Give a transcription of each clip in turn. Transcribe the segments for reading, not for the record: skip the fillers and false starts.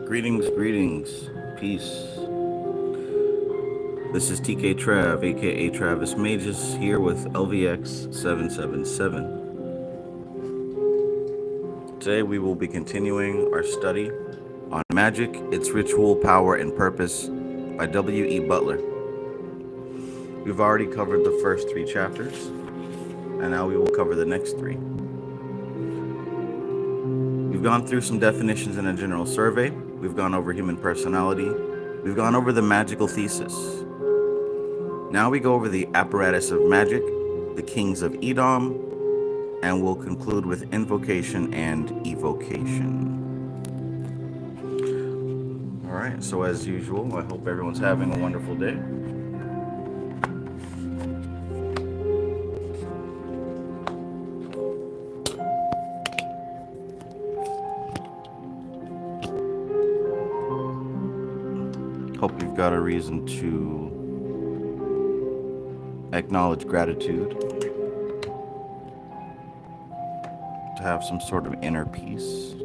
Greetings, peace. This is TK Trav, aka Travis Magus, here with LVX777. Today we will be continuing our study on Magic, Its Ritual, Power, and Purpose by W.E. Butler. We've already covered the first 3 chapters, and now we will cover the next 3. We've gone through some definitions in a general survey. We've gone over human personality. We've gone over the magical thesis. Now we go over the apparatus of magic, the kings of Edom, and we'll conclude with invocation and evocation. All right, so as usual, I hope everyone's having a wonderful day. Hope you've got a reason to acknowledge gratitude, to have some sort of inner peace.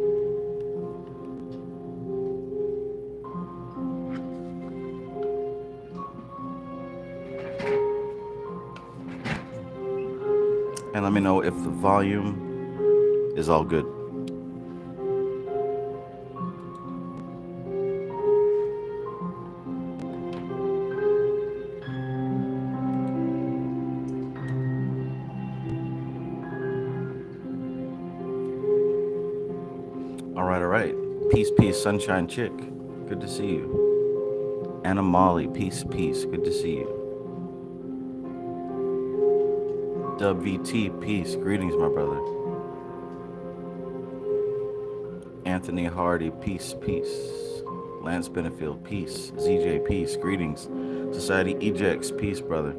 And let me know if the volume is all good. All right. Peace, sunshine chick. Good to see you. Anna Molly, peace. Good to see you. WVT, peace. Greetings, my brother. Anthony Hardy, peace. Lance Benefield, peace. ZJ, peace. Greetings. Society Ejects, peace, brother.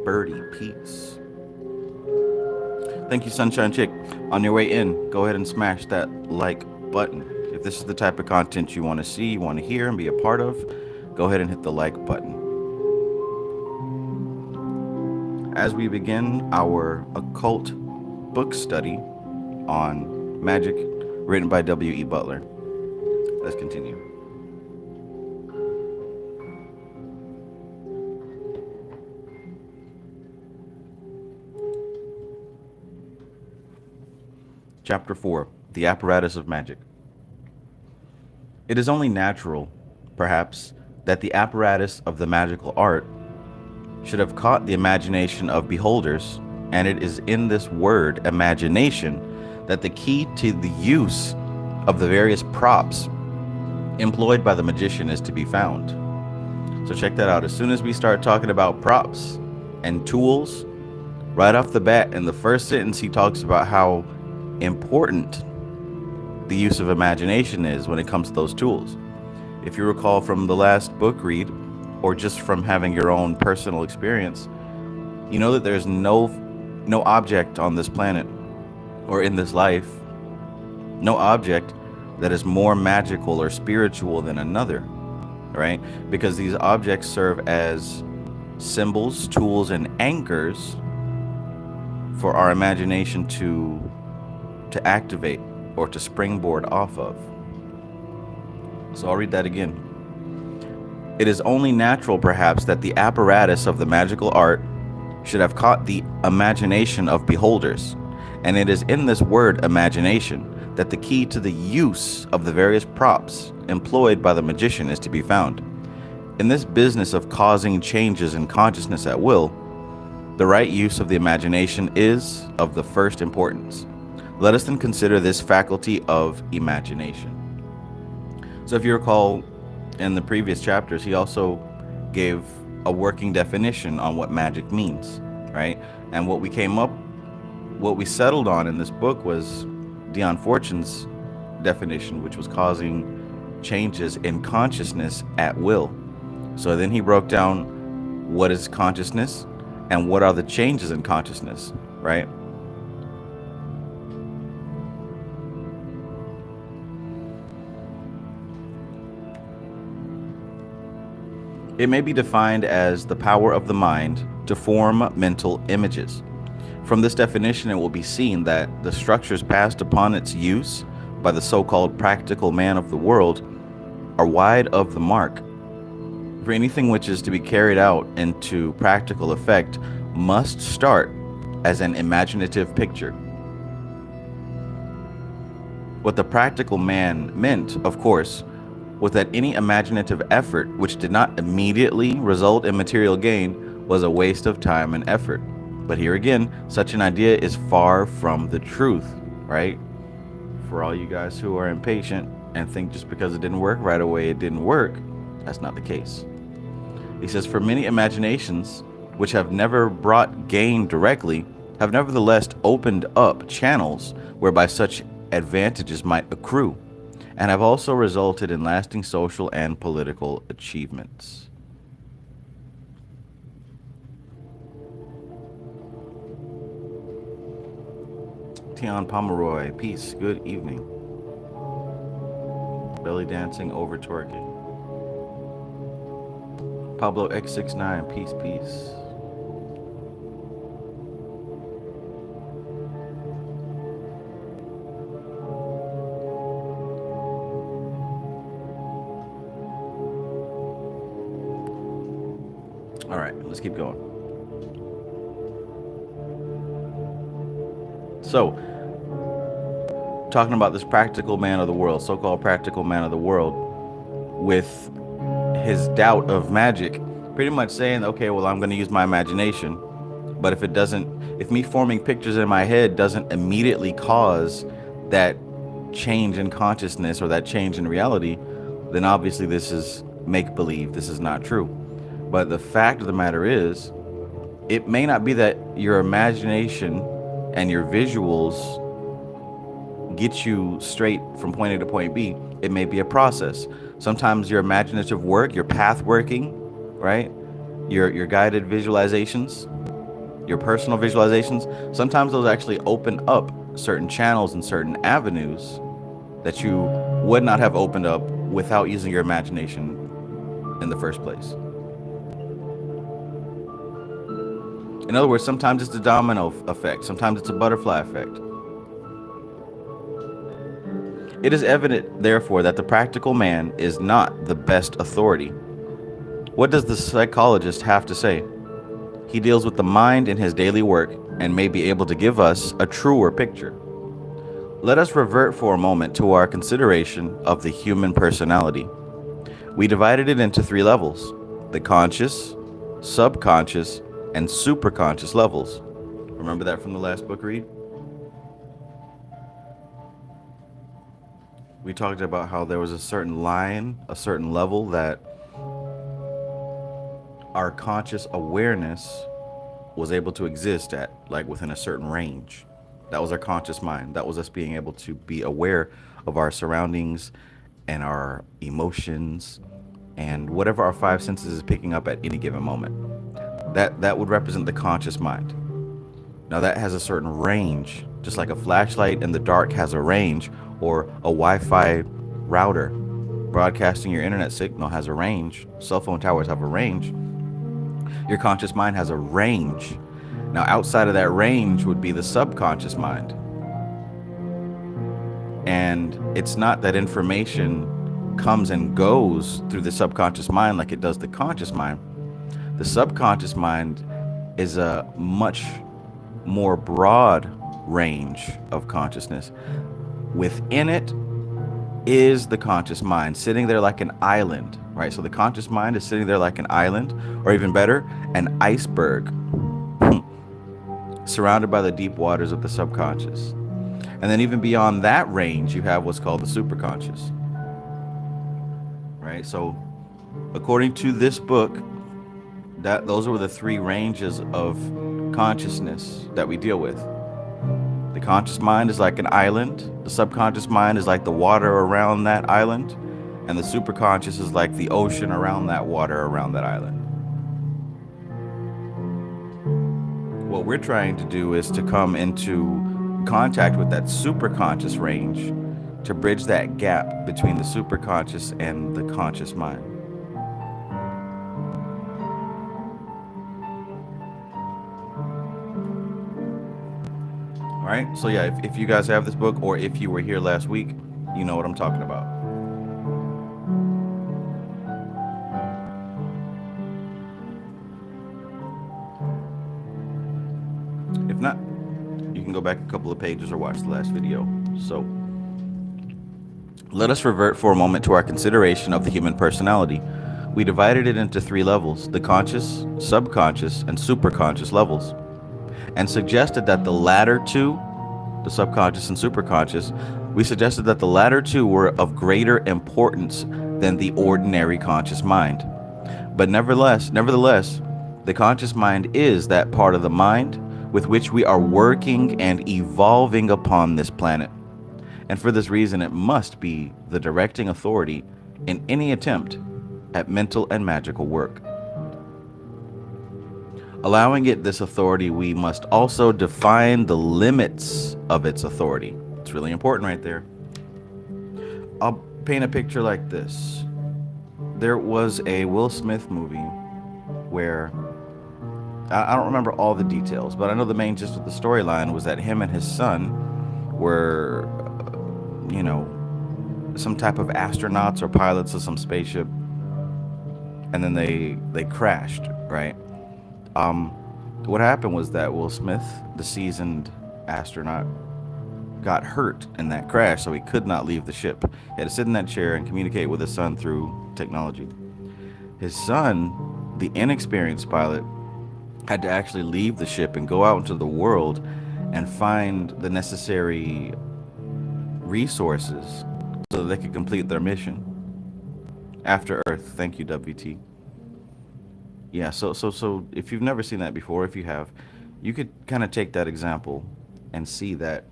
Birdie, peace. Thank you, Sunshine Chick. On your way in, go ahead and smash that like button. If this is the type of content you want to see, you want to hear, and be a part of, go ahead and hit the like button. As we begin our occult book study on magic, written by W.E. Butler, let's continue. Chapter 4, The Apparatus of Magic. It is only natural, perhaps, that the apparatus of the magical art should have caught the imagination of beholders, and it is in this word, imagination, that the key to the use of the various props employed by the magician is to be found. So check that out. As soon as we start talking about props and tools, right off the bat, in the first sentence, he talks about how important the use of imagination is when it comes to those tools. If you recall from the last book read, or just from having your own personal experience, you know that there's no object on this planet or in this life, no object that is more magical or spiritual than another, right? Because these objects serve as symbols, tools, and anchors for our imagination to activate or to springboard off of. So I'll read that again. It is only natural, perhaps, that the apparatus of the magical art should have caught the imagination of beholders, and it is in this word imagination that the key to the use of the various props employed by the magician is to be found. In this business of causing changes in consciousness at will, the right use of the imagination is of the first importance. Let us then consider this faculty of imagination. So if you recall, in the previous chapters, he also gave a working definition on what magic means, right? And what we settled on in this book was Dion Fortune's definition, which was causing changes in consciousness at will. So then he broke down what is consciousness and what are the changes in consciousness, right? It may be defined as the power of the mind to form mental images. From this definition, it will be seen that the structures passed upon its use by the so-called practical man of the world are wide of the mark. For anything which is to be carried out into practical effect must start as an imaginative picture. What the practical man meant, of course, was that any imaginative effort which did not immediately result in material gain was a waste of time and effort. But here again, such an idea is far from the truth, right? For all you guys who are impatient and think just because it didn't work right away, it didn't work, that's not the case. He says, for many imaginations which have never brought gain directly have nevertheless opened up channels whereby such advantages might accrue, and have also resulted in lasting social and political achievements. Tian Pomeroy, peace, good evening. Belly dancing over twerking. Pablo X69, peace, peace. All right, let's keep going. So, talking about this practical man of the world, so-called practical man of the world, with his doubt of magic, pretty much saying, okay, well, I'm going to use my imagination, but if me forming pictures in my head doesn't immediately cause that change in consciousness or that change in reality, then obviously this is make-believe, this is not true. But the fact of the matter is, it may not be that your imagination and your visuals get you straight from point A to point B. It may be a process. Sometimes your imaginative work, your path working, right? Your guided visualizations, your personal visualizations, sometimes those actually open up certain channels and certain avenues that you would not have opened up without using your imagination in the first place. In other words, sometimes it's a domino effect, sometimes it's a butterfly effect. It is evident, therefore, that the practical man is not the best authority. What does the psychologist have to say? He deals with the mind in his daily work and may be able to give us a truer picture. Let us revert for a moment to our consideration of the human personality. We divided it into 3 levels: the conscious, subconscious, and superconscious levels. Remember that from the last book read? We talked about how there was a certain line, a certain level that our conscious awareness was able to exist at, like within a certain range. That was our conscious mind. That was us being able to be aware of our surroundings and our emotions and whatever our 5 senses is picking up at any given moment. That would represent the conscious mind. Now that has a certain range, just like a flashlight in the dark has a range, or a Wi-Fi router broadcasting your internet signal has a range. Cell phone towers have a range. Your conscious mind has a range. Now outside of that range would be the subconscious mind. And it's not that information comes and goes through the subconscious mind like it does the conscious mind. The subconscious mind is a much more broad range of consciousness. Within it is the conscious mind sitting there like an island, right? So the conscious mind is sitting there like an island, or even better, an iceberg surrounded by the deep waters of the subconscious. And then even beyond that range, you have what's called the superconscious, right? So according to this book, those were the 3 ranges of consciousness that we deal with. The conscious mind is like an island. The subconscious mind is like the water around that island. And the superconscious is like the ocean around that water around that island. What we're trying to do is to come into contact with that superconscious range to bridge that gap between the superconscious and the conscious mind. All right, so yeah, if you guys have this book, or if you were here last week, you know what I'm talking about. If not, you can go back a couple of pages or watch the last video. So, let us revert for a moment to our consideration of the human personality. We divided it into three levels: the conscious, subconscious, and superconscious levels, and suggested that the latter two, the subconscious and superconscious, we suggested that the latter two were of greater importance than the ordinary conscious mind. But nevertheless, the conscious mind is that part of the mind with which we are working and evolving upon this planet. And for this reason, it must be the directing authority in any attempt at mental and magical work. Allowing it this authority, we must also define the limits of its authority. It's really important right there. I'll paint a picture like this. There was a Will Smith movie where, I don't remember all the details, but I know the main gist of the storyline was that him and his son were, some type of astronauts or pilots of some spaceship, and then they crashed, right? What happened was that Will Smith, the seasoned astronaut, got hurt in that crash, so he could not leave the ship. He had to sit in that chair and communicate with his son through technology. His son, the inexperienced pilot, had to actually leave the ship and go out into the world and find the necessary resources so that they could complete their mission after Earth. Thank you, WT. Yeah, so if you've never seen that before, if you have, you could kind of take that example and see that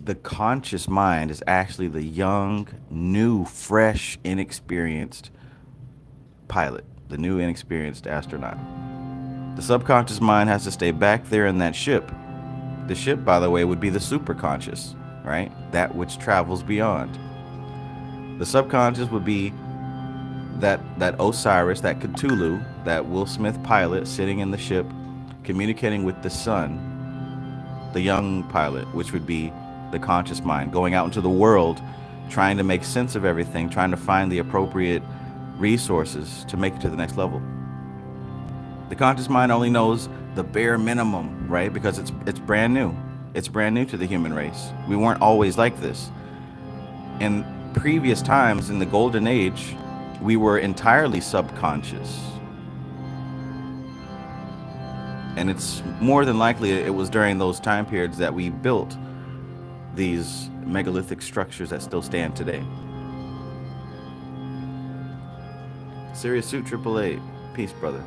the conscious mind is actually the young, new, fresh, inexperienced pilot, the new, inexperienced astronaut. The subconscious mind has to stay back there in that ship. The ship, by the way, would be the superconscious, right? That which travels beyond. The subconscious would be that Osiris, that Cthulhu, that Will Smith pilot sitting in the ship, communicating with the son, the young pilot, which would be the conscious mind, going out into the world, trying to make sense of everything, trying to find the appropriate resources to make it to the next level. The conscious mind only knows the bare minimum, right? Because it's brand new. It's brand new to the human race. We weren't always like this. In previous times, in the golden age, we were entirely subconscious. And it's more than likely it was during those time periods that we built these megalithic structures that still stand today. Serious Suit AAA, peace, brother.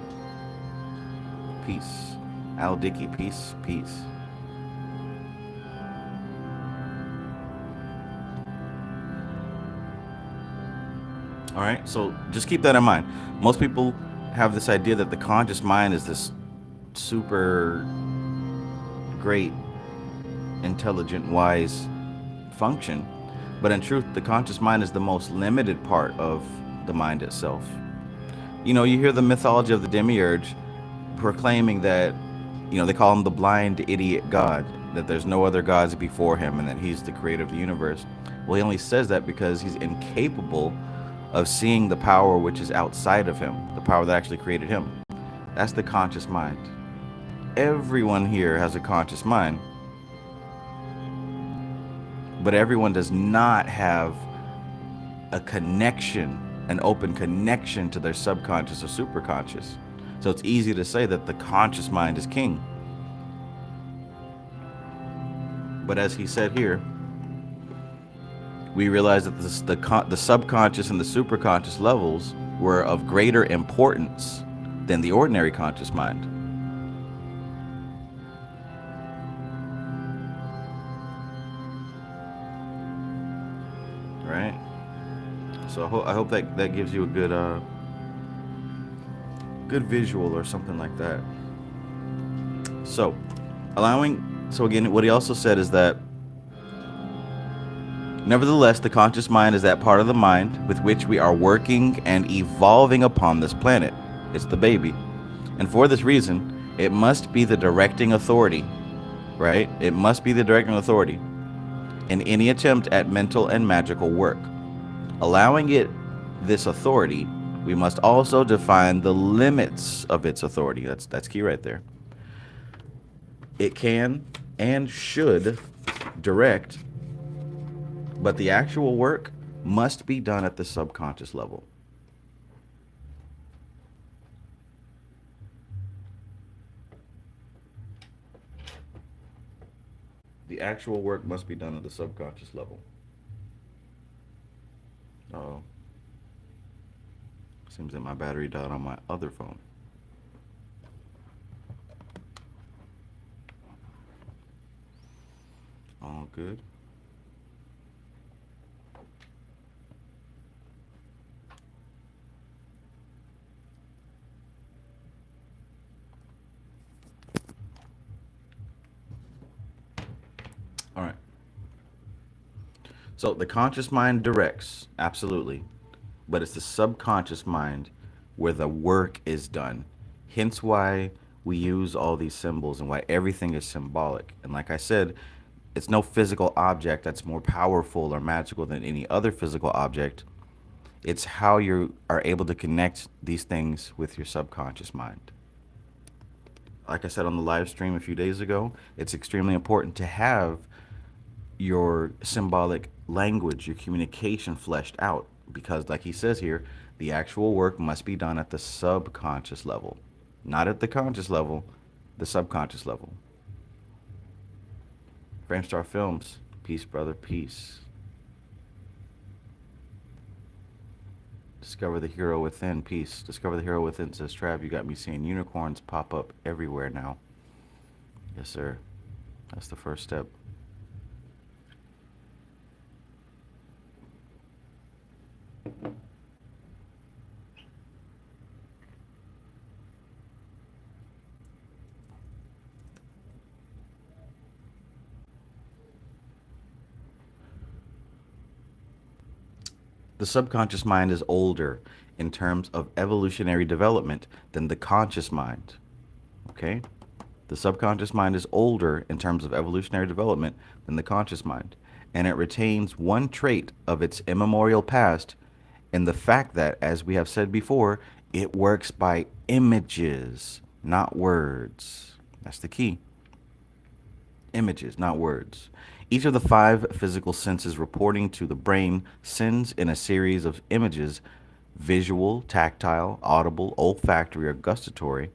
Peace. Al Dickey, peace, peace. All right, so just keep that in mind. Most people have this idea that the conscious mind is this super great, intelligent, wise function, but in truth, the conscious mind is the most limited part of the mind itself. You know, you hear the mythology of the demiurge proclaiming that, they call him the blind idiot god, that there's no other gods before him and that he's the creator of the universe. Well, he only says that because he's incapable of seeing the power which is outside of him, the power that actually created him. That's the conscious mind. Everyone here has a conscious mind, but everyone does not have a connection, an open connection to their subconscious or superconscious. So it's easy to say that the conscious mind is king. But as he said here, we realize that the subconscious and the superconscious levels were of greater importance than the ordinary conscious mind. Right? So I hope that gives you a good visual or something like that. So again, what he also said is that nevertheless, the conscious mind is that part of the mind with which we are working and evolving upon this planet. It's the baby. And for this reason, it must be the directing authority, right? It must be the directing authority. in any attempt at mental and magical work. Allowing it this authority, we must also define the limits of its authority. That's key right there. It can and should direct, but the actual work must be done at the subconscious level. The actual work must be done at the subconscious level. Oh, seems that my battery died on my other phone. All good. All right. So the conscious mind directs, absolutely, but it's the subconscious mind where the work is done. Hence why we use all these symbols and why everything is symbolic. And like I said, it's no physical object that's more powerful or magical than any other physical object. It's how you are able to connect these things with your subconscious mind. Like I said on the live stream a few days ago, it's extremely important to have your symbolic language, your communication fleshed out. Because, like he says here, the actual work must be done at the subconscious level, not at the conscious level, the subconscious level. Framestar Films, peace, brother, peace. Discover the hero within, peace. Discover the hero within, says Trav. You got me seeing unicorns pop up everywhere now. Yes, sir. That's the first step. The subconscious mind is older in terms of evolutionary development than the conscious mind. Okay? The subconscious mind is older in terms of evolutionary development than the conscious mind, and it retains one trait of its immemorial past in the fact that, as we have said before, it works by images, not words. That's the key. Images, not words. Each of the five physical senses reporting to the brain sends in a series of images: visual, tactile, audible, olfactory, or gustatory.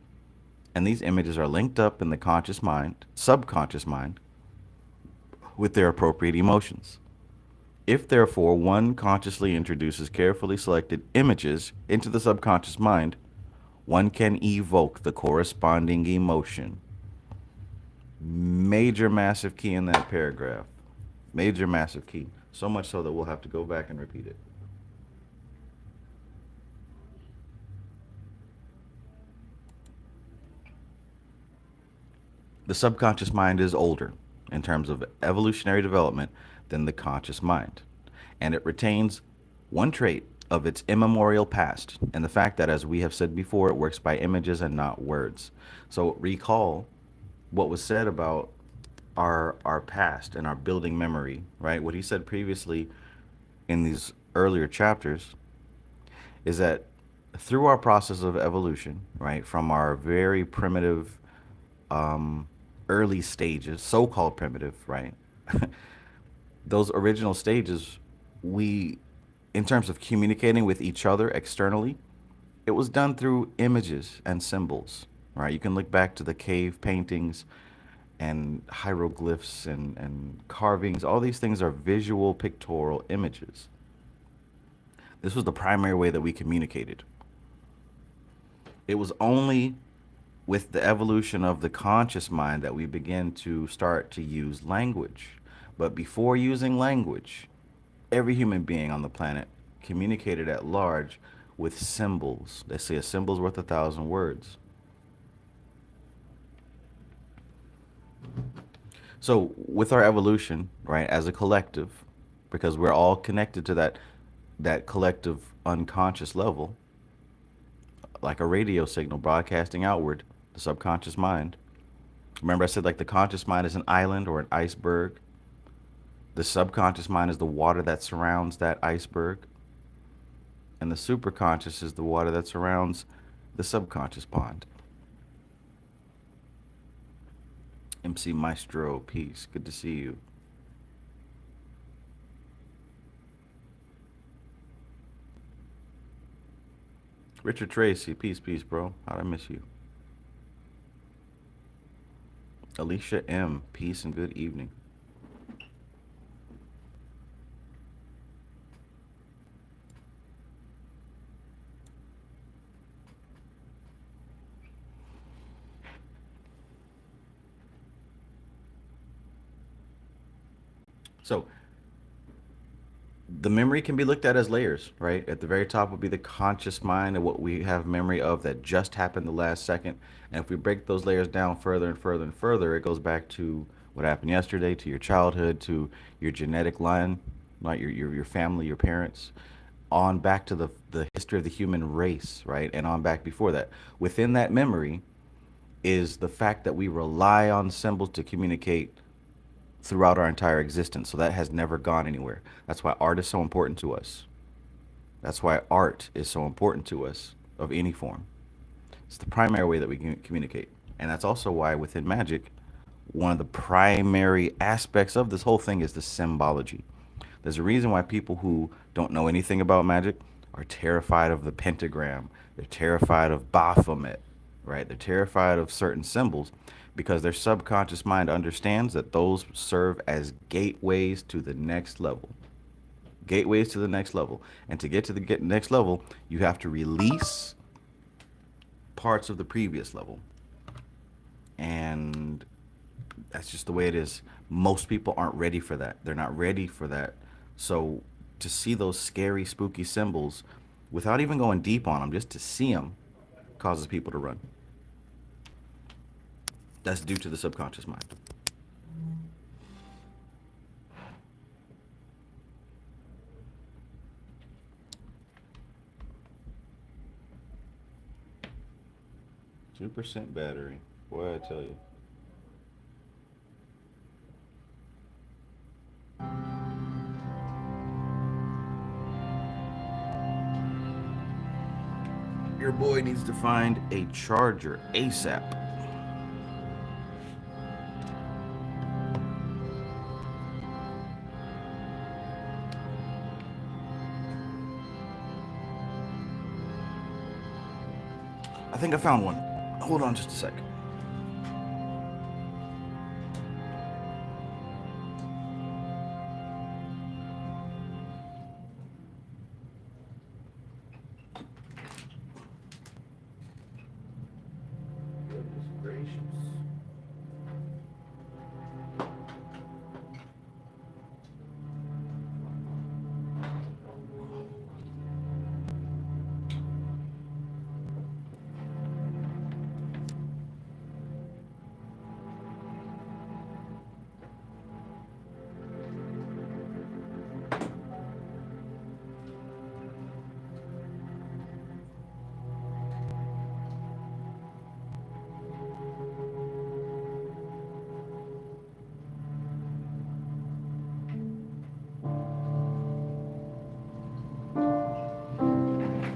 And these images are linked up in the conscious mind, subconscious mind, with their appropriate emotions. If, therefore, one consciously introduces carefully selected images into the subconscious mind, one can evoke the corresponding emotion. Major, massive key in that paragraph. Major, massive key. So much so that we'll have to go back and repeat it. The subconscious mind is older in terms of evolutionary development than the conscious mind, and it retains one trait of its immemorial past, and the fact that, as we have said before, it works by images and not words. So recall what was said about our past and our building memory, right? What he said previously in these earlier chapters is that through our process of evolution, right, from our very primitive early stages, so-called primitive, right? Those original stages, we, in terms of communicating with each other externally, it was done through images and symbols, right? You can look back to the cave paintings and hieroglyphs and carvings. All these things are visual pictorial images. This was the primary way that we communicated. It was only with the evolution of the conscious mind that we begin to start to use language. But before using language, every human being on the planet communicated at large with symbols. They say a symbol's worth 1,000 words. So with our evolution, right, as a collective, because we're all connected to that collective unconscious level, like a radio signal broadcasting outward, the subconscious mind. Remember I said, like, the conscious mind is an island or an iceberg. The subconscious mind is the water that surrounds that iceberg, and the superconscious is the water that surrounds the subconscious pond. MC Maestro, peace. Good to see you. Richard Tracy, peace, peace, bro. How'd I miss you? Alicia M, peace and good evening. So, the memory can be looked at as layers, right? At the very top would be the conscious mind and what we have memory of that just happened the last second. And if we break those layers down further and further and further, it goes back to what happened yesterday, to your childhood, to your genetic line, right? Your family, your parents, on back to the history of the human race, right? And on back before that. Within that memory is the fact that we rely on symbols to communicate throughout our entire existence. So that has never gone anywhere. That's why art is so important to us. That's why art is so important to us of any form. It's the primary way that we can communicate. And that's also why within magic, one of the primary aspects of this whole thing is the symbology. There's a reason why people who don't know anything about magic are terrified of the pentagram. They're terrified of Baphomet, right? They're terrified of certain symbols because their subconscious mind understands that those serve as gateways to the next level. Gateways to the next level. And to get to the next level, you have to release parts of the previous level. And that's just the way it is. Most people aren't ready for that. They're not ready for that. So to see those scary, spooky symbols without even going deep on them, just to see them causes people to run. That's due to the subconscious mind. Two percent battery. Boy, I tell you. Your boy needs to find a charger ASAP. I think I found one. Hold on just a sec. Goodness gracious.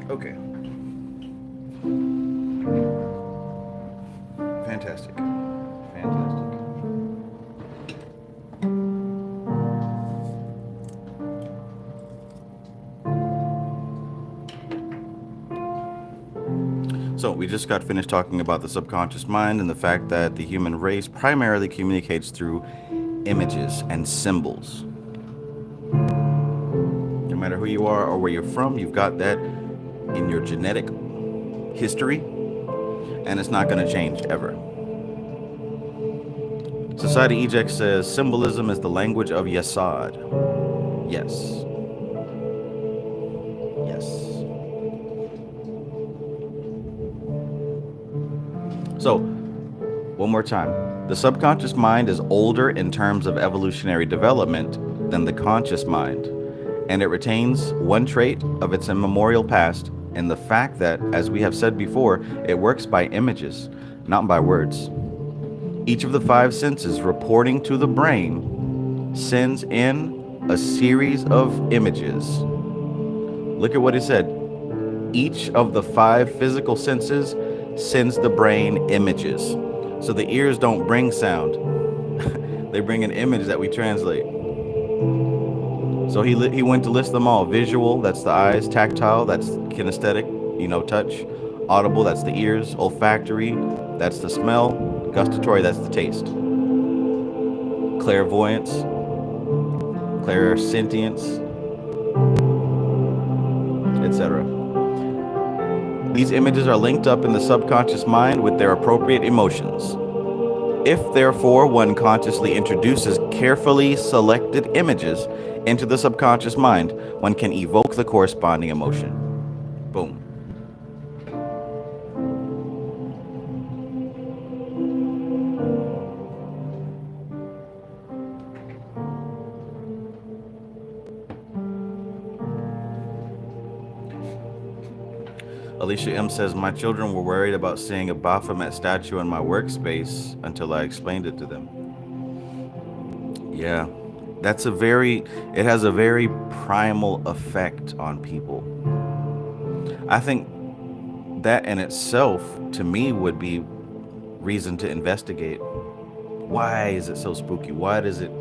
Okay. Fantastic. Fantastic. So we just got finished talking about the subconscious mind and the fact that the human race primarily communicates through images and symbols. No matter who you are or where you're from, you've got that in your genetic history, and it's not going to change ever. Society Eject says symbolism is the language of Yasad. Yes. Yes. So, one more time. The subconscious mind is older in terms of evolutionary development than the conscious mind, and it retains one trait of its immemorial past in the fact that, as we have said before, it works by images, not by words. Each of the five senses reporting to the brain sends in a series of images. Look at what he said. Each of the 5 physical senses sends the brain images. So the ears don't bring sound. They bring an image that we translate. So he went to list them all. Visual, that's the eyes. Tactile, that's kinesthetic, touch. Audible, that's the ears. Olfactory, that's the smell. Gustatory, that's the taste. Clairvoyance, clairsentience, etc. These images are linked up in the subconscious mind with their appropriate emotions. If, therefore, one consciously introduces carefully selected images into the subconscious mind, one can evoke the corresponding emotion. Boom. Alicia M says, my children were worried about seeing a Baphomet statue in my workspace until I explained it to them. Yeah, it has a very primal effect on people. I think that in itself, to me, would be reason to investigate. Why is it so spooky? Why does it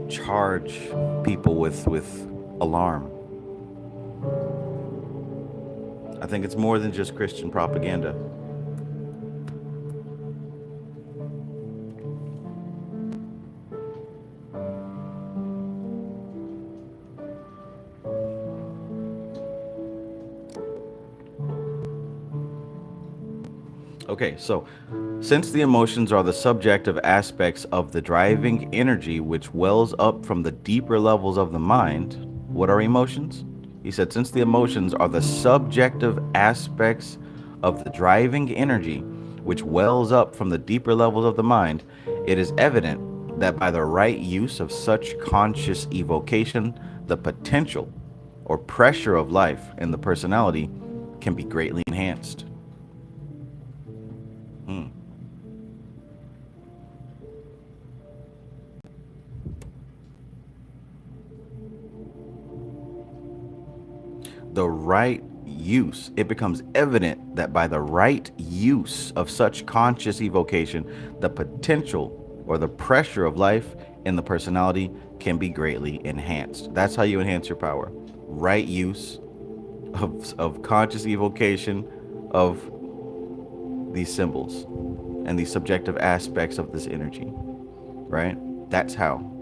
charge people with alarm? I think it's more than just Christian propaganda. Okay, so since the emotions are the subjective aspects of the driving energy which wells up from the deeper levels of the mind, what are emotions? He said, since the emotions are the subjective aspects of the driving energy which wells up from the deeper levels of the mind, it is evident that by the right use of such conscious evocation, the potential or pressure of life in the personality can be greatly enhanced. The right use, it becomes evident that by the right use of such conscious evocation, the potential or the pressure of life in the personality can be greatly enhanced. That's how you enhance your power. Right use of conscious evocation of these symbols and these subjective aspects of this energy, right? That's how.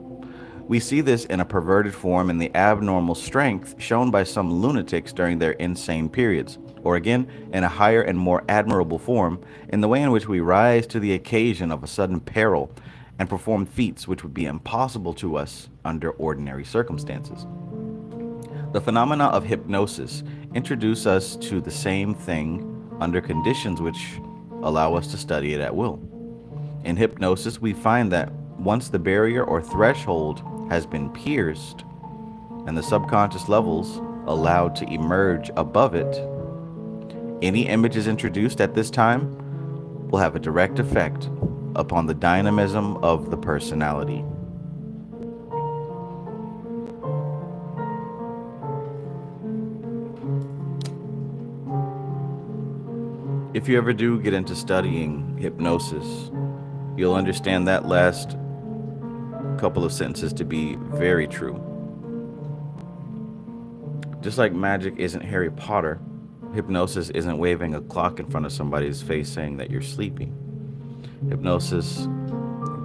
We see this in a perverted form in the abnormal strength shown by some lunatics during their insane periods, or again, in a higher and more admirable form in the way in which we rise to the occasion of a sudden peril and perform feats which would be impossible to us under ordinary circumstances. The phenomena of hypnosis introduce us to the same thing under conditions which allow us to study it at will. In hypnosis, we find that once the barrier or threshold has been pierced and the subconscious levels allowed to emerge above it, any images introduced at this time will have a direct effect upon the dynamism of the personality. If you ever do get into studying hypnosis, you'll understand that last couple of sentences to be very true. Just like magic isn't Harry Potter, hypnosis isn't waving a clock in front of somebody's face saying that you're sleeping. Hypnosis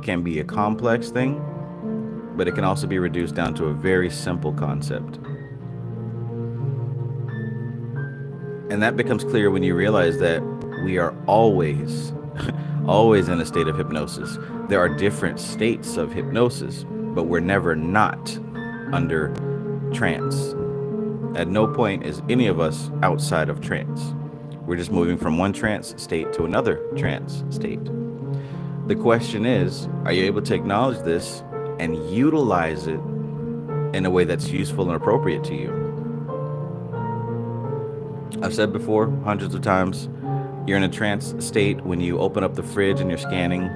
can be a complex thing, but it can also be reduced down to a very simple concept. And that becomes clear when you realize that we are always in a state of hypnosis. There are different states of hypnosis, but we're never not under trance. At no point is any of us outside of trance. We're just moving from one trance state to another trance state. The question is, are you able to acknowledge this and utilize it in a way that's useful and appropriate to you? I've said before, hundreds of times, you're in a trance state when you open up the fridge and you're scanning,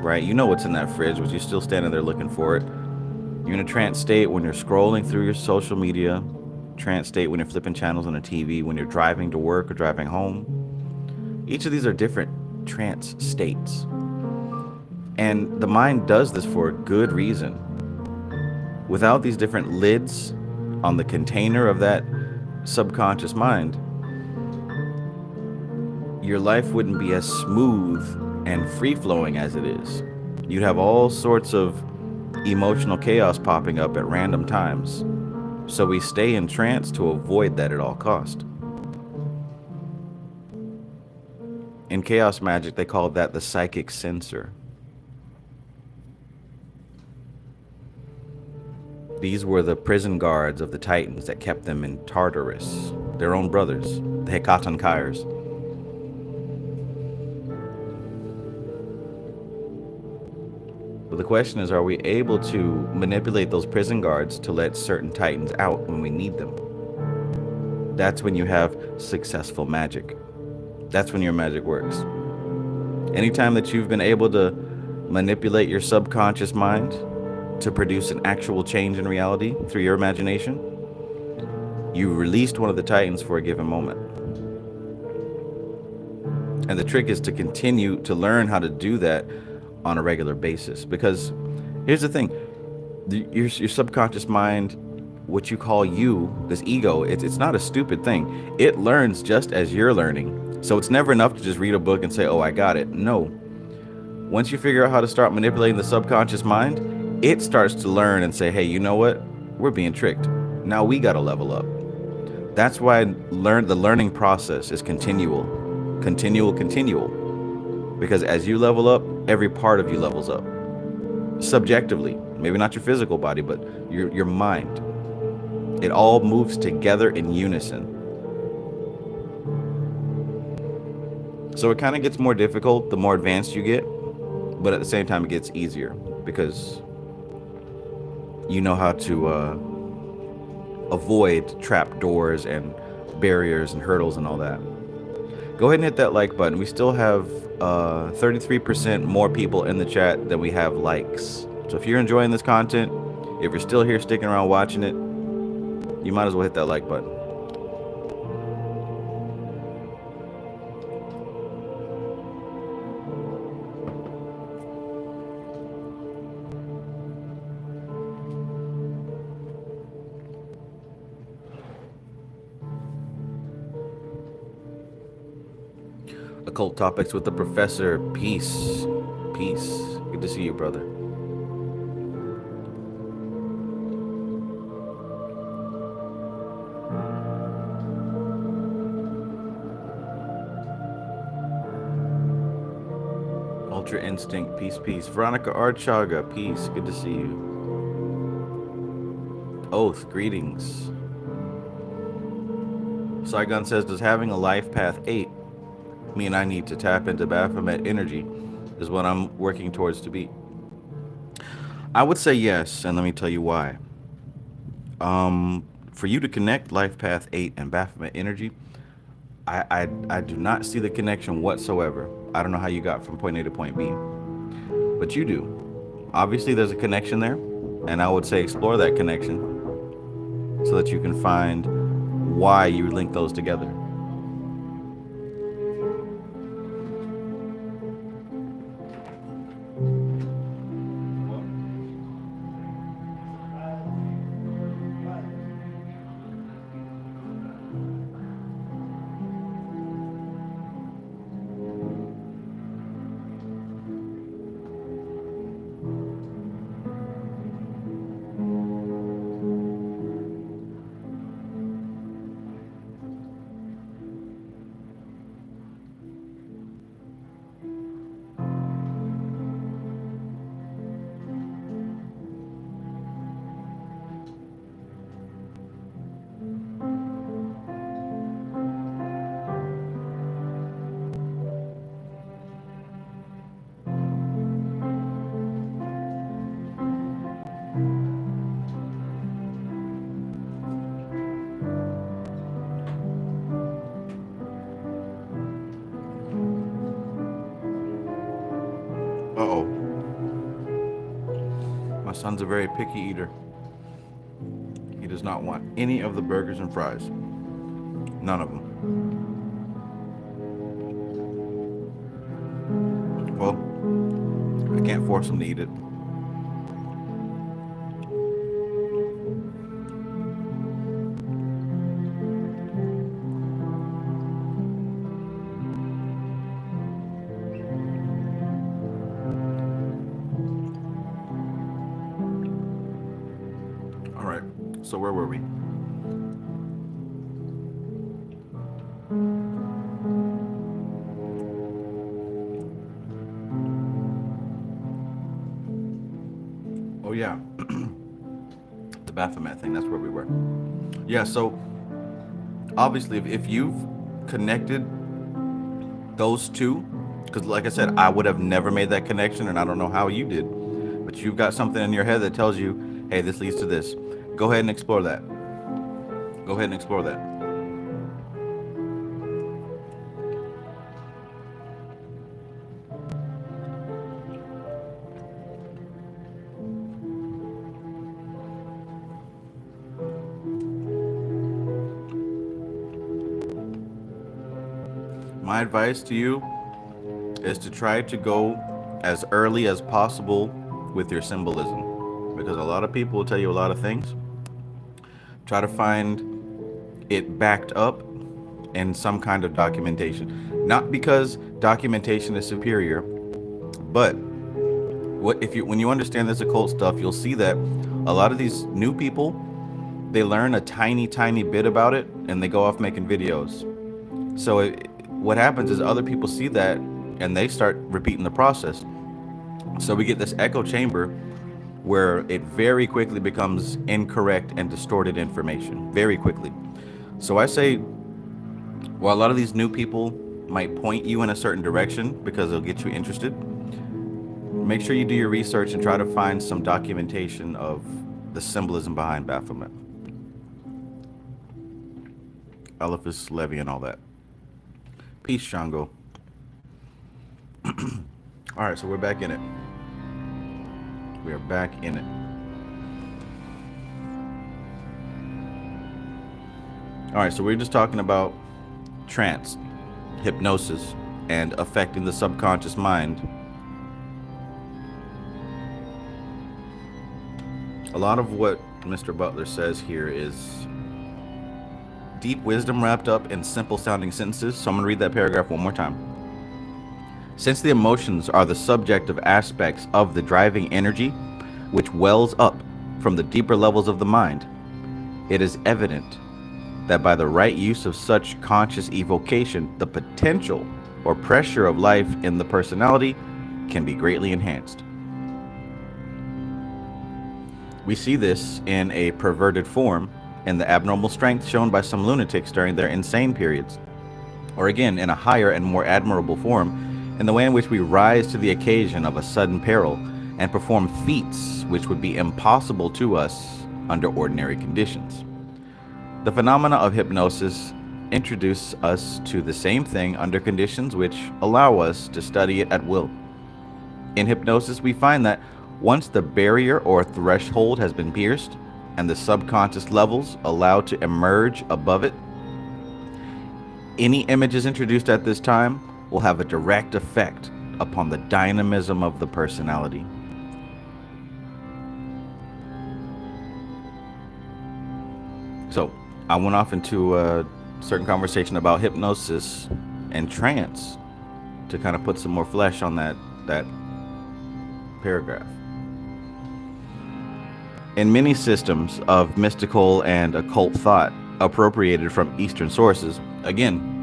right? You know what's in that fridge, but you're still standing there looking for it. You're in a trance state when you're scrolling through your social media, trance state when you're flipping channels on the TV, when you're driving to work or driving home. Each of these are different trance states. And the mind does this for a good reason. Without these different lids on the container of that subconscious mind, your life wouldn't be as smooth and free flowing as it is. You'd have all sorts of emotional chaos popping up at random times. So we stay in trance to avoid that at all cost. In chaos magic, they call that the psychic censor. These were the prison guards of the Titans that kept them in Tartarus, their own brothers, the Hekatan Kyres. But the question is, are we able to manipulate those prison guards to let certain Titans out when we need them? That's when you have successful magic. That's when your magic works. Anytime that you've been able to manipulate your subconscious mind to produce an actual change in reality through your imagination, you released one of the Titans for a given moment. And the trick is to continue to learn how to do that on a regular basis. Because here's the thing, your subconscious mind, what you call you, this ego, it's not a stupid thing. It learns just as you're learning. So it's never enough to just read a book and say, oh, I got it. No. Once you figure out how to start manipulating the subconscious mind, it starts to learn and say, hey, you know what? We're being tricked. Now we got to level up. That's why the learning process is continual. Because as you level up, every part of you levels up. Subjectively, maybe not your physical body, but your mind. It all moves together in unison. So it kind of gets more difficult the more advanced you get, but at the same time it gets easier because you know how to avoid trap doors and barriers and hurdles and all that. Go ahead and hit that like button. We still have 33% more people in the chat than we have likes. So if you're enjoying this content, if you're still here sticking around watching it, you might as well hit that like button. Occult topics with the professor. Peace. Peace. Good to see you, brother. Ultra Instinct. Peace, peace. Veronica Archaga. Peace. Good to see you. Oath. Greetings. Saigon says, does having a life path 8 mean I need to tap into Baphomet energy is what I'm working towards to be? I would say yes, and let me tell you why. For you to connect Life Path 8 and Baphomet energy, I do not see the connection whatsoever. I don't know how you got from point A to point B, but you do. Obviously, there's a connection there, and I would say explore that connection so that you can find why you link those together. son's a very picky eater. He does not want any of the burgers and fries. None of them. Well, I can't force him to eat it. All right, so where were we? Oh yeah, the Baphomet thing, that's where we were. Yeah, so obviously if you've connected those two, because like I said, I would have never made that connection, and I don't know how you did, but you've got something in your head that tells you, hey, this leads to this. Go ahead and explore that. Go ahead and explore that. My advice to you is to try to go as early as possible with your symbolism, because a lot of people will tell you a lot of things. Try to find it backed up in some kind of documentation. Not because documentation is superior, but when you understand this occult stuff, you'll see that a lot of these new people, they learn a tiny bit about it and they go off making videos. So what happens is other people see that and they start repeating the process. So we get this echo chamber where it very quickly becomes incorrect and distorted information very quickly. So I say, while a lot of these new people might point you in a certain direction because they'll get you interested, make sure you do your research and try to find some documentation of the symbolism behind Baphomet, Eliphas Levi, and all that. Peace, Shango. All right, so we're back in it. We are back in it. All right, so we're just talking about trance, hypnosis, and affecting the subconscious mind. A lot of what Mr. Butler says here is deep wisdom wrapped up in simple sounding sentences. So I'm going to read that paragraph one more time. Since the emotions are the subjective aspects of the driving energy which wells up from the deeper levels of the mind, it is evident that by the right use of such conscious evocation, the potential or pressure of life in the personality can be greatly enhanced. We see this in a perverted form in the abnormal strength shown by some lunatics during their insane periods, or again in a higher and more admirable form in the way in which we rise to the occasion of a sudden peril and perform feats which would be impossible to us under ordinary conditions. The phenomena of hypnosis introduce us to the same thing under conditions which allow us to study it at will. In hypnosis, we find that once the barrier or threshold has been pierced and the subconscious levels allowed to emerge above it, any images introduced at this time will have a direct effect upon the dynamism of the personality. So I went off into a certain conversation about hypnosis and trance to kind of put some more flesh on that paragraph. In many systems of mystical and occult thought appropriated from Eastern sources, again,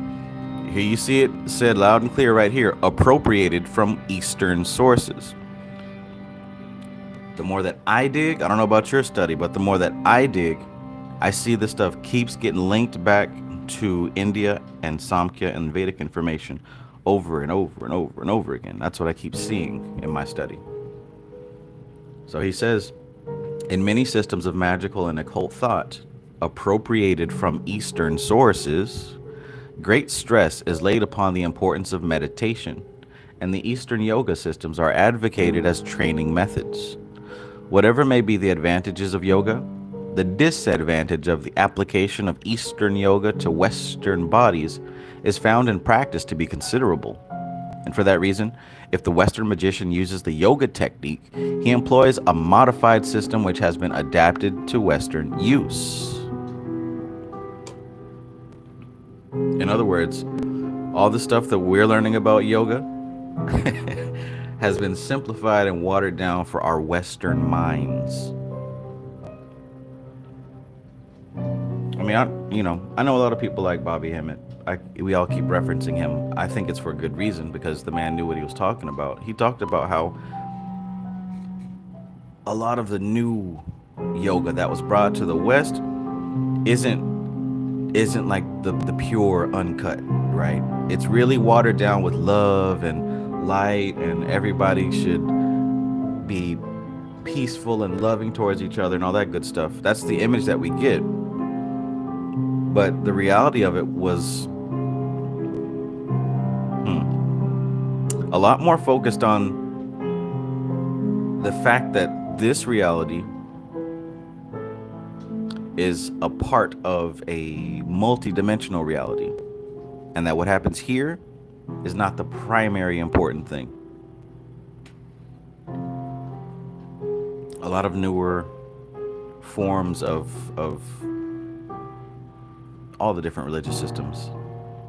here you see it said loud and clear right here, appropriated from Eastern sources. The more that I dig, I don't know about your study, but the more that I dig, I see this stuff keeps getting linked back to India and Samkhya and Vedic information over and over and over and over again. That's what I keep seeing in my study. So he says, in many systems of magical and occult thought appropriated from Eastern sources, great stress is laid upon the importance of meditation, and the Eastern yoga systems are advocated as training methods. Whatever may be the advantages of yoga, the disadvantage of the application of Eastern yoga to Western bodies is found in practice to be considerable. And for that reason, if the Western magician uses the yoga technique, he employs a modified system which has been adapted to Western use. In other words, all the stuff that we're learning about yoga has been simplified and watered down for our Western minds. I mean, I know a lot of people like Bobby Hemmett. We all keep referencing him. I think it's for a good reason because the man knew what he was talking about. He talked about how a lot of the new yoga that was brought to the West isn't like the pure uncut, right? It's really watered down with love and light, and everybody should be peaceful and loving towards each other and all that good stuff. That's the image that we get. But the reality of it was a lot more focused on the fact that this reality is a part of a multidimensional reality, and that what happens here is not the primary important thing. A lot of newer forms of all the different religious systems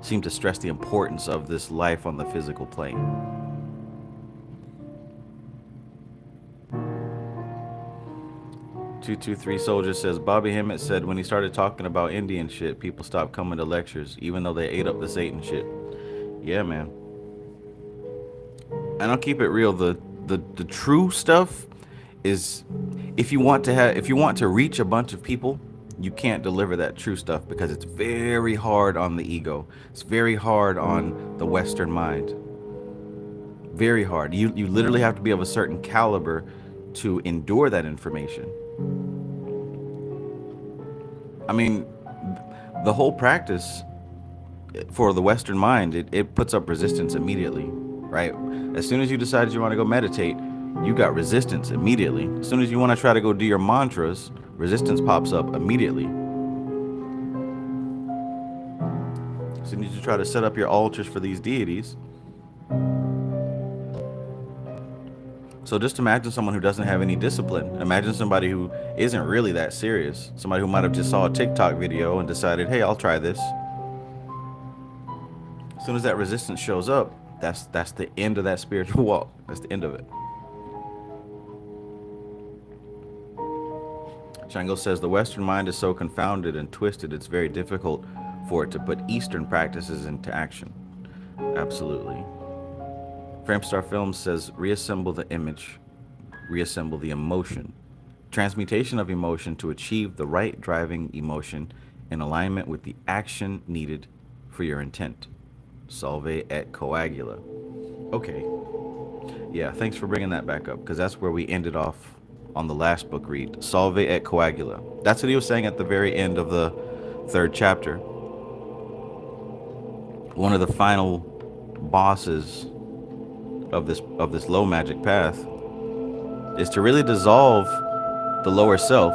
seem to stress the importance of this life on the physical plane. 223 Soldier says Bobby Hemmett said when he started talking about Indian shit, people stopped coming to lectures, even though they ate up the Satan shit. Yeah, man. And I'll keep it real. The true stuff is if you want to reach a bunch of people, you can't deliver that true stuff because it's very hard on the ego. It's very hard on the Western mind. Very hard. You literally have to be of a certain caliber to endure that information. I mean, the whole practice for the Western mind, it puts up resistance immediately, right? As soon as you decide you want to go meditate, you got resistance immediately. As soon as you want to try to go do your mantras, resistance pops up immediately. As soon as you try to set up your altars for these deities. So just imagine someone who doesn't have any discipline. Imagine somebody who isn't really that serious. Somebody who might have just saw a TikTok video and decided, hey, I'll try this. As soon as that resistance shows up, that's the end of that spiritual walk. That's the end of it. Shango says the Western mind is so confounded and twisted, it's very difficult for it to put Eastern practices into action. Absolutely. Framestar Films says reassemble the image, reassemble the emotion. Transmutation of emotion to achieve the right driving emotion in alignment with the action needed for your intent. Solve et coagula. Okay. Yeah, thanks for bringing that back up, because that's where we ended off on the last book read. Solve et coagula. That's what he was saying at the very end of the third chapter. One of the final bosses of this low magic path is to really dissolve the lower self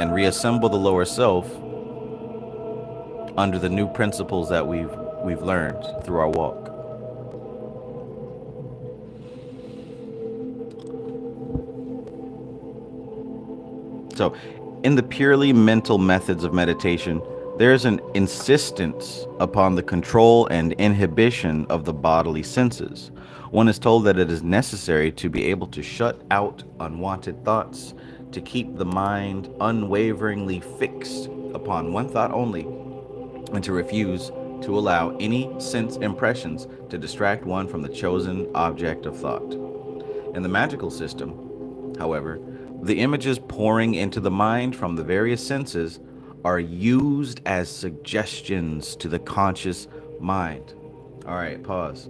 and reassemble the lower self under the new principles that we've learned through our walk. So, in the purely mental methods of meditation, there is an insistence upon the control and inhibition of the bodily senses. One is told that it is necessary to be able to shut out unwanted thoughts, to keep the mind unwaveringly fixed upon one thought only, and to refuse to allow any sense impressions to distract one from the chosen object of thought. In the magical system, however, the images pouring into the mind from the various senses are used as suggestions to the conscious mind. All right, pause.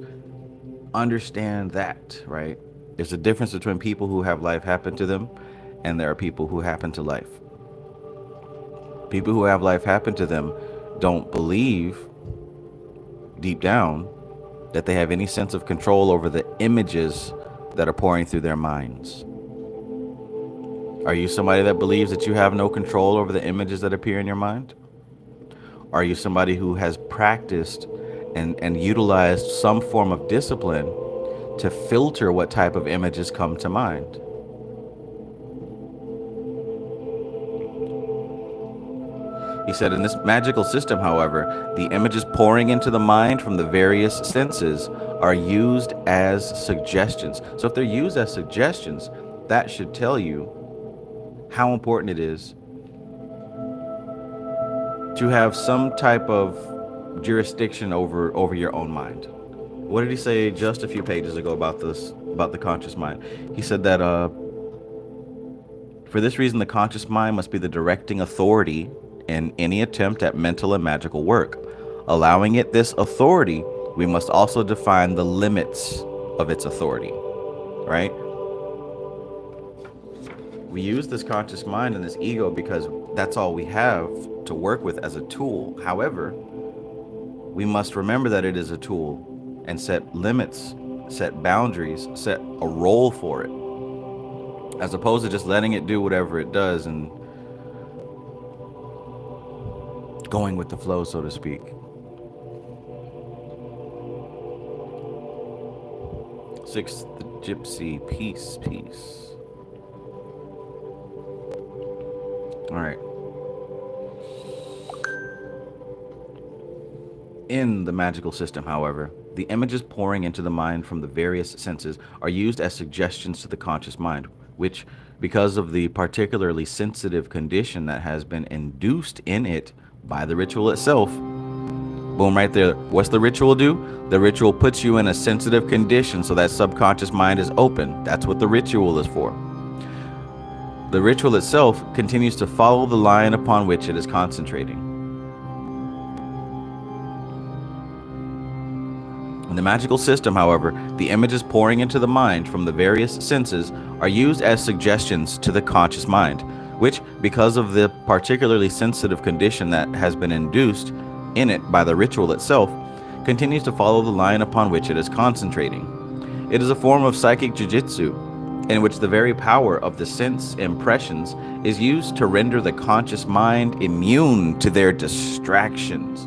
Understand that, right? There's a difference between people who have life happen to them and there are people who happen to life. People who have life happen to them don't believe deep down that they have any sense of control over the images that are pouring through their minds. Are you somebody that believes that you have no control over the images that appear in your mind? Are you somebody who has practiced and utilized some form of discipline to filter what type of images come to mind? He said, in this magical system, however, the images pouring into the mind from the various senses are used as suggestions. So if they're used as suggestions, that should tell you how important it is to have some type of jurisdiction over your own mind. What did he say just a few pages ago about this, about the conscious mind? He said that for this reason, the conscious mind must be the directing authority in any attempt at mental and magical work. Allowing it this authority, we must also define the limits of its authority, right? We use this conscious mind and this ego because that's all we have to work with as a tool. However, we must remember that it is a tool and set limits, set boundaries, set a role for it, as opposed to just letting it do whatever it does and going with the flow, so to speak. Sixth, the gypsy, peace. All right. In the magical system, however, the images pouring into the mind from the various senses are used as suggestions to the conscious mind, which, because of the particularly sensitive condition that has been induced in it by the ritual itself, boom, right there. What's the ritual do? The ritual puts you in a sensitive condition so that subconscious mind is open. That's what the ritual is for. The ritual itself continues to follow the line upon which it is concentrating. In the magical system, however, the images pouring into the mind from the various senses are used as suggestions to the conscious mind, which, because of the particularly sensitive condition that has been induced in it by the ritual itself, continues to follow the line upon which it is concentrating. It is a form of psychic jujitsu in which the very power of the sense impressions is used to render the conscious mind immune to their distractions.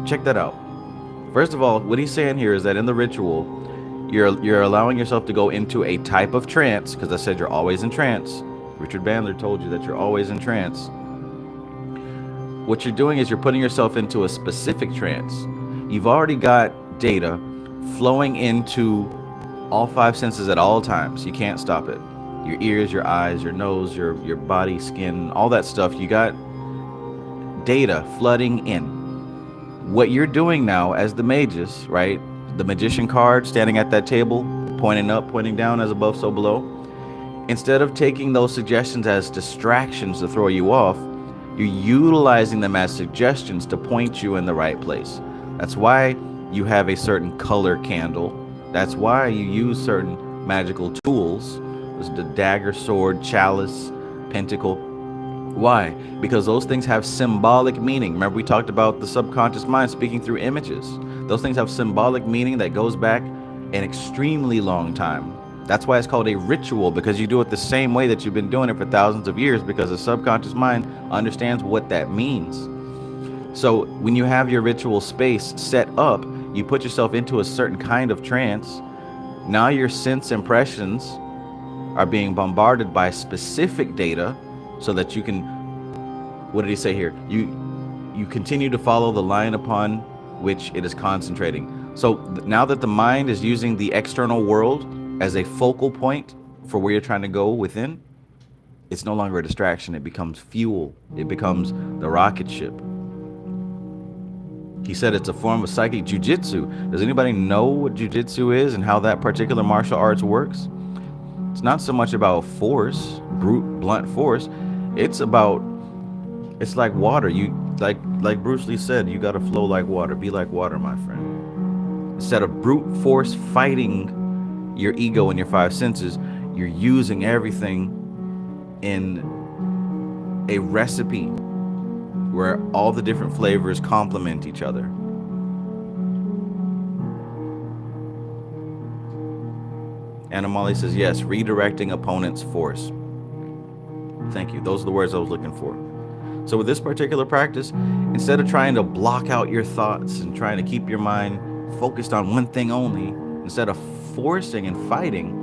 Check that out. First of all, what he's saying here is that in the ritual, you're allowing yourself to go into a type of trance, because I said you're always in trance. Richard Bandler told you that you're always in trance. What you're doing is you're putting yourself into a specific trance. You've already got data flowing into all five senses at all times. You can't stop it. Your ears, your eyes, your nose, your body, skin, all that stuff. You got data flooding in. What you're doing now as the magus, right? The magician card standing at that table, pointing up, pointing down, as above, so below. Instead of taking those suggestions as distractions to throw you off, you're utilizing them as suggestions to point you in the right place. That's why you have a certain color candle. That's why you use certain magical tools. There's the dagger, sword, chalice, pentacle. Why? Because those things have symbolic meaning. Remember, we talked about the subconscious mind speaking through images. Those things have symbolic meaning that goes back an extremely long time. That's why it's called a ritual, because you do it the same way that you've been doing it for thousands of years, because the subconscious mind understands what that means. So when you have your ritual space set up, you put yourself into a certain kind of trance. Now your sense impressions are being bombarded by specific data, so that you can, what did he say here? You continue to follow the line upon which it is concentrating. So now that the mind is using the external world as a focal point for where you're trying to go within, it's no longer a distraction. It becomes fuel. It becomes the rocket ship. He said it's a form of psychic jujitsu. Does anybody know what jujitsu is and how that particular martial arts works? It's not so much about force, brute, blunt force. It's like water. You like Bruce Lee said, you gotta flow like water. Be like water, my friend. Instead of brute force fighting your ego and your five senses, you're using everything in a recipe where all the different flavors complement each other. Anna Molly says, yes, redirecting opponent's force. Thank you. Those are the words I was looking for. So with this particular practice, instead of trying to block out your thoughts and trying to keep your mind focused on one thing only, instead of forcing and fighting,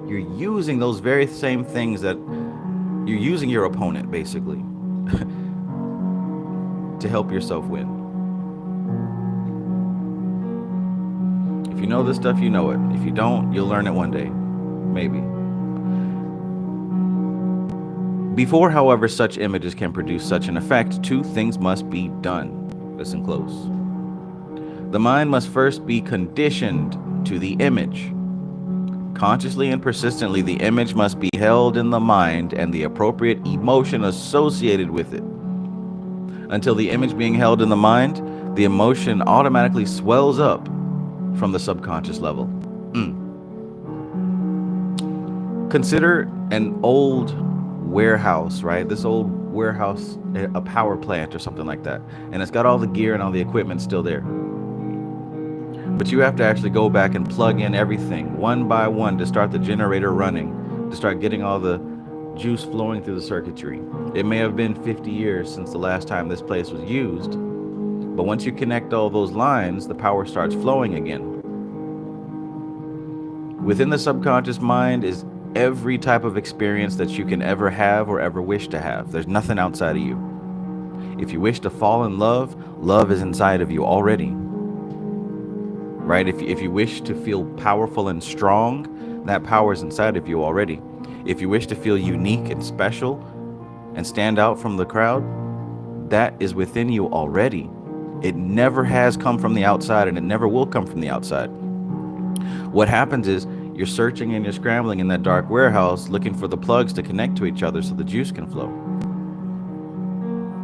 you're using those very same things that you're using your opponent basically to help yourself win. If you know this stuff, you know it. If you don't, you'll learn it one day. Maybe. Before, however, such images can produce such an effect, two things must be done. Listen close. The mind must first be conditioned to the image. Consciously and persistently, the image must be held in the mind and the appropriate emotion associated with it. Until the image being held in the mind, the emotion automatically swells up from the subconscious level. Consider an old warehouse, right? This old warehouse, a power plant or something like that. And it's got all the gear and all the equipment still there. But you have to actually go back and plug in everything one by one to start the generator running, to start getting all the juice flowing through the circuitry. It may have been 50 years since the last time this place was used, but once you connect all those lines, the power starts flowing again. Within the subconscious mind is every type of experience that you can ever have or ever wish to have. There's nothing outside of you. If you wish to fall in love, love is inside of you already. Right? If you wish to feel powerful and strong, that power is inside of you already. If you wish to feel unique and special and stand out from the crowd, that is within you already. It never has come from the outside, and it never will come from the outside. What happens is you're searching and you're scrambling in that dark warehouse looking for the plugs to connect to each other so the juice can flow.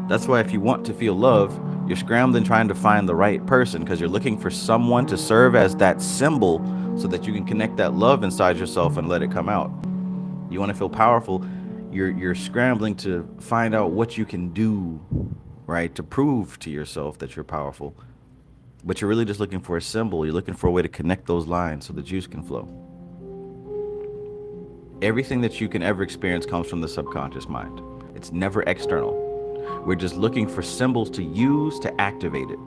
That's why if you want to feel love, you're scrambling trying to find the right person, because you're looking for someone to serve as that symbol so that you can connect that love inside yourself and let it come out. You want to feel powerful, you're scrambling to find out what you can do, right, to prove to yourself that you're powerful. But you're really just looking for a symbol. You're looking for a way to connect those lines so the juice can flow. Everything that you can ever experience comes from the subconscious mind. It's never external. We're just looking for symbols to use to activate it.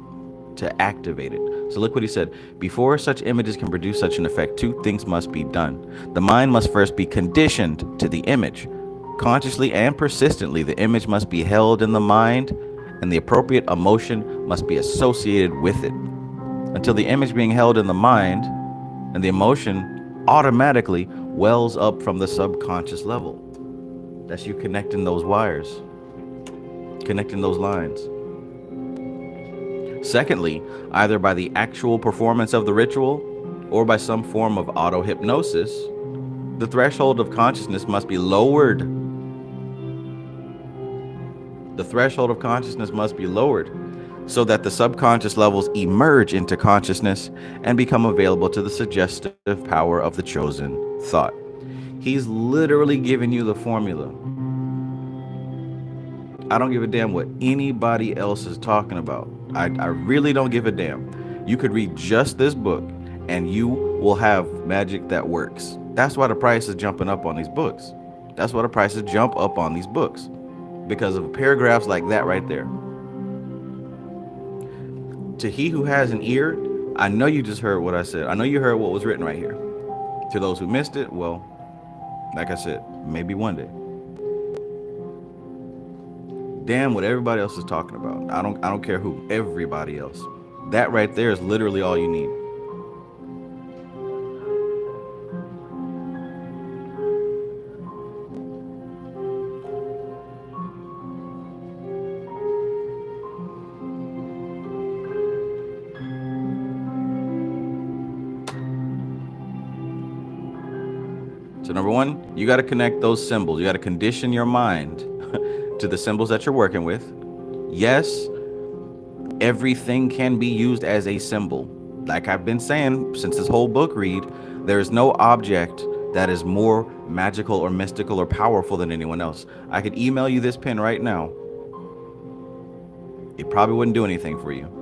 So look what he said. Before such images can produce such an effect, two things must be done. The mind must first be conditioned to the image. Consciously and persistently, the image must be held in the mind, and the appropriate emotion must be associated with it. Until the image being held in the mind and the emotion automatically wells up from the subconscious level. That's you connecting those wires, connecting those lines. Secondly, either by the actual performance of the ritual or by some form of auto-hypnosis, the threshold of consciousness must be lowered. The threshold of consciousness must be lowered so that the subconscious levels emerge into consciousness and become available to the suggestive power of the chosen thought. He's literally giving you the formula. I don't give a damn what anybody else is talking about. I really don't give a damn. You could read just this book and you will have magic that works. That's why the price is jumping up on these books. That's why the prices jump up on these books. Because of paragraphs like that right there. To he who has an ear, I know you just heard what I said. I know you heard what was written right here. To those who missed it, well, like I said, maybe one day. Damn what everybody else is talking about. I don't care who. Everybody else. That right there is literally all you need. So number one, you got to connect those symbols. You got to condition your mind to the symbols that you're working with. Yes, everything can be used as a symbol. Like I've been saying since this whole book read, there is no object that is more magical or mystical or powerful than anyone else. I could email you this pen right now. It probably wouldn't do anything for you.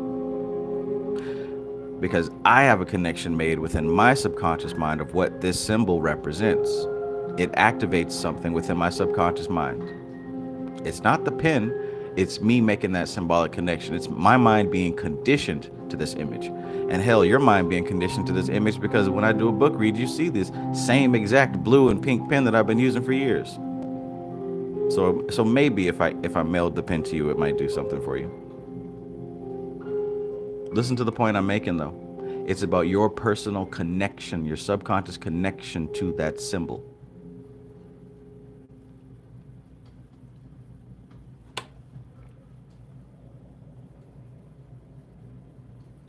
Because I have a connection made within my subconscious mind of what this symbol represents. It activates something within my subconscious mind. It's not the pen, it's me making that symbolic connection. It's my mind being conditioned to this image. And hell, your mind being conditioned to this image, because when I do a book read, you see this same exact blue and pink pen that I've been using for years. So maybe if I mailed the pen to you, it might do something for you. Listen to the point I'm making though. It's about your personal connection, your subconscious connection to that symbol.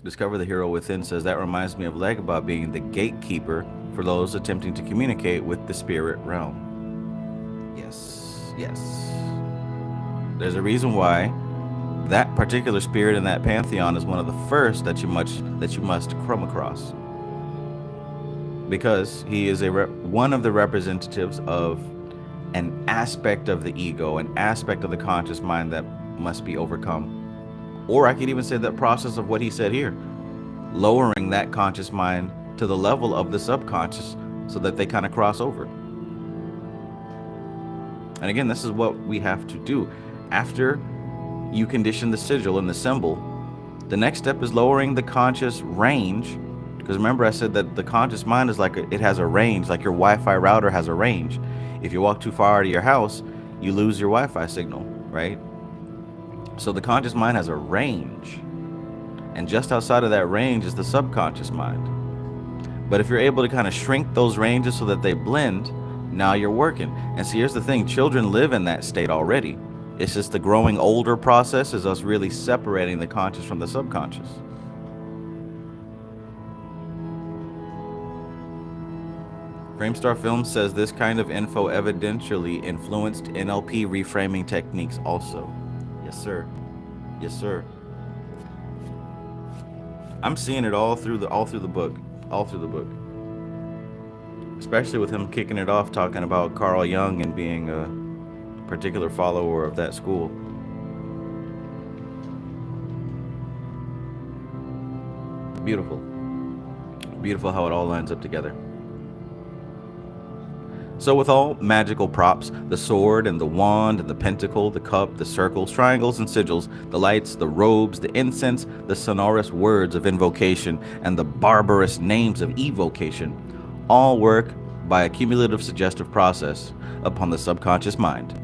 Discover the Hero Within says that reminds me of Legba being the gatekeeper for those attempting to communicate with the spirit realm. Yes, yes. There's a reason why that particular spirit in that pantheon is one of the first that you must come across, because he is one of the representatives of an aspect of the ego, an aspect of the conscious mind that must be overcome. Or I could even say that process of what he said here, lowering that conscious mind to the level of the subconscious so that they kind of cross over. And again, this is what we have to do. After you condition the sigil and the symbol, the next step is lowering the conscious range. Because remember, I said that the conscious mind is like it has a range, like your Wi-Fi router has a range. If you walk too far out of your house, you lose your Wi-Fi signal, right? So the conscious mind has a range, and just outside of that range is the subconscious mind. But if you're able to kind of shrink those ranges so that they blend, now you're working. And see, here's the thing, children live in that state already. It's just the growing older process is us really separating the conscious from the subconscious. Framestar Films says this kind of info evidentially influenced NLP reframing techniques also. Yes, sir. Yes, sir. I'm seeing it all through the book. All through the book. Especially with him kicking it off talking about Carl Jung and being a particular follower of that school. Beautiful. Beautiful how it all lines up together. So with all magical props, the sword and the wand and the pentacle, the cup, the circles, triangles and sigils, the lights, the robes, the incense, the sonorous words of invocation, and the barbarous names of evocation, all work by a cumulative suggestive process upon the subconscious mind.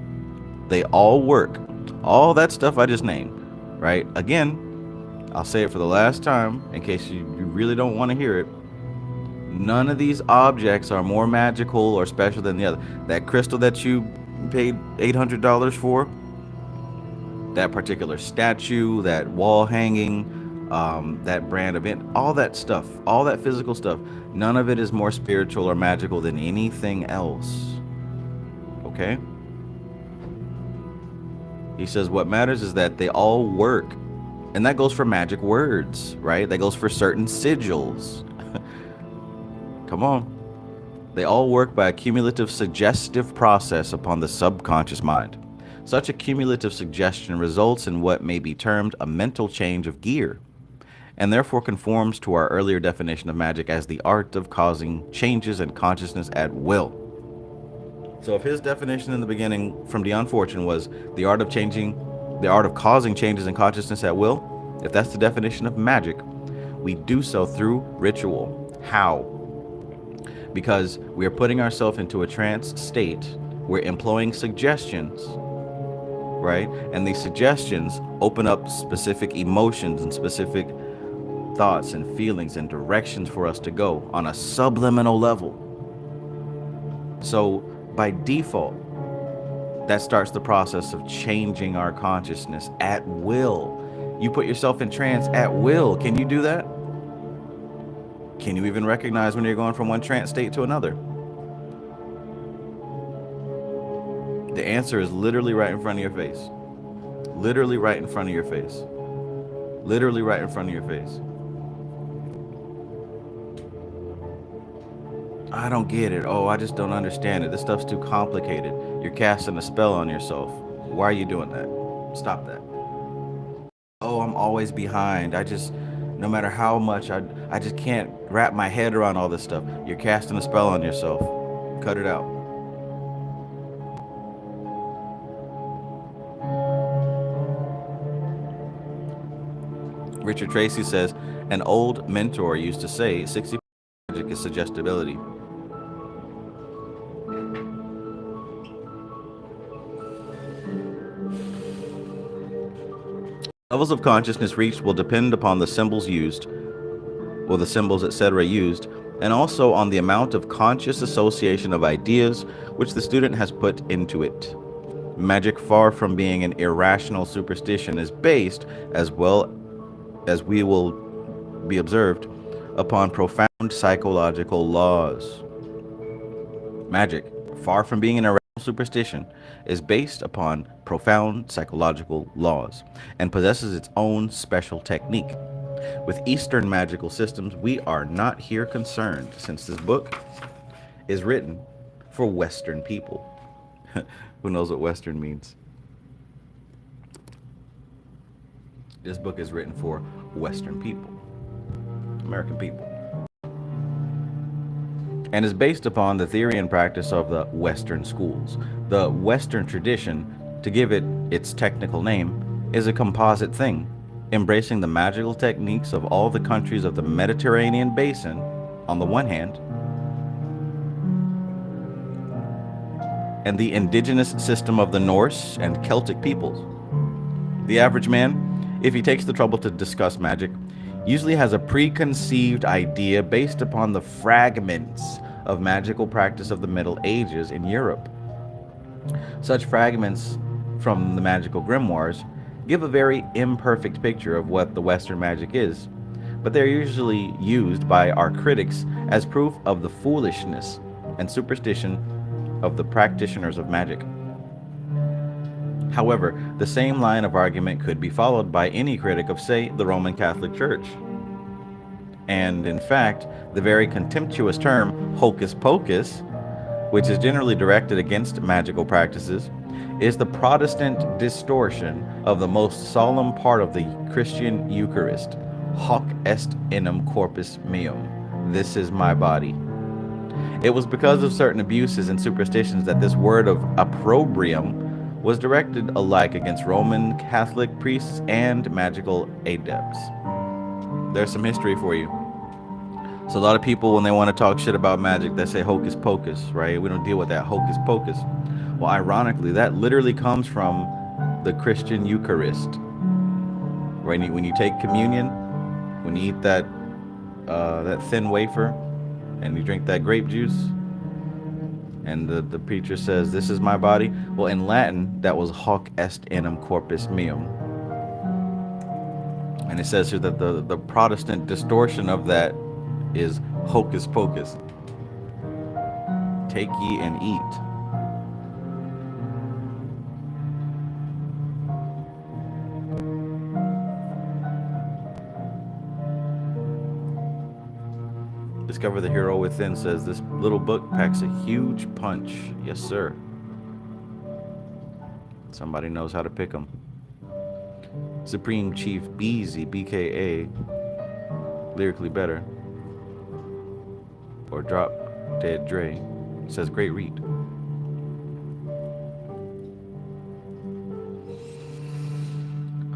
They all work. All that stuff I just named, right? Again, I'll say it for the last time in case you really don't want to hear it. None of these objects are more magical or special than the other. That crystal that you paid $800 for, that particular statue, that wall hanging, that brand event, all that stuff, all that physical stuff, none of it is more spiritual or magical than anything else. Okay? He says what matters is that they all work. And that goes for magic words, right? That goes for certain sigils. Come on. They all work by a cumulative suggestive process upon the subconscious mind. Such a cumulative suggestion results in what may be termed a mental change of gear, and therefore conforms to our earlier definition of magic as the art of causing changes in consciousness at will. So if his definition in the beginning from Dion Fortune was the art of causing changes in consciousness at will, if that's the definition of magic, we do so through ritual. How? Because we are putting ourselves into a trance state. We're employing suggestions, right? And these suggestions open up specific emotions and specific thoughts and feelings and directions for us to go on a subliminal level. So by default, that starts the process of changing our consciousness at will. You put yourself in trance at will. Can you do that? Can you even recognize when you're going from one trance state to another? The answer is literally right in front of your face. Literally right in front of your face. Literally right in front of your face. I don't get it. Oh, I just don't understand it. This stuff's too complicated. You're casting a spell on yourself. Why are you doing that? Stop that. Oh, I'm always behind. No matter how much, I just can't wrap my head around all this stuff. You're casting a spell on yourself. Cut it out. Richard Tracy says, an old mentor used to say 60% magic is suggestibility. Levels of consciousness reached will depend upon the symbols used, or the symbols, etc., used, and also on the amount of conscious association of ideas which the student has put into it. Magic, far from being an irrational superstition, is based, as well as we will be observed, upon profound psychological laws. Magic, far from being an irrational superstition, is based upon profound psychological laws and possesses its own special technique. With Eastern magical systems, we are not here concerned, since this book is written for Western people. Who knows what Western means? This book is written for Western people, American people, and is based upon the theory and practice of the Western schools. The Western tradition, to give it its technical name, is a composite thing, embracing the magical techniques of all the countries of the Mediterranean basin on the one hand, and the indigenous system of the Norse and Celtic peoples. The average man, if he takes the trouble to discuss magic, usually has a preconceived idea based upon the fragments of magical practice of the Middle Ages in Europe. Such fragments from the magical grimoires give a very imperfect picture of what the Western magic is, but they're usually used by our critics as proof of the foolishness and superstition of the practitioners of magic. However, the same line of argument could be followed by any critic of, say, the Roman Catholic Church. And in fact, the very contemptuous term hocus pocus, which is generally directed against magical practices, is the Protestant distortion of the most solemn part of the Christian Eucharist. Hoc est enim corpus meum. This is my body. It was because of certain abuses and superstitions that this word of opprobrium was directed alike against Roman Catholic priests and magical adepts. There's some history for you. So a lot of people, when they want to talk shit about magic, they say hocus pocus, right? We don't deal with that hocus pocus. Well, ironically, that literally comes from the Christian Eucharist. Right? When you take communion, when you eat that thin wafer, and you drink that grape juice, and the preacher says, "This is my body." Well, in Latin, that was hoc est enim corpus meum. And it says here that the Protestant distortion of that is hocus pocus. Take ye and eat. Discover the Hero Within says this little book packs a huge punch. Yes, sir. Somebody knows how to pick them. Supreme Chief Beezy, BKA, Lyrically Better, or Drop Dead Dre, says great read.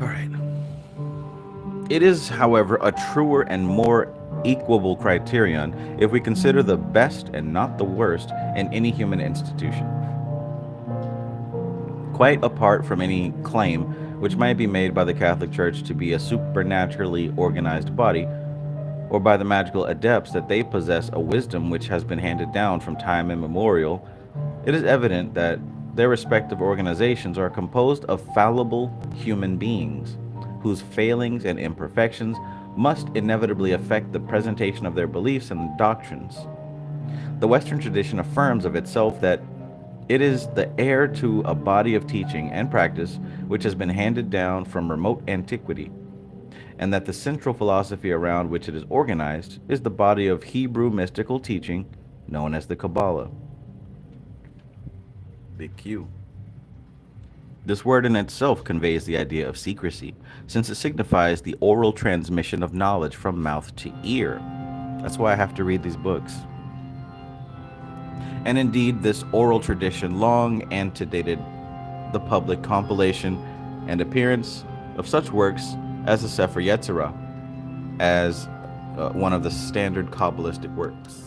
All right. It is, however, a truer and more equable criterion if we consider the best and not the worst in any human institution. Quite apart from any claim which might be made by the Catholic Church to be a supernaturally organized body, or by the magical adepts that they possess a wisdom which has been handed down from time immemorial, it is evident that their respective organizations are composed of fallible human beings whose failings and imperfections must inevitably affect the presentation of their beliefs and doctrines. The Western tradition affirms of itself that it is the heir to a body of teaching and practice which has been handed down from remote antiquity, and that the central philosophy around which it is organized is the body of Hebrew mystical teaching known as the Kabbalah. Big Q. This word in itself conveys the idea of secrecy, since it signifies the oral transmission of knowledge from mouth to ear. That's why I have to read these books. And indeed, this oral tradition long antedated the public compilation and appearance of such works as a Sefer Yetzirah, as one of the standard Kabbalistic works.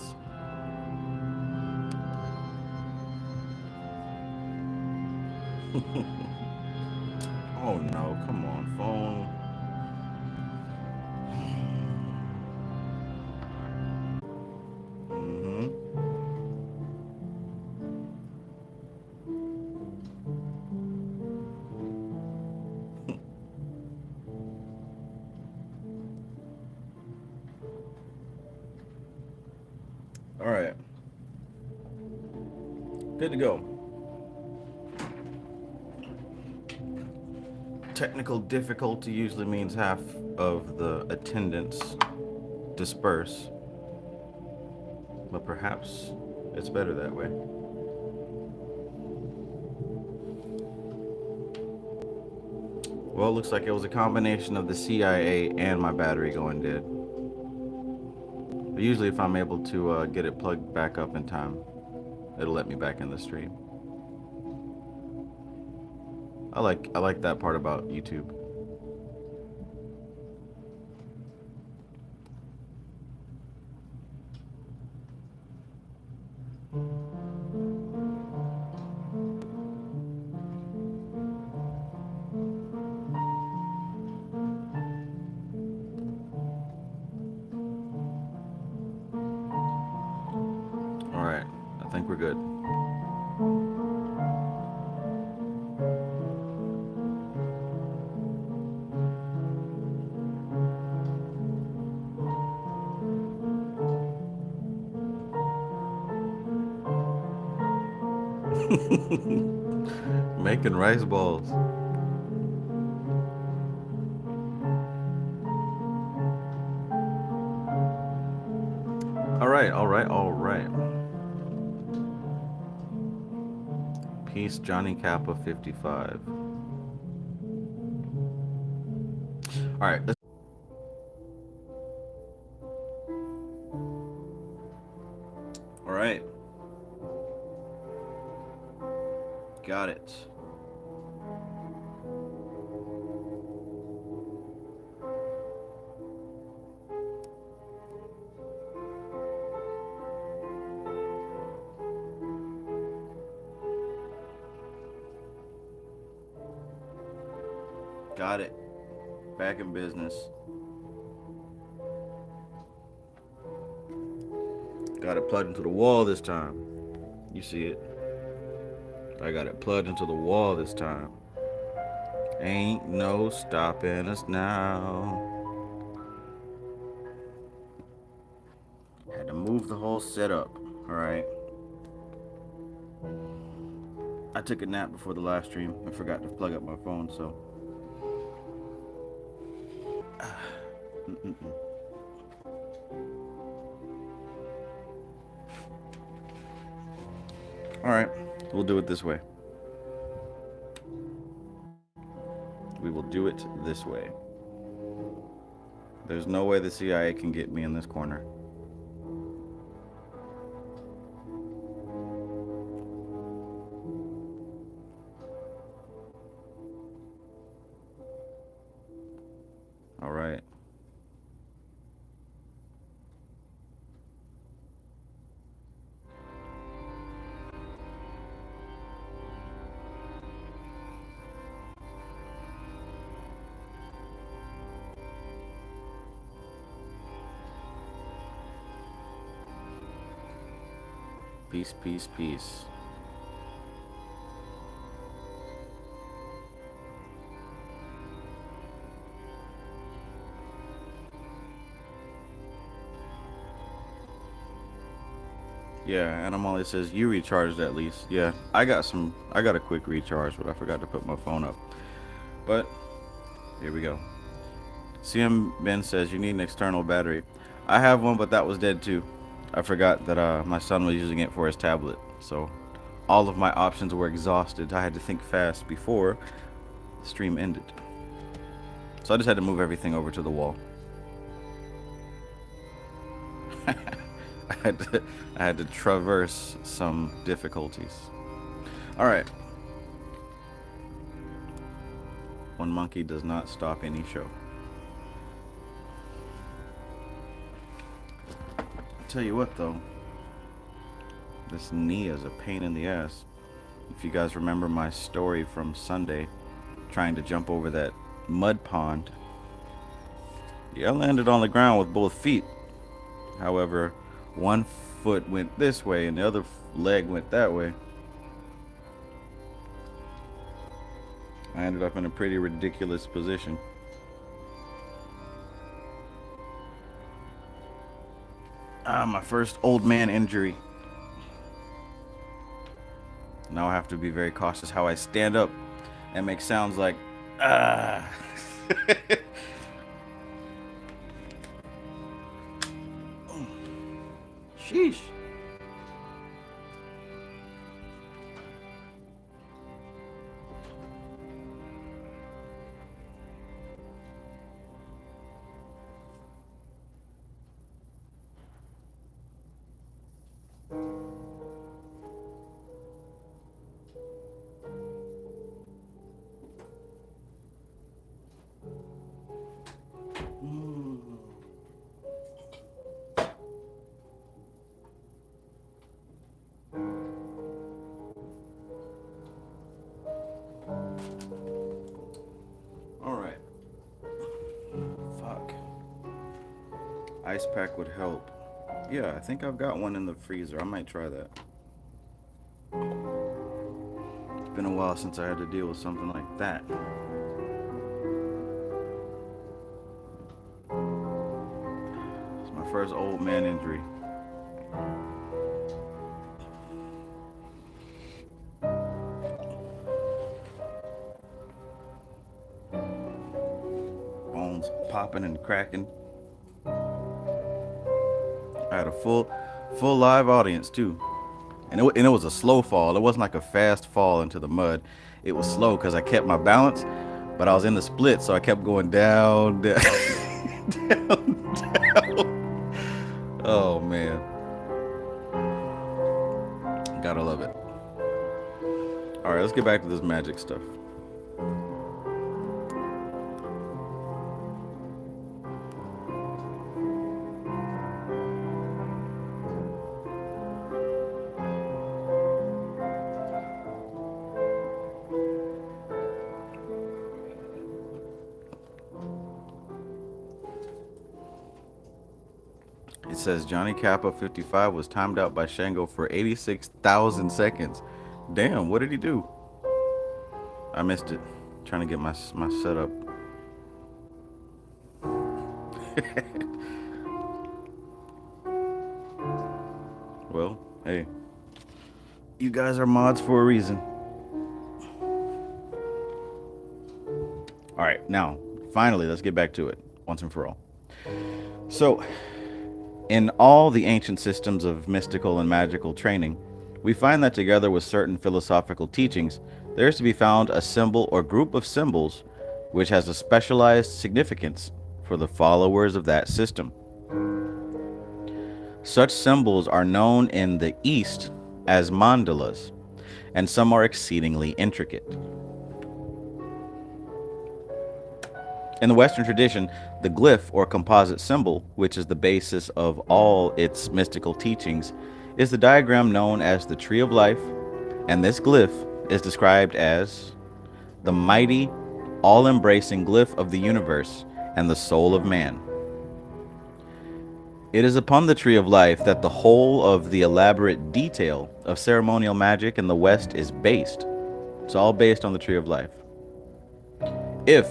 Oh no, come on, phone. Mm-hmm. All right. Good to go. Technical difficulty usually means half of the attendance disperse, but perhaps it's better that way. Well, it looks like it was a combination of the CIA and my battery going dead. But usually if I'm able to get it plugged back up in time, it'll let me back in the stream. I like that part about YouTube. All right, I think we're good. Making rice balls. All right, all right, all right. Peace, Johnny Kappa 55. All right, let's. All right. Got it. Got it. Back in business. Got it plugged into the wall this time. You see it. I got it plugged into the wall this time. Ain't no stopping us now. Had to move the whole setup. Alright. I took a nap before the live stream and forgot to plug up my phone, so. Alright, we'll do it this way. We will do it this way. There's no way the CIA can get me in this corner. All right. Peace, peace, peace. Yeah, Animali says you recharged at least. Yeah, I got a quick recharge, but I forgot to put my phone up. But here we go. CM Ben says you need an external battery. I have one, but that was dead too. I forgot that my son was using it for his tablet, so all of my options were exhausted. I had to think fast before the stream ended. So I just had to move everything over to the wall. I had to traverse some difficulties. All right. One monkey does not stop any show. Tell you what, though, this knee is a pain in the ass. If you guys remember my story from Sunday, trying to jump over that mud pond, yeah, I landed on the ground with both feet. However, one foot went this way and the other leg went that way. I ended up in a pretty ridiculous position. My first old man injury. Now I have to be very cautious how I stand up and make sounds like ah. Sheesh. All right. Fuck. Ice pack would help. Yeah, I think I've got one in the freezer. I might try that. It's been a while since I had to deal with something like that. It's my first old man injury. Bones popping and cracking. I had a full live audience too. And it was a slow fall. It wasn't like a fast fall into the mud. It was slow because I kept my balance, but I was in the split, so I kept going down, down, down, down. Oh man, gotta love it. All right, let's get back to this magic stuff. It says Johnny Kappa 55 was timed out by Shango for 86,000 seconds. Damn, what did he do? I missed it. Trying to get my setup. Well, hey, you guys are mods for a reason. All right, now, finally, let's get back to it once and for all. So, in all the ancient systems of mystical and magical training, we find that together with certain philosophical teachings, there is to be found a symbol or group of symbols which has a specialized significance for the followers of that system. Such symbols are known in the East as mandalas, and some are exceedingly intricate. In the Western tradition, the glyph or composite symbol, which is the basis of all its mystical teachings, is the diagram known as the Tree of Life, and this glyph is described as the mighty, all-embracing glyph of the universe and the soul of man. It is upon the Tree of Life that the whole of the elaborate detail of ceremonial magic in the West is based. It's all based on the Tree of Life. If,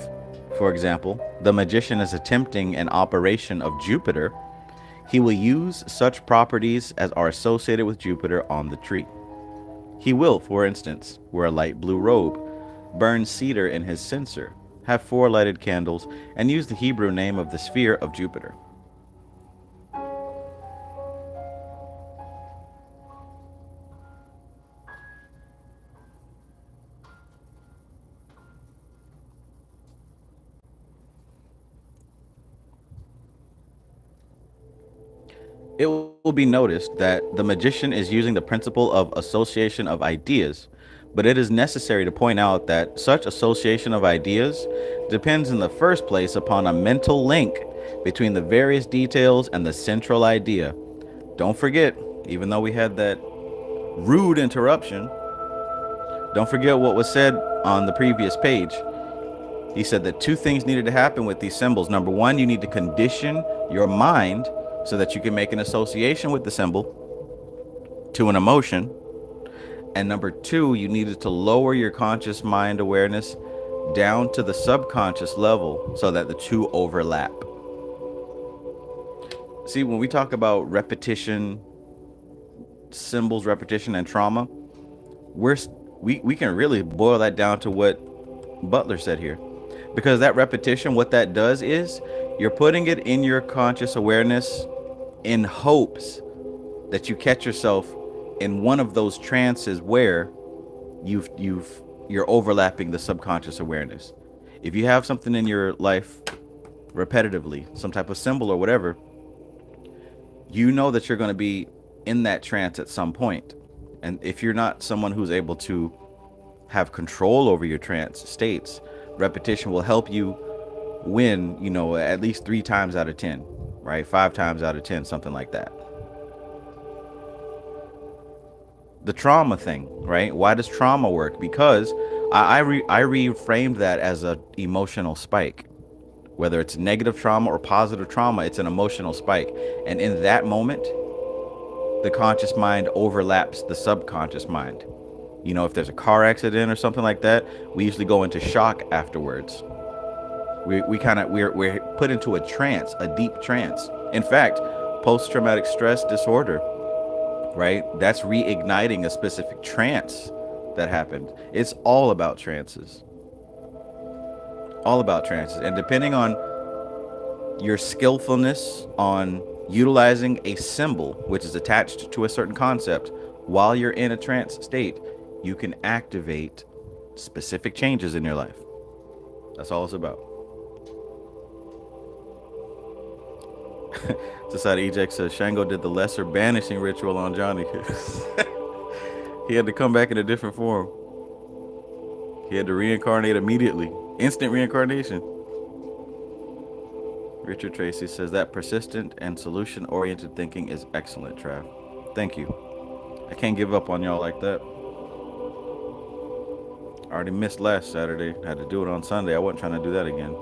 for example, the magician is attempting an operation of Jupiter, he will use such properties as are associated with Jupiter on the tree. He will, for instance, wear a light blue robe, burn cedar in his censer, have 4 lighted candles, and use the Hebrew name of the sphere of Jupiter. It will be noticed that the magician is using the principle of association of ideas, but it is necessary to point out that such association of ideas depends in the first place upon a mental link between the various details and the central idea, Don't forget, even though we had that rude interruption, don't forget what was said on the previous page. He said that two things needed to happen with these symbols. Number one, you need to condition your mind so that you can make an association with the symbol to an emotion. And number two, you needed to lower your conscious mind awareness down to the subconscious level so that the two overlap. See, when we talk about repetition, symbols, repetition, and trauma, we can really boil that down to what Butler said here. Because that repetition, what that does is you're putting it in your conscious awareness in hopes that you catch yourself in one of those trances where you're overlapping the subconscious awareness. If you have something in your life repetitively, some type of symbol or whatever, you know that you're going to be in that trance at some point. And if you're not someone who's able to have control over your trance states, repetition will help you win, at least 3 times out of 10, right? 5 times out of 10, something like that. The trauma thing, right? Why does trauma work? Because I reframed that as a emotional spike. Whether it's negative trauma or positive trauma, it's an emotional spike. And in that moment, the conscious mind overlaps the subconscious mind. If there's a car accident or something like that, we usually go into shock afterwards. We're put into a trance, a deep trance. In fact, post-traumatic stress disorder, right? That's reigniting a specific trance that happened. It's all about trances. All about trances. And depending on your skillfulness on utilizing a symbol which is attached to a certain concept while you're in a trance state, you can activate specific changes in your life. That's all it's about. Society Eject says Shango did the lesser banishing ritual on Johnny. He had to come back in a different form. He had to reincarnate immediately. Instant reincarnation. Richard Tracy says that persistent and solution-oriented thinking is excellent, Trav. Thank you. I can't give up on y'all like that. I already missed last Saturday. I had to do it on Sunday. I wasn't trying to do that again.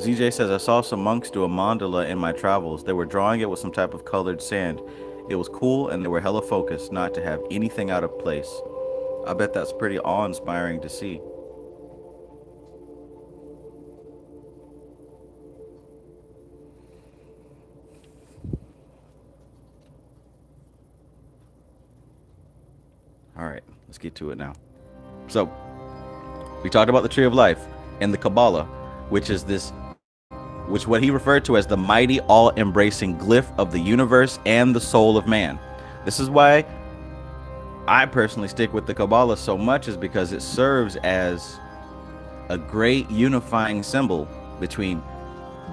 ZJ says, I saw some monks do a mandala in my travels. They were drawing it with some type of colored sand. It was cool and they were hella focused not to have anything out of place. I bet that's pretty awe-inspiring to see. All right, let's get to it now. So, we talked about the tree of life and the Kabbalah, which what he referred to as the mighty, all-embracing glyph of the universe and the soul of man. This is why I personally stick with the Kabbalah so much, is because it serves as a great unifying symbol between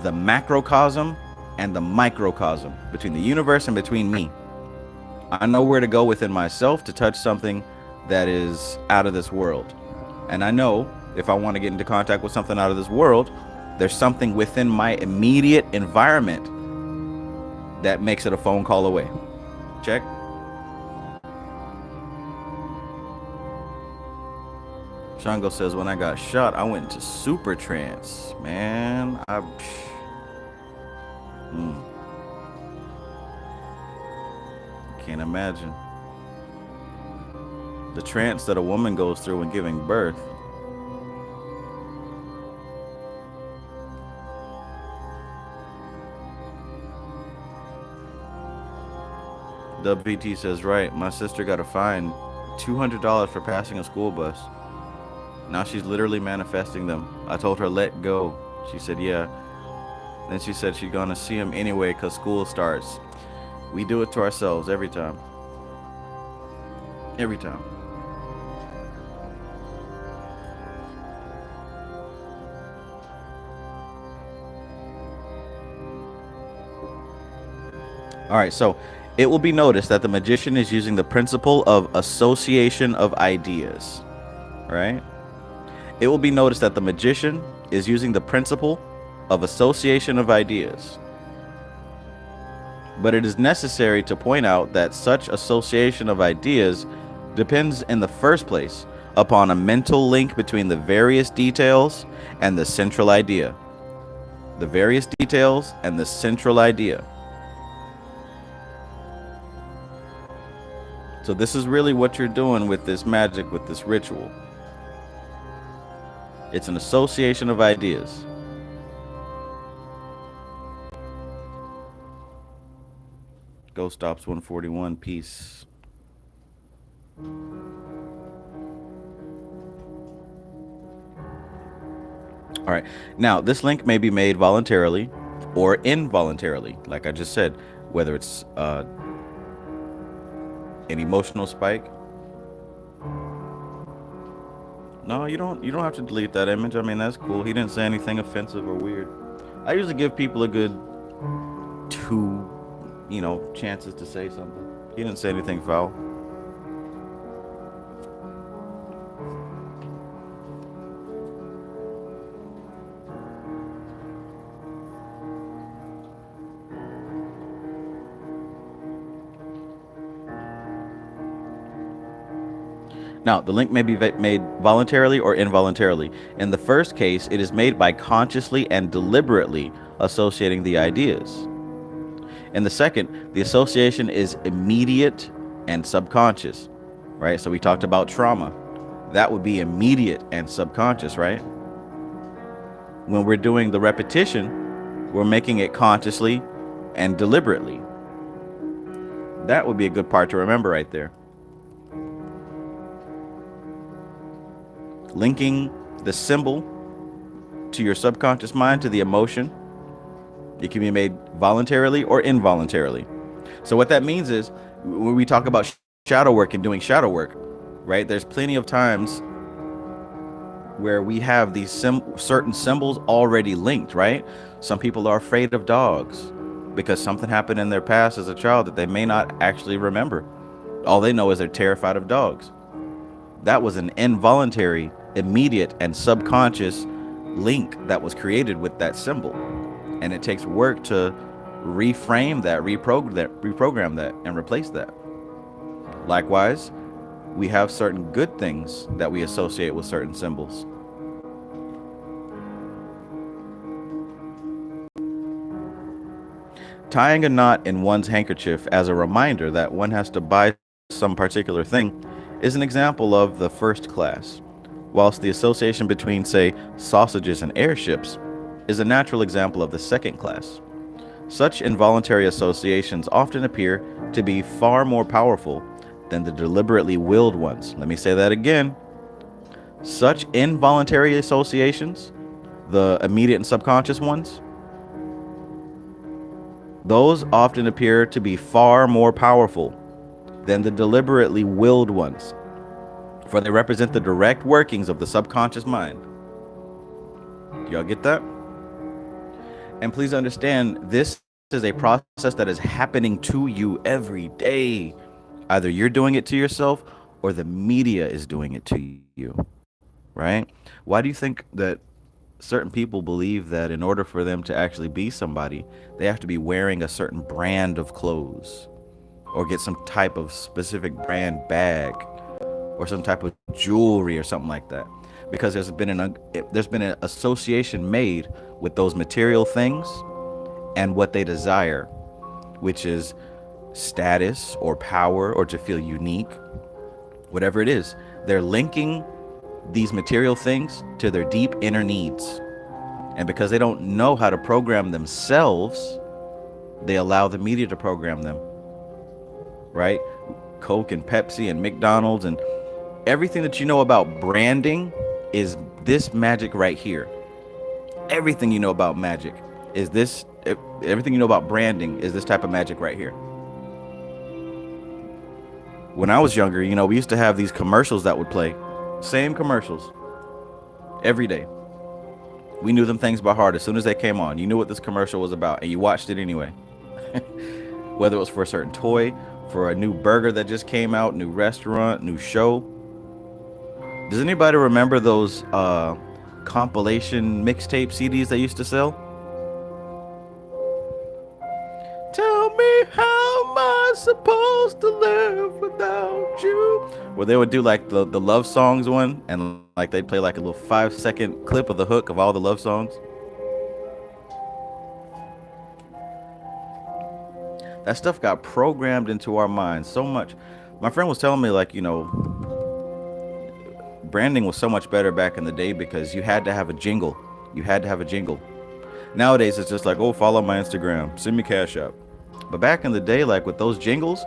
the macrocosm and the microcosm, between the universe and between me. I know where to go within myself to touch something that is out of this world. And I know if I want to get into contact with something out of this world, there's something within my immediate environment that makes it a phone call away. Check. Shango says, when I got shot, I went into super trance. Man, can't imagine the trance that a woman goes through when giving birth. WPT says, right, my sister got a fine $200 for passing a school bus. Now she's literally manifesting them. I told her, let go. She said, yeah. Then she said she's gonna see him anyway because school starts. We do it to ourselves every time. Every time. All right, so it will be noticed that the magician is using the principle of association of ideas, right? It will be noticed that the magician is using the principle of association of ideas. But it is necessary to point out that such association of ideas depends in the first place upon a mental link between the various details and the central idea. The various details and the central idea. So this is really what you're doing with this magic, with this ritual. It's an association of ideas. Ghost Ops 141, peace. All right. Now, this link may be made voluntarily or involuntarily, like I just said, whether it's an emotional spike. No, you don't have to delete that image. I mean, that's cool. He didn't say anything offensive or weird. I usually give people a good 2, chances to say something. He didn't say anything foul. Now, the link may be made voluntarily or involuntarily. In the first case, it is made by consciously and deliberately associating the ideas. In the second, the association is immediate and subconscious, right? So we talked about trauma. That would be immediate and subconscious, right? When we're doing the repetition, we're making it consciously and deliberately. That would be a good part to remember right there. Linking the symbol to your subconscious mind, to the emotion. It can be made voluntarily or involuntarily. So what that means is, when we talk about shadow work and doing shadow work, right, there's plenty of times where we have these certain symbols already linked, right? Some people are afraid of dogs because something happened in their past as a child that they may not actually remember. All they know is they're terrified of dogs. That was an involuntary, immediate, and subconscious link that was created with that symbol. And it takes work to reframe that, reprogram that, and replace that. Likewise, we have certain good things that we associate with certain symbols. Tying a knot in one's handkerchief as a reminder that one has to buy some particular thing is an example of the first class, whilst the association between, say, sausages and airships is a natural example of the second class. Such involuntary associations often appear to be far more powerful than the deliberately willed ones. Let me say that again. Such involuntary associations, the immediate and subconscious ones, those often appear to be far more powerful than the deliberately willed ones, for they represent the direct workings of the subconscious mind. Do y'all get that? And please understand, this is a process that is happening to you every day. Either you're doing it to yourself or the media is doing it to you, right? Why do you think that certain people believe that in order for them to actually be somebody, they have to be wearing a certain brand of clothes or get some type of specific brand bag or some type of jewelry or something like that? Because there's been an association made with those material things and what they desire, which is status or power or to feel unique, whatever it is. They're linking these material things to their deep inner needs. And because they don't know how to program themselves, they allow the media to program them, right? Coke and Pepsi and McDonald's and everything that you know about branding is this magic right here. Everything you know about magic is this. Everything you know about branding is this type of magic right here. When I was younger, we used to have these commercials that would play. Same commercials every day. We knew them things by heart. As soon as they came on, you knew what this commercial was about, and you watched it anyway. Whether it was for a certain toy, for a new burger that just came out, new restaurant, new show. Does anybody remember those compilation mixtape CDs they used to sell? where they would do like the love songs one, and like they'd play like a little 5 second clip of the hook of all the love songs. That stuff got programmed into our minds so much. My friend was telling me, like, branding was so much better back in the day because you had to have a jingle. You had to have a jingle. Nowadays, it's just like, oh, follow my Instagram, send me Cash App. But back in the day, like with those jingles,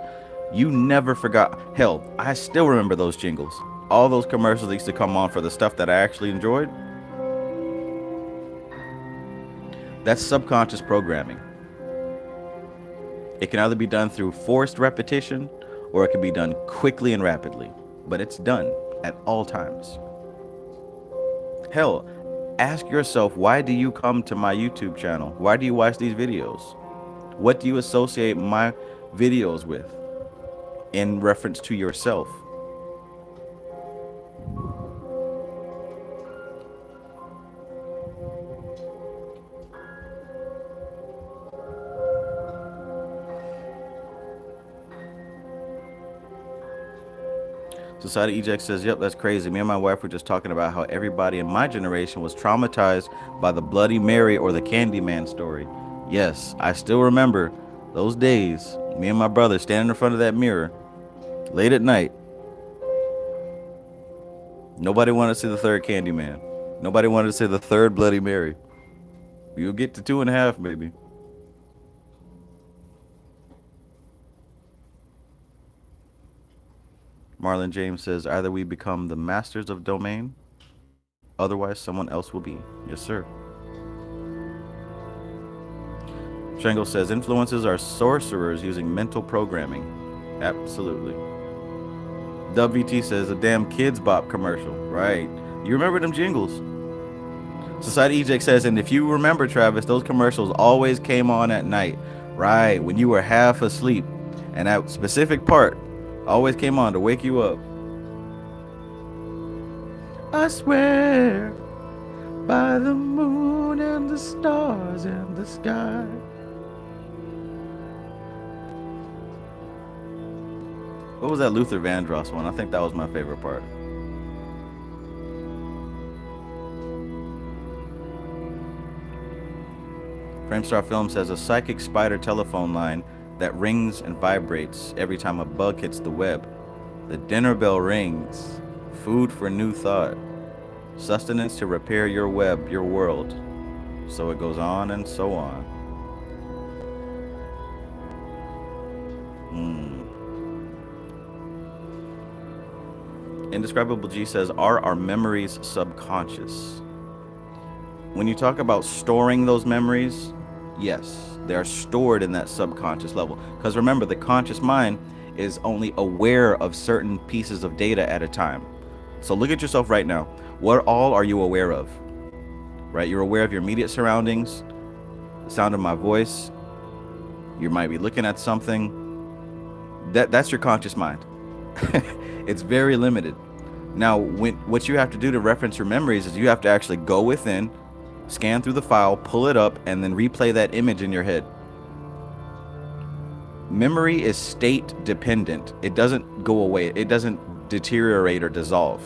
you never forgot. Hell, I still remember those jingles. All those commercials that used to come on for the stuff that I actually enjoyed. That's subconscious programming. It can either be done through forced repetition or it can be done quickly and rapidly. But it's done at all times. Hell, ask yourself, why do you come to my YouTube channel? Why do you watch these videos? What do you associate my videos with in reference to yourself? Society Eject says, yep, that's crazy. Me and my wife were just talking about how everybody in my generation was traumatized by the Bloody Mary or the Candyman story. Yes, I still remember those days. Me and my brother standing in front of that mirror late at night. Nobody wanted to see the third Candyman. Nobody wanted to see the third Bloody Mary. You'll get to 2.5, maybe. Marlon James says, either we become the masters of domain, otherwise someone else will be. Yes, sir. Shango says, influencers are sorcerers using mental programming. Absolutely. WT says, a damn Kids Bop commercial. Right. You remember them jingles? Society Eject says, and if you remember, Travis, those commercials always came on at night. Right. When you were half asleep. And that specific part always came on to wake you up. I swear by the moon and the stars and the sky. What was that Luther Vandross one? I think that was my favorite part. Framestar Film says, a psychic spider telephone line that rings and vibrates every time a bug hits the web. The dinner bell rings. Food for new thought. Sustenance to repair your web, your world. So it goes on and so on. Indescribable G says, are our memories subconscious? When you talk about storing those memories, yes, they are stored in that subconscious level. Because remember, the conscious mind is only aware of certain pieces of data at a time. So look at yourself right now. What all are you aware of? Right? You're aware of your immediate surroundings, the sound of my voice. You might be looking at something. That's your conscious mind. It's very limited. Now, what you have to do to reference your memories is you have to actually go within, scan through the file, pull it up, and then replay that image in your head. Memory is state dependent. It doesn't go away. It doesn't deteriorate or dissolve.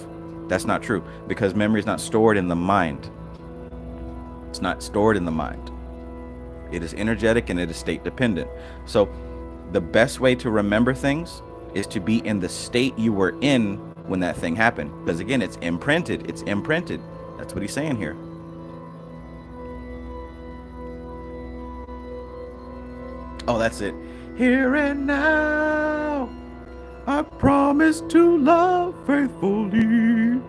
That's not true, because memory is not stored in the mind. It's not stored in the mind. It is energetic and it is state dependent. So the best way to remember things is to be in the state you were in when that thing happened. Because again, it's imprinted. It's imprinted. That's what he's saying here. Oh, that's it. Here and now, I promise to love faithfully.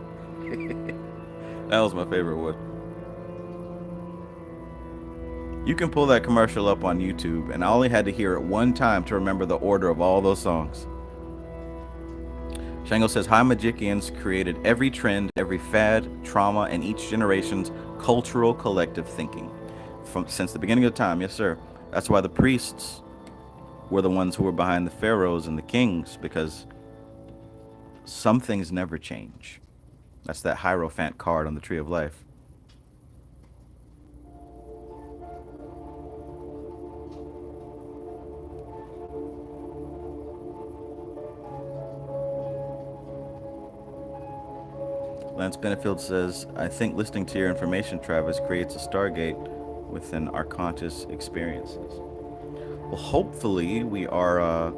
That was my favorite one. You can pull that commercial up on YouTube, and I only had to hear it one time to remember the order of all those songs. Shango says, high magicians created every trend, every fad, trauma, and each generation's cultural collective thinking. Since the beginning of time, yes, sir. That's why the priests were the ones who were behind the pharaohs and the kings, because some things never change. That's that Hierophant card on the Tree of Life. Lance Benefield says, I think listening to your information, Travis, creates a stargate within our conscious experiences. Well, hopefully, we are,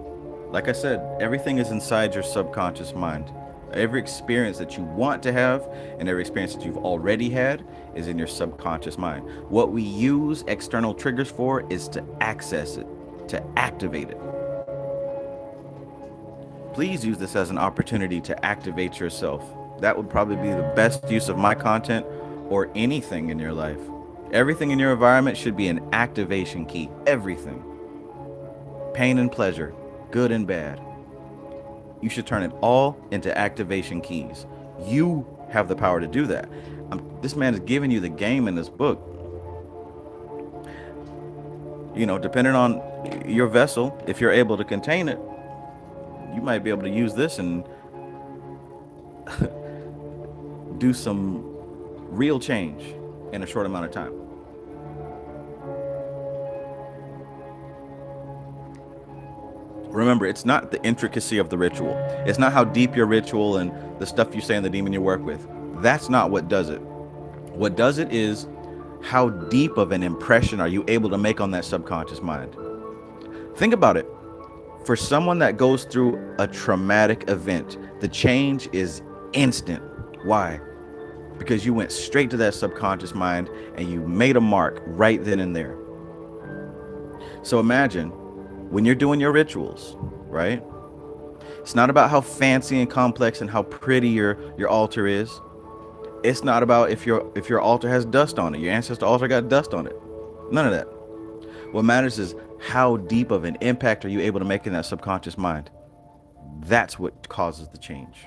like I said, everything is inside your subconscious mind. Every experience that you want to have and every experience that you've already had is in your subconscious mind. What we use external triggers for is to access it, to activate it. Please use this as an opportunity to activate yourself. That would probably be the best use of my content or anything in your life. Everything in your environment should be an activation key. Everything. Pain and pleasure, good and bad. You should turn it all into activation keys. You have the power to do that. This man is giving you the game in this book. You know, depending on your vessel, if you're able to contain it, you might be able to use this and do some real change in a short amount of time. Remember, it's not the intricacy of the ritual. It's not how deep your ritual and the stuff you say and the demon you work with. That's not what does it. What does it is how deep of an impression are you able to make on that subconscious mind. Think about it. For someone that goes through a traumatic event, the change is instant. Why? Because you went straight to that subconscious mind and you made a mark right then and there. So imagine when you're doing your rituals, right? It's not about how fancy and complex and how pretty your altar is. It's not about if your altar has dust on it. Your ancestor altar got dust on it. None of that. What matters is how deep of an impact are you able to make in that subconscious mind. That's what causes the change.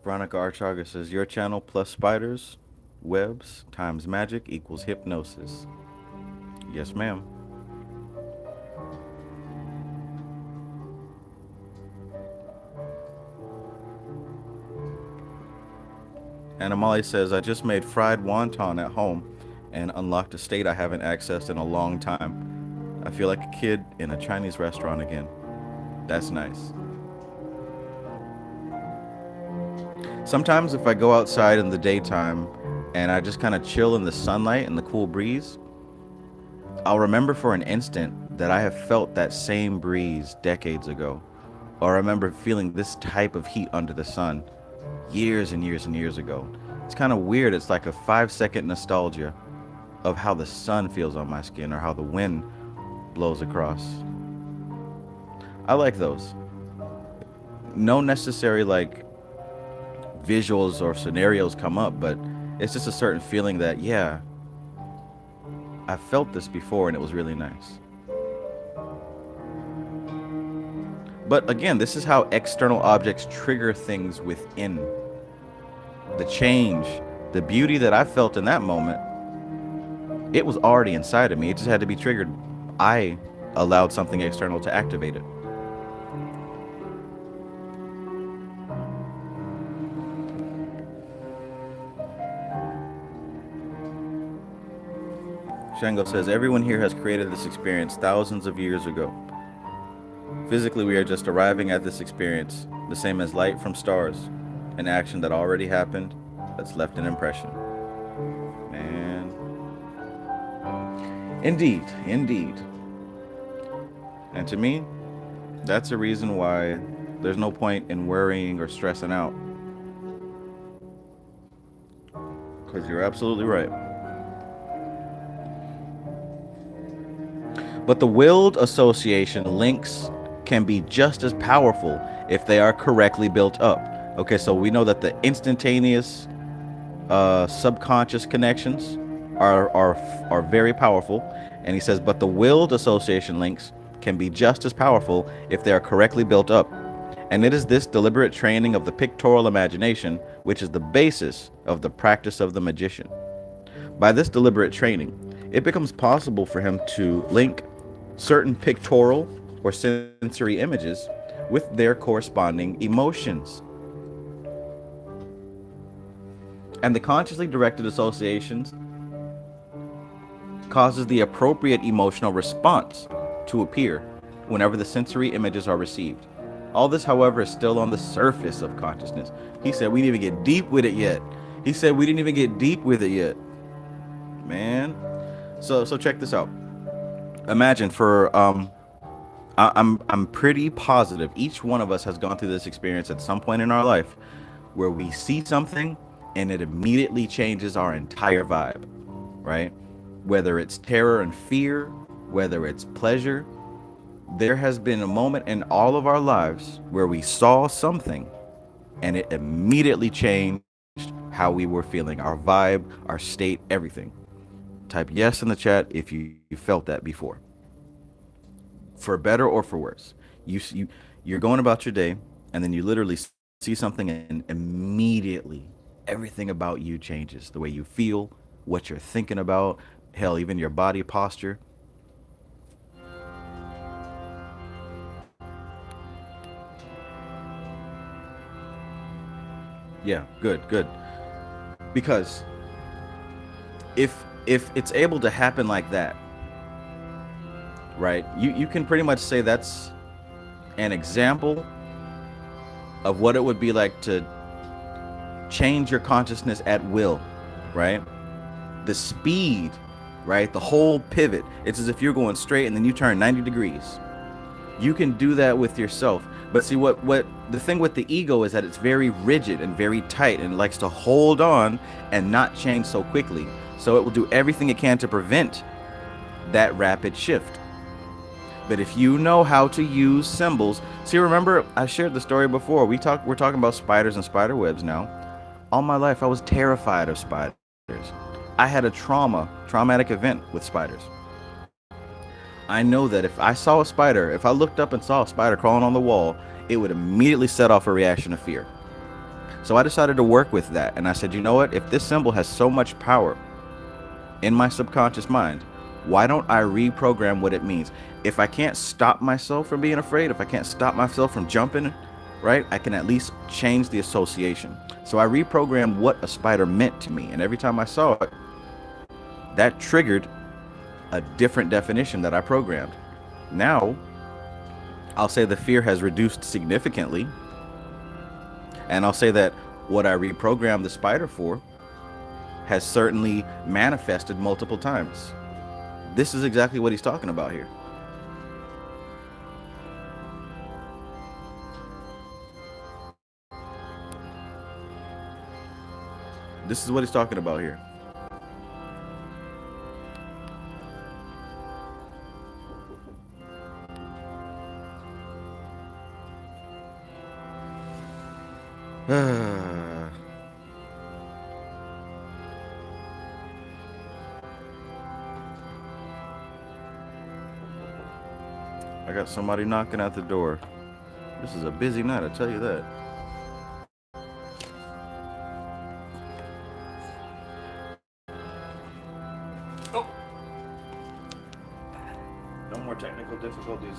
Veronica Archaga says, your channel plus spiders, webs times magic equals hypnosis. Yes, ma'am. And Amali says, I just made fried wonton at home and unlocked a state I haven't accessed in a long time. I feel like a kid in a Chinese restaurant again. That's nice. Sometimes if I go outside in the daytime and I just kind of chill in the sunlight and the cool breeze, I'll remember for an instant that I have felt that same breeze decades ago. Or I remember feeling this type of heat under the sun years and years and years ago. It's kind of weird. It's like a 5-second nostalgia of how the sun feels on my skin or how the wind blows across. I like those. No necessary like visuals or scenarios come up, but it's just a certain feeling that, yeah, I felt this before and it was really nice. But again, this is how external objects trigger things within. The change, the beauty that I felt in that moment, it was already inside of me. It just had to be triggered. I allowed something external to activate it. Shango says, everyone here has created this experience thousands of years ago. Physically, we are just arriving at this experience, the same as light from stars, an action that already happened that's left an impression. And indeed. And to me, that's a reason why there's no point in worrying or stressing out. Because you're absolutely right. But the willed association links can be just as powerful if they are correctly built up. Okay, so we know that the instantaneous subconscious connections are very powerful. And he says, but the willed association links can be just as powerful if they are correctly built up. And it is this deliberate training of the pictorial imagination which is the basis of the practice of the magician. By this deliberate training, it becomes possible for him to link certain pictorial or sensory images with their corresponding emotions. And the consciously directed associations causes the appropriate emotional response to appear whenever the sensory images are received. All this, however, is still on the surface of consciousness. He said we didn't even get deep with it yet. He said we didn't even get deep with it yet. Man. So check this out. Imagine for I'm pretty positive each one of us has gone through this experience at some point in our life where we see something and it immediately changes our entire vibe, right? Whether it's terror and fear, whether it's pleasure, there has been a moment in all of our lives where we saw something and it immediately changed how we were feeling, our vibe, our state, everything. Type yes in the chat if you felt that before, for better or for worse. You're going about your day, and then you literally see something, and immediately everything about you changes. The way you feel, what you're thinking about, hell, even your body posture. Yeah, good. Because if it's able to happen like that, right? You can pretty much say that's an example of what it would be like to change your consciousness at will, right? The speed, right? The whole pivot. It's as if you're going straight and then you turn 90 degrees. You can do that with yourself. But see, what the thing with the ego is that it's very rigid and very tight and likes to hold on and not change so quickly. So it will do everything it can to prevent that rapid shift. But if you know how to use symbols, see, remember I shared the story before. We're talking about spiders and spider webs now. All my life I was terrified of spiders. I had a traumatic event with spiders. I know that if I saw a spider, if I looked up and saw a spider crawling on the wall, it would immediately set off a reaction of fear. So I decided to work with that. And I said, you know what? If this symbol has so much power in my subconscious mind, why don't I reprogram what it means? If I can't stop myself from being afraid, if I can't stop myself from jumping, right, I can at least change the association. So I reprogrammed what a spider meant to me. And every time I saw it, that triggered a different definition that I programmed. Now, I'll say the fear has reduced significantly. And I'll say that what I reprogrammed the spider for has certainly manifested multiple times. This is exactly what he's talking about here. This is what he's talking about here. I got somebody knocking at the door. This is a busy night, I tell you that. Oh, no more technical difficulties.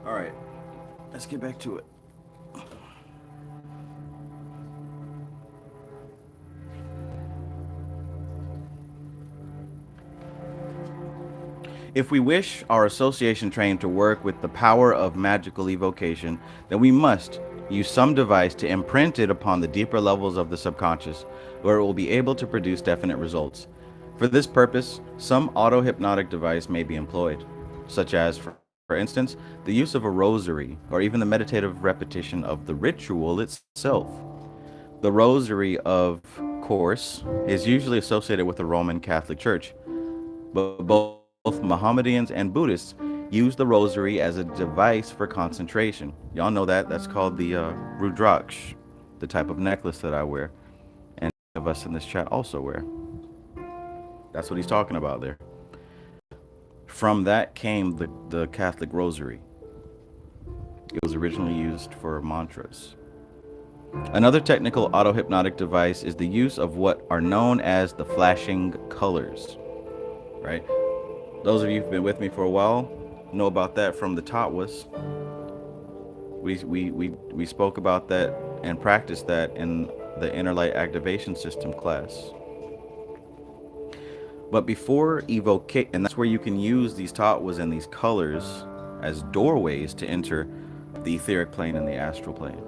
All right, let's get back to it. If we wish our association train to work with the power of magical evocation, then we must use some device to imprint it upon the deeper levels of the subconscious, where it will be able to produce definite results. For this purpose, some auto-hypnotic device may be employed, such as, for instance, the use of a rosary, or even the meditative repetition of the ritual itself. The rosary, of course, is usually associated with the Roman Catholic Church, but both Mohammedans and Buddhists use the rosary as a device for concentration. Y'all know that. That's called the Rudraksh, the type of necklace that I wear, and of us in this chat also wear. That's what he's talking about there. From that came the Catholic rosary. It was originally used for mantras. Another technical auto-hypnotic device is the use of what are known as the flashing colors, right? Those of you who've been with me for a while know about that from the Tatwas. We spoke about that and practiced that in the Inner Light Activation System class. But before evocation, and that's where you can use these Tatwas and these colors as doorways to enter the etheric plane and the astral plane.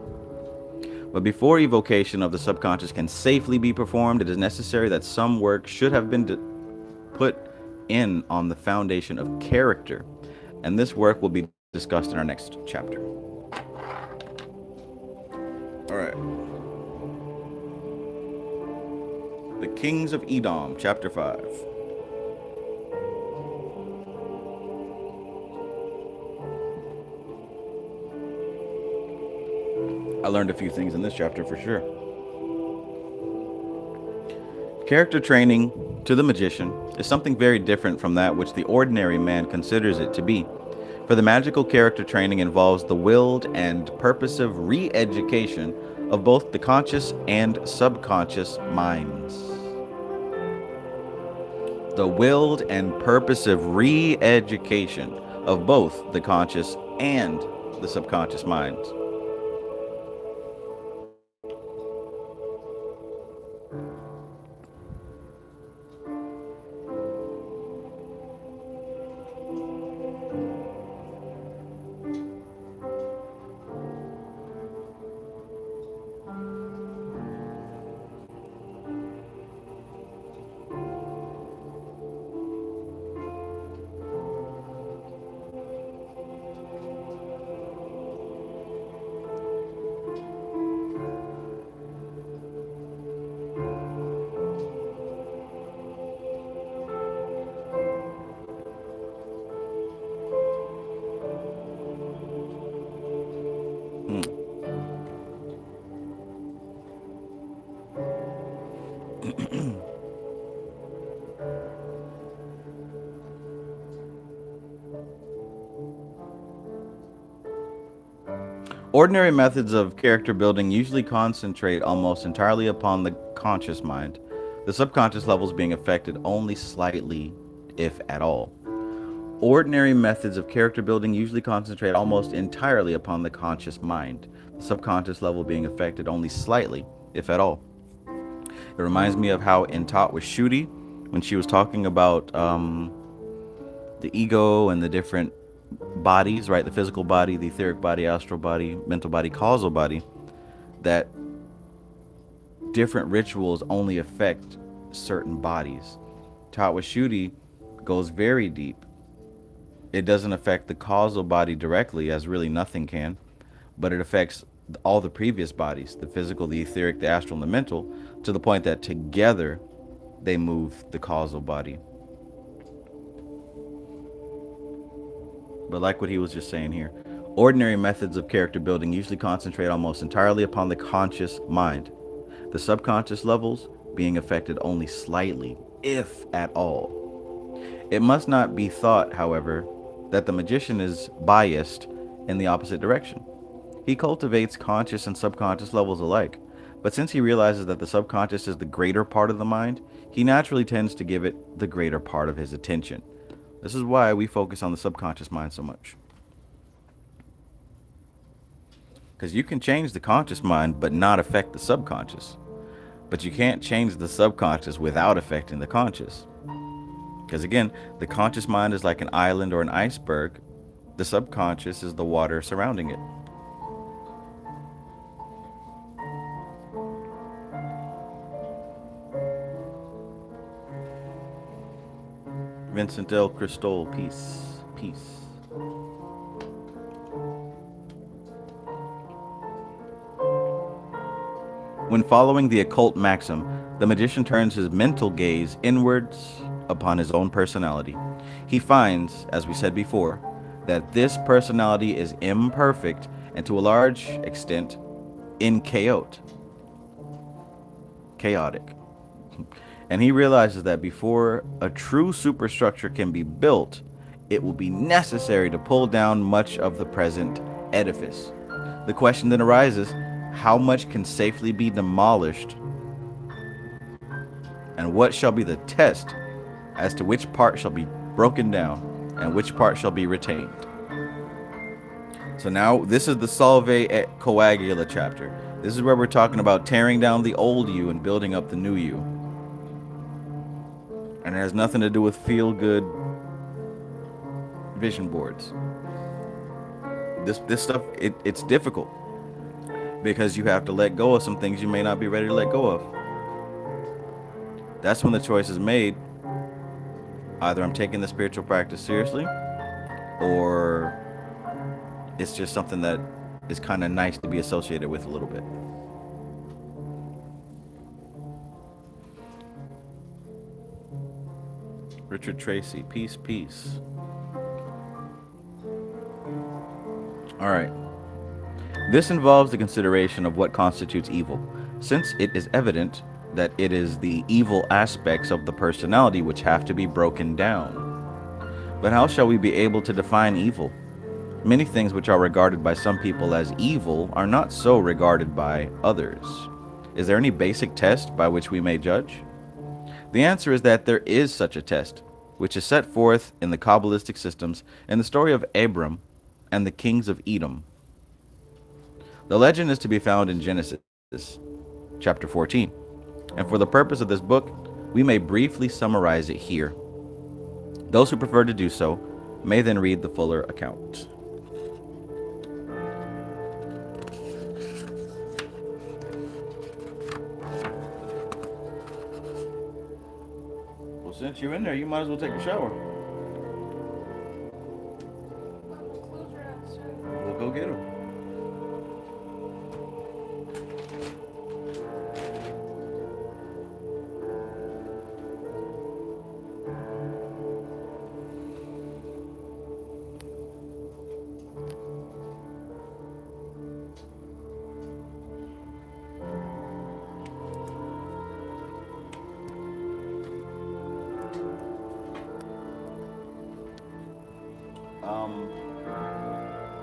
But before evocation of the subconscious can safely be performed, it is necessary that some work should have been put in on the foundation of character. And this work will be discussed in our next chapter. All right. The Kings of Edom, chapter 5. I learned a few things in this chapter for sure. Character training to the magician is something very different from that which the ordinary man considers it to be. For the magical character training involves the willed and purposive re-education of both the conscious and subconscious minds. The willed and purposive re-education of both the conscious and the subconscious minds. Ordinary methods of character building usually concentrate almost entirely upon the conscious mind, the subconscious levels being affected only slightly, if at all. Ordinary methods of character building usually concentrate almost entirely upon the conscious mind, the subconscious level being affected only slightly, if at all. It reminds me of how in Taught with Shruti, when she was talking about the ego and the different bodies, right? The physical body, the etheric body, astral body, mental body, causal body, that different rituals only affect certain bodies. Taught with Shruti goes very deep. It doesn't affect the causal body directly, as really nothing can, but it affects all the previous bodies, the physical, the etheric, the astral, and the mental, to the point that together they move the causal body. But like what he was just saying here, ordinary methods of character building usually concentrate almost entirely upon the conscious mind, the subconscious levels being affected only slightly, if at all. It must not be thought, however, that the magician is biased in the opposite direction. He cultivates conscious and subconscious levels alike, but since he realizes that the subconscious is the greater part of the mind, he naturally tends to give it the greater part of his attention. This is why we focus on the subconscious mind so much. Because you can change the conscious mind but not affect the subconscious. But you can't change the subconscious without affecting the conscious. Because again, the conscious mind is like an island or an iceberg. The subconscious is the water surrounding it. Vincent L. Cristol, peace, peace. When following the occult maxim, the magician turns his mental gaze inwards upon his own personality. He finds, as we said before, that this personality is imperfect and to a large extent chaotic. And he realizes that before a true superstructure can be built, it will be necessary to pull down much of the present edifice. The question then arises, how much can safely be demolished, and what shall be the test as to which part shall be broken down and which part shall be retained? So now this is the Solve et Coagula chapter. This is where we're talking about tearing down the old you and building up the new you. And it has nothing to do with feel-good vision boards. This stuff, it's difficult because you have to let go of some things you may not be ready to let go of. That's when the choice is made. Either I'm taking the spiritual practice seriously, or it's just something that is kind of nice to be associated with a little bit. Richard Tracy, peace, peace. All right. This involves the consideration of what constitutes evil, since it is evident that it is the evil aspects of the personality which have to be broken down. But how shall we be able to define evil? Many things which are regarded by some people as evil are not so regarded by others. Is there any basic test by which we may judge? The answer is that there is such a test, which is set forth in the Kabbalistic systems in the story of Abram and the kings of Edom. The legend is to be found in Genesis, chapter 14, and for the purpose of this book, we may briefly summarize it here. Those who prefer to do so may then read the fuller account. Well, since you're in there, you might as well take a shower. We'll go get them.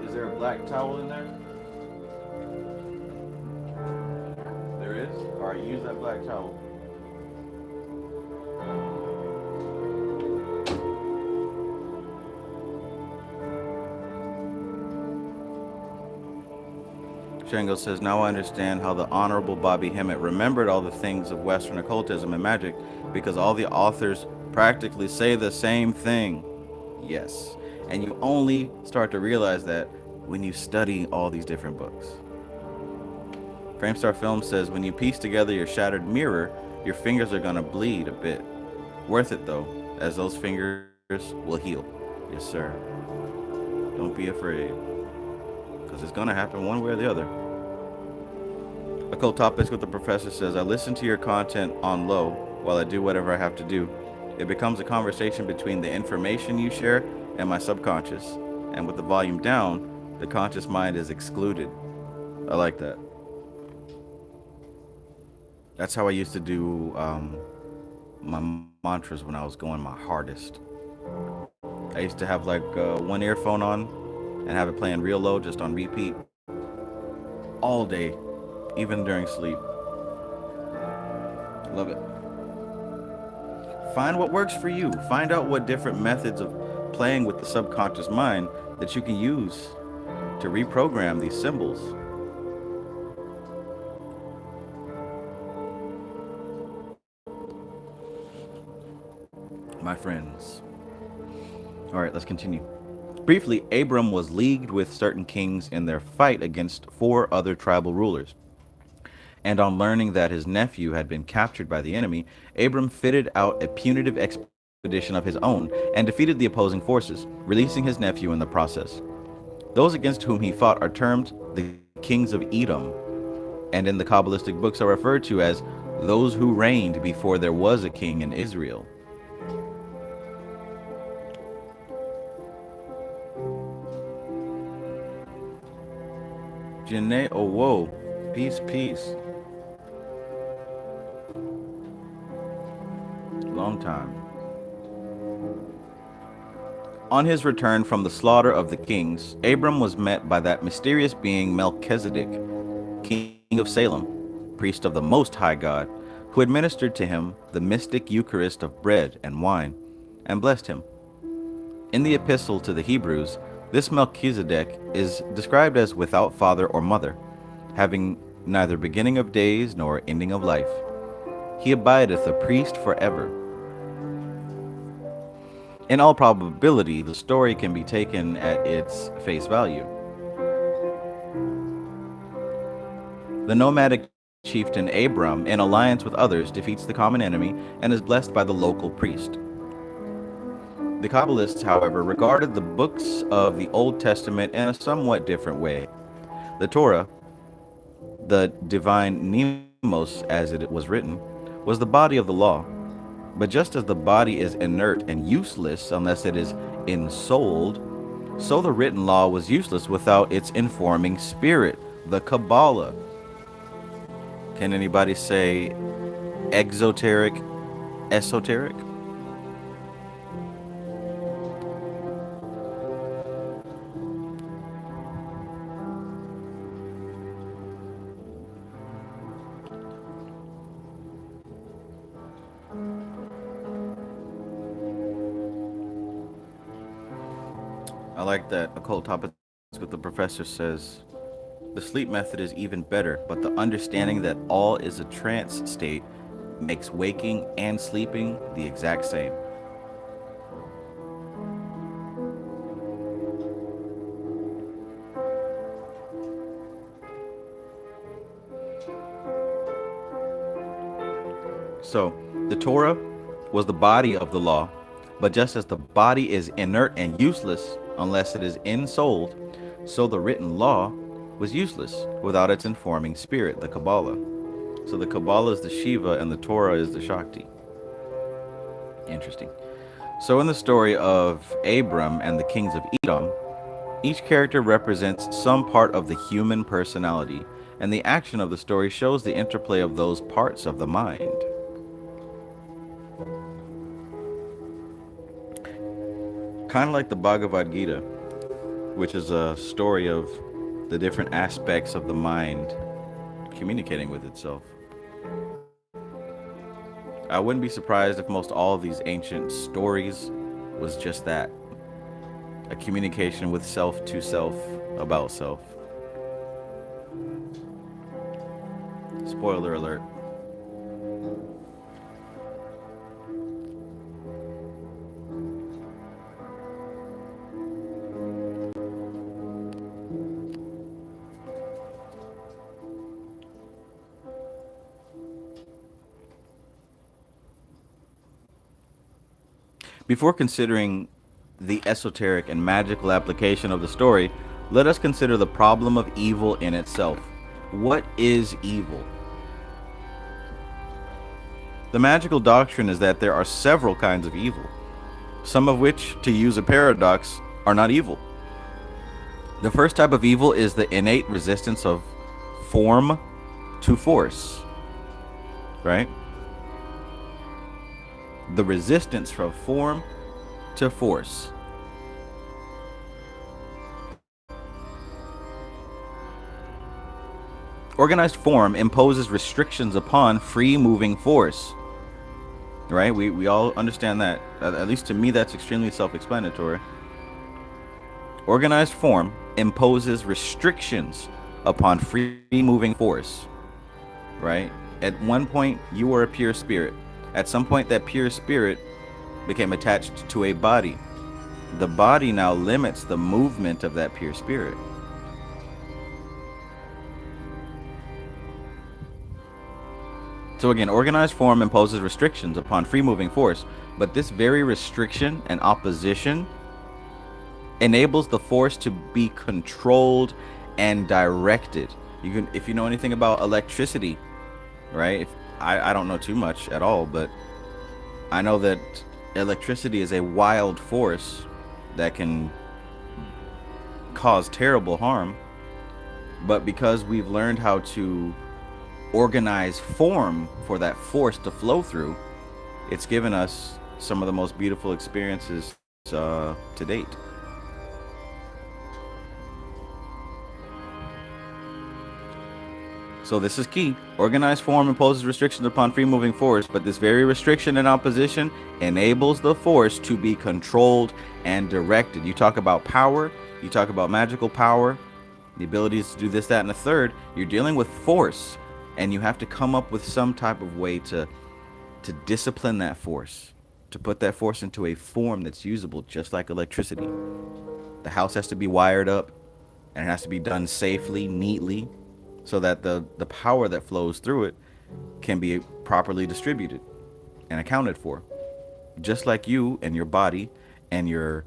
Is there a black towel in there? There is? Alright, use that black towel. Shango says, now I understand how the Honorable Bobby Hemmett remembered all the things of Western occultism and magic, because all the authors practically say the same thing. Yes. And you only start to realize that when you study all these different books. Framestar Film says, when you piece together your shattered mirror, your fingers are gonna bleed a bit. Worth it though, as those fingers will heal. Yes, sir. Don't be afraid, because it's gonna happen one way or the other. Occult Topics with the Professor says, I listen to your content on low while I do whatever I have to do. It becomes a conversation between the information you share and my subconscious, and with the volume down, the conscious mind is excluded. I like that. That's how I used to do my mantras when I was going my hardest. I used to have like one earphone on and have it playing real low, just on repeat, all day, even during sleep. Love it. Find what works for you. Find out what different methods of playing with the subconscious mind that you can use to reprogram these symbols. My friends. All right, let's continue. Briefly, Abram was leagued with certain kings in their fight against 4 other tribal rulers. And on learning that his nephew had been captured by the enemy, Abram fitted out a punitive expedition of his own and defeated the opposing forces, releasing his nephew in the process. Those against whom he fought are termed the kings of Edom, and in the Kabbalistic books are referred to as those who reigned before there was a king in Israel. Janae, oh whoa. Peace, peace. Long time. On his return from the slaughter of the kings, Abram was met by that mysterious being Melchizedek, king of Salem, priest of the Most High God, who administered to him the mystic Eucharist of bread and wine, and blessed him. In the epistle to the Hebrews, this Melchizedek is described as without father or mother, having neither beginning of days nor ending of life. He abideth a priest forever. In all probability, the story can be taken at its face value. The nomadic chieftain Abram, in alliance with others, defeats the common enemy and is blessed by the local priest. The Kabbalists, however, regarded the books of the Old Testament in a somewhat different way. The Torah, the divine Nemos as it was written, was the body of the law. But just as the body is inert and useless unless it is ensouled, so the written law was useless without its informing spirit, the Kabbalah. Can anybody say exoteric, esoteric? I like that occult topics what the professor says. The sleep method is even better, but the understanding that all is a trance state makes waking and sleeping the exact same. So, the Torah was the body of the law, but just as the body is inert and useless unless it is ensouled, so the written law was useless without its informing spirit, the Kabbalah. So the Kabbalah is the Shiva and the Torah is the Shakti. Interesting. So in the story of Abram and the kings of Edom, each character represents some part of the human personality, and the action of the story shows the interplay of those parts of the mind. Kind of like the Bhagavad Gita, which is a story of the different aspects of the mind communicating with itself. I wouldn't be surprised if most all of these ancient stories was just that. A communication with self to self about self. Spoiler alert. Before considering the esoteric and magical application of the story, let us consider the problem of evil in itself. What is evil? The magical doctrine is that there are several kinds of evil, some of which, to use a paradox, are not evil. The first type of evil is the innate resistance of form to force, right? The resistance from form to force. Organized form imposes restrictions upon free moving force. Right? We all understand that. At least to me, that's extremely self-explanatory. Organized form imposes restrictions upon free moving force. Right? At one point, you were a pure spirit. At some point, that pure spirit became attached to a body. The body now limits the movement of that pure spirit. So again, organized form imposes restrictions upon free moving force, but this very restriction and opposition enables the force to be controlled and directed. You can, if you know anything about electricity, right? I don't know too much at all, but I know that electricity is a wild force that can cause terrible harm. But because we've learned how to organize form for that force to flow through, it's given us some of the most beautiful experiences to date. So this is key. Organized form imposes restrictions upon free moving force, but this very restriction and opposition enables the force to be controlled and directed. You talk about power, you talk about magical power, the abilities to do this, that, and the third. You're dealing with force, and you have to come up with some type of way to discipline that force, to put that force into a form that's usable, just like electricity. The house has to be wired up, and it has to be done safely, neatly, so that the power that flows through it can be properly distributed and accounted for. Just like you and your body and your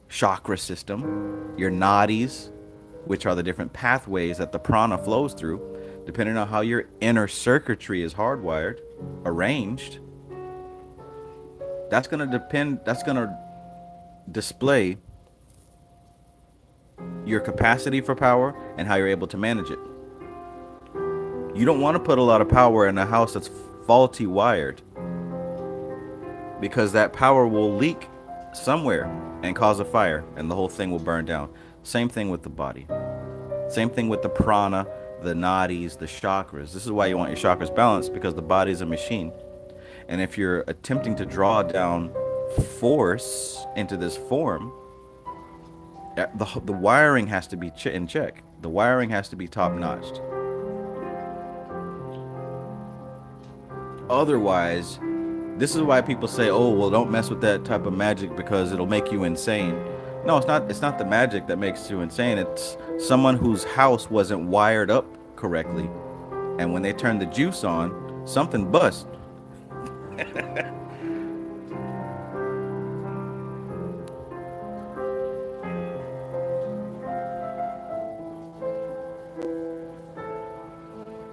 chakra system, your nadis, which are the different pathways that the prana flows through, depending on how your inner circuitry is hardwired, arranged, that's going to display your capacity for power and how you're able to manage it. You don't want to put a lot of power in a house that's faulty wired, because that power will leak somewhere and cause a fire and the whole thing will burn down. Same thing with the body. Same thing with the prana, the nadis, the chakras. This is why you want your chakras balanced, because the body is a machine. And if you're attempting to draw down force into this form, the wiring has to be in check. The wiring has to be top notched. Otherwise, this is why people say, "Oh, well, don't mess with that type of magic because it'll make you insane." No, it's not. It's not the magic that makes you insane. It's someone whose house wasn't wired up correctly, and when they turn the juice on, something bust.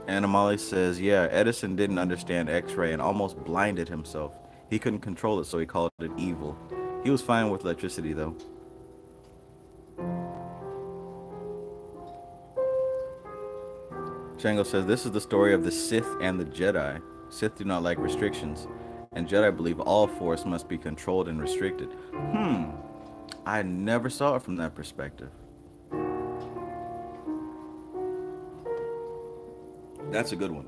Anamali says, "Yeah, Edison didn't understand X-ray and almost blinded himself. He couldn't control it, so he called it evil. He was fine with electricity, though." Shango says, "This is the story of the Sith and the Jedi. Sith do not like restrictions, and Jedi believe all force must be controlled and restricted." I never saw it from that perspective. That's a good one.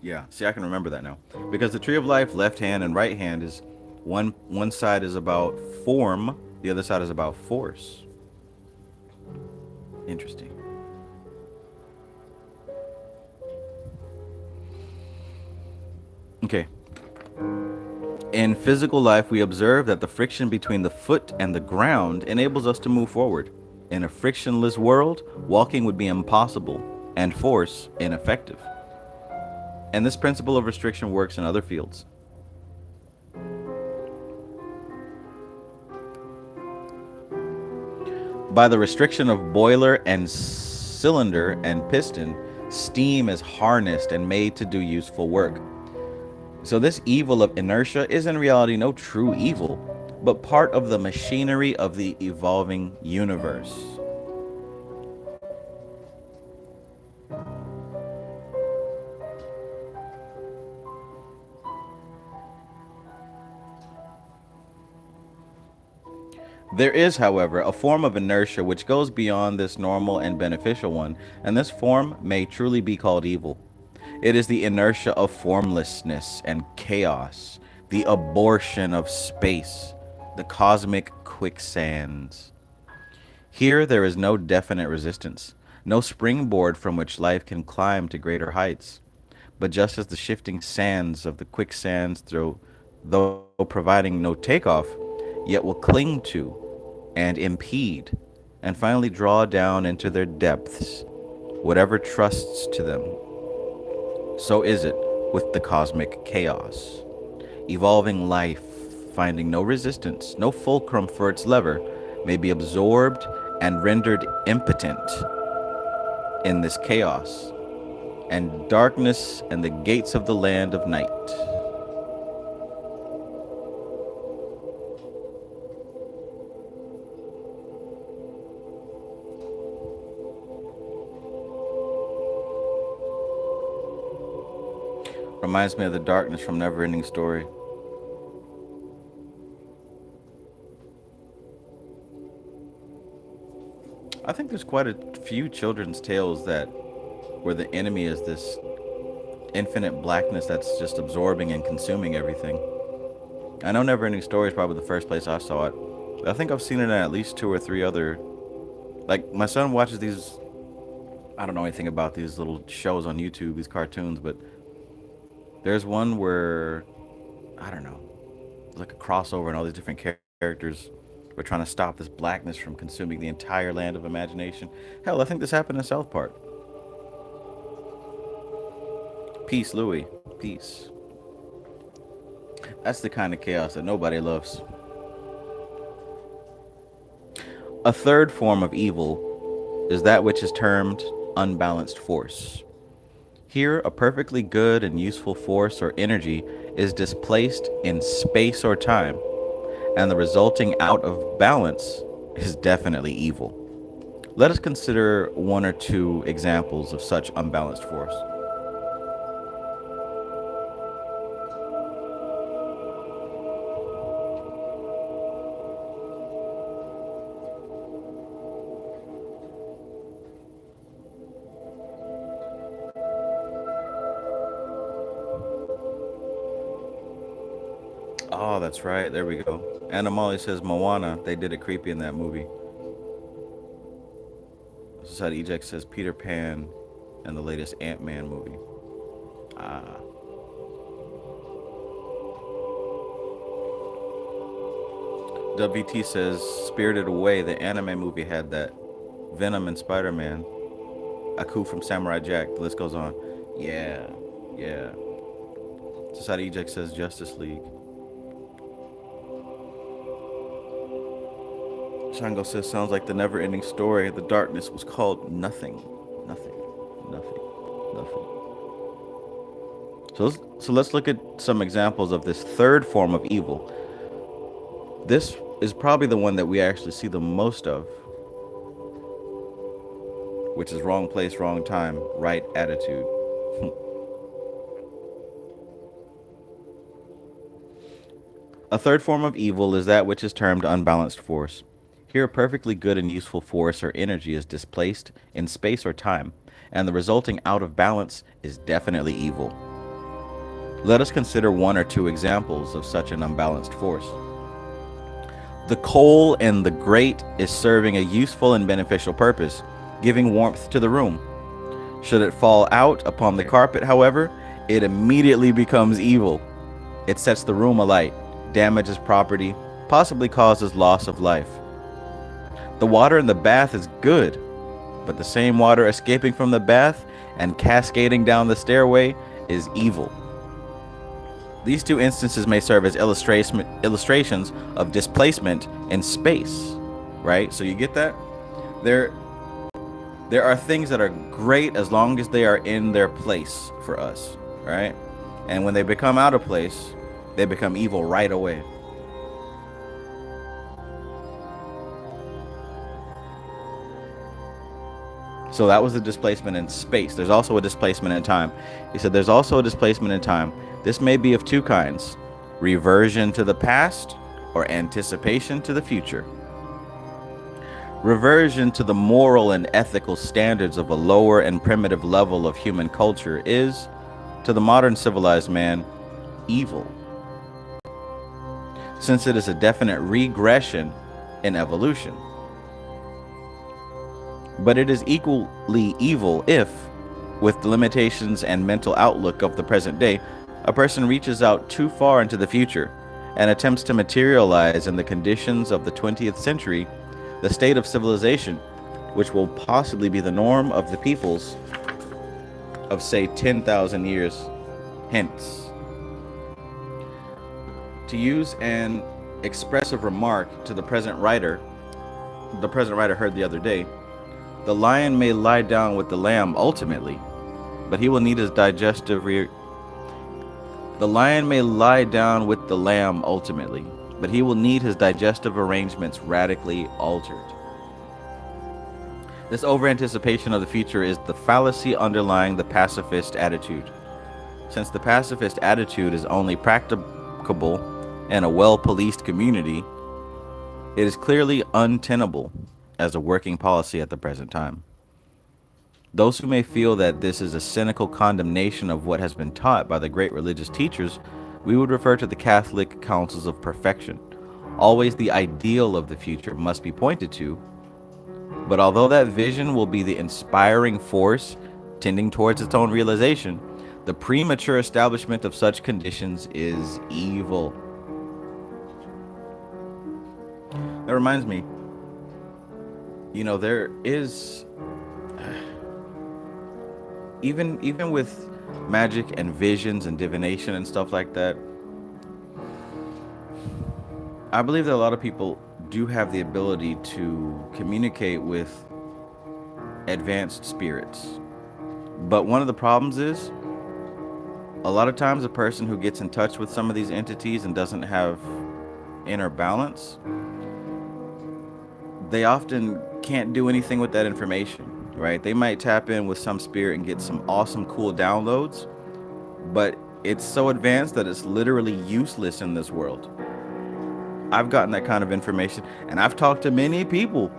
Yeah, see, I can remember that now. Because the tree of life, left hand and right hand, is one side is about form, the other side is about force. Interesting. Okay. In physical life, we observe that the friction between the foot and the ground enables us to move forward. In a frictionless world, walking would be impossible and force ineffective. And this principle of restriction works in other fields. By the restriction of boiler and cylinder and piston, steam is harnessed and made to do useful work. So this evil of inertia is in reality no true evil, but part of the machinery of the evolving universe. There is, however, a form of inertia which goes beyond this normal and beneficial one, and this form may truly be called evil. It is the inertia of formlessness and chaos, the abortion of space, the cosmic quicksands. Here there is no definite resistance, no springboard from which life can climb to greater heights. But just as the shifting sands of the quicksands, though providing no takeoff, yet will cling to and impede, and finally draw down into their depths whatever trusts to them, so is it with the cosmic chaos. Evolving life, finding no resistance, no fulcrum for its lever, may be absorbed and rendered impotent in this chaos and darkness and the gates of the land of night. Reminds me of the darkness from Neverending Story. I think there's quite a few children's tales that where the enemy is this infinite blackness that's just absorbing and consuming everything. I know Neverending Story is probably the first place I saw it. But I think I've seen it in at least two or three other. Like my son watches these. I don't know anything about these little shows on YouTube, these cartoons, but there's one where I don't know, like a crossover and all these different characters were trying to stop this blackness from consuming the entire land of imagination. Hell, I think this happened in South Park. Peace, Louis. Peace. That's the kind of chaos that nobody loves. A third form of evil is that which is termed unbalanced force. Here, a perfectly good and useful force or energy is displaced in space or time, and the resulting out of balance is definitely evil. Let us consider one or two examples of such unbalanced force. Oh, that's right. There we go. Anna Molly says Moana. They did it creepy in that movie. Society Eject says Peter Pan and the latest Ant-Man movie. Ah. WT says Spirited Away. The anime movie had that. Venom and Spider-Man. Aku from Samurai Jack. The list goes on. Yeah. Yeah. Society Eject says Justice League. Shango says, sounds like the never-ending story. The darkness was called nothing. Nothing. Nothing. Nothing. So let's look at some examples of this third form of evil. This is probably the one that we actually see the most of, which is wrong place, wrong time, right attitude. A third form of evil is that which is termed unbalanced force. Here, a perfectly good and useful force or energy is displaced in space or time, and the resulting out of balance is definitely evil. Let us consider one or two examples of such an unbalanced force. The coal in the grate is serving a useful and beneficial purpose, giving warmth to the room. Should it fall out upon the carpet, however, it immediately becomes evil. It sets the room alight, damages property, possibly causes loss of life. The water in the bath is good, but the same water escaping from the bath and cascading down the stairway is evil. These two instances may serve as illustrations of displacement in space, right? So you get that? There are things that are great as long as they are in their place for us, right? And when they become out of place, they become evil right away. So that was a displacement in space. There's also a displacement in time. He said there's also a displacement in time. This may be of two kinds: reversion to the past or anticipation to the future. Reversion to the moral and ethical standards of a lower and primitive level of human culture is, to the modern civilized man, evil, since it is a definite regression in evolution. But it is equally evil if, with the limitations and mental outlook of the present day, a person reaches out too far into the future and attempts to materialize in the conditions of the 20th century the state of civilization, which will possibly be the norm of the peoples of, say, 10,000 years hence. To use an expressive remark to the present writer heard the other day, the lion may lie down with the lamb ultimately, but he will need his digestive The lion may lie down with the lamb ultimately, but he will need his digestive arrangements radically altered. This over-anticipation of the future is the fallacy underlying the pacifist attitude. Since the pacifist attitude is only practicable in a well policed community, it is clearly untenable as a working policy at the present time. Those who may feel that this is a cynical condemnation of what has been taught by the great religious teachers, we would refer to the Catholic counsels of perfection. Always the ideal of the future must be pointed to, but although that vision will be the inspiring force tending towards its own realization, the premature establishment of such conditions is evil. That reminds me, there is even with magic and visions and divination and stuff like that, I believe that a lot of people do have the ability to communicate with advanced spirits. But one of the problems is a lot of times a person who gets in touch with some of these entities and doesn't have inner balance, they often can't do anything with that information, right? They might tap in with some spirit and get some awesome, cool downloads, but it's so advanced that it's literally useless in this world. I've gotten that kind of information, and I've talked to many people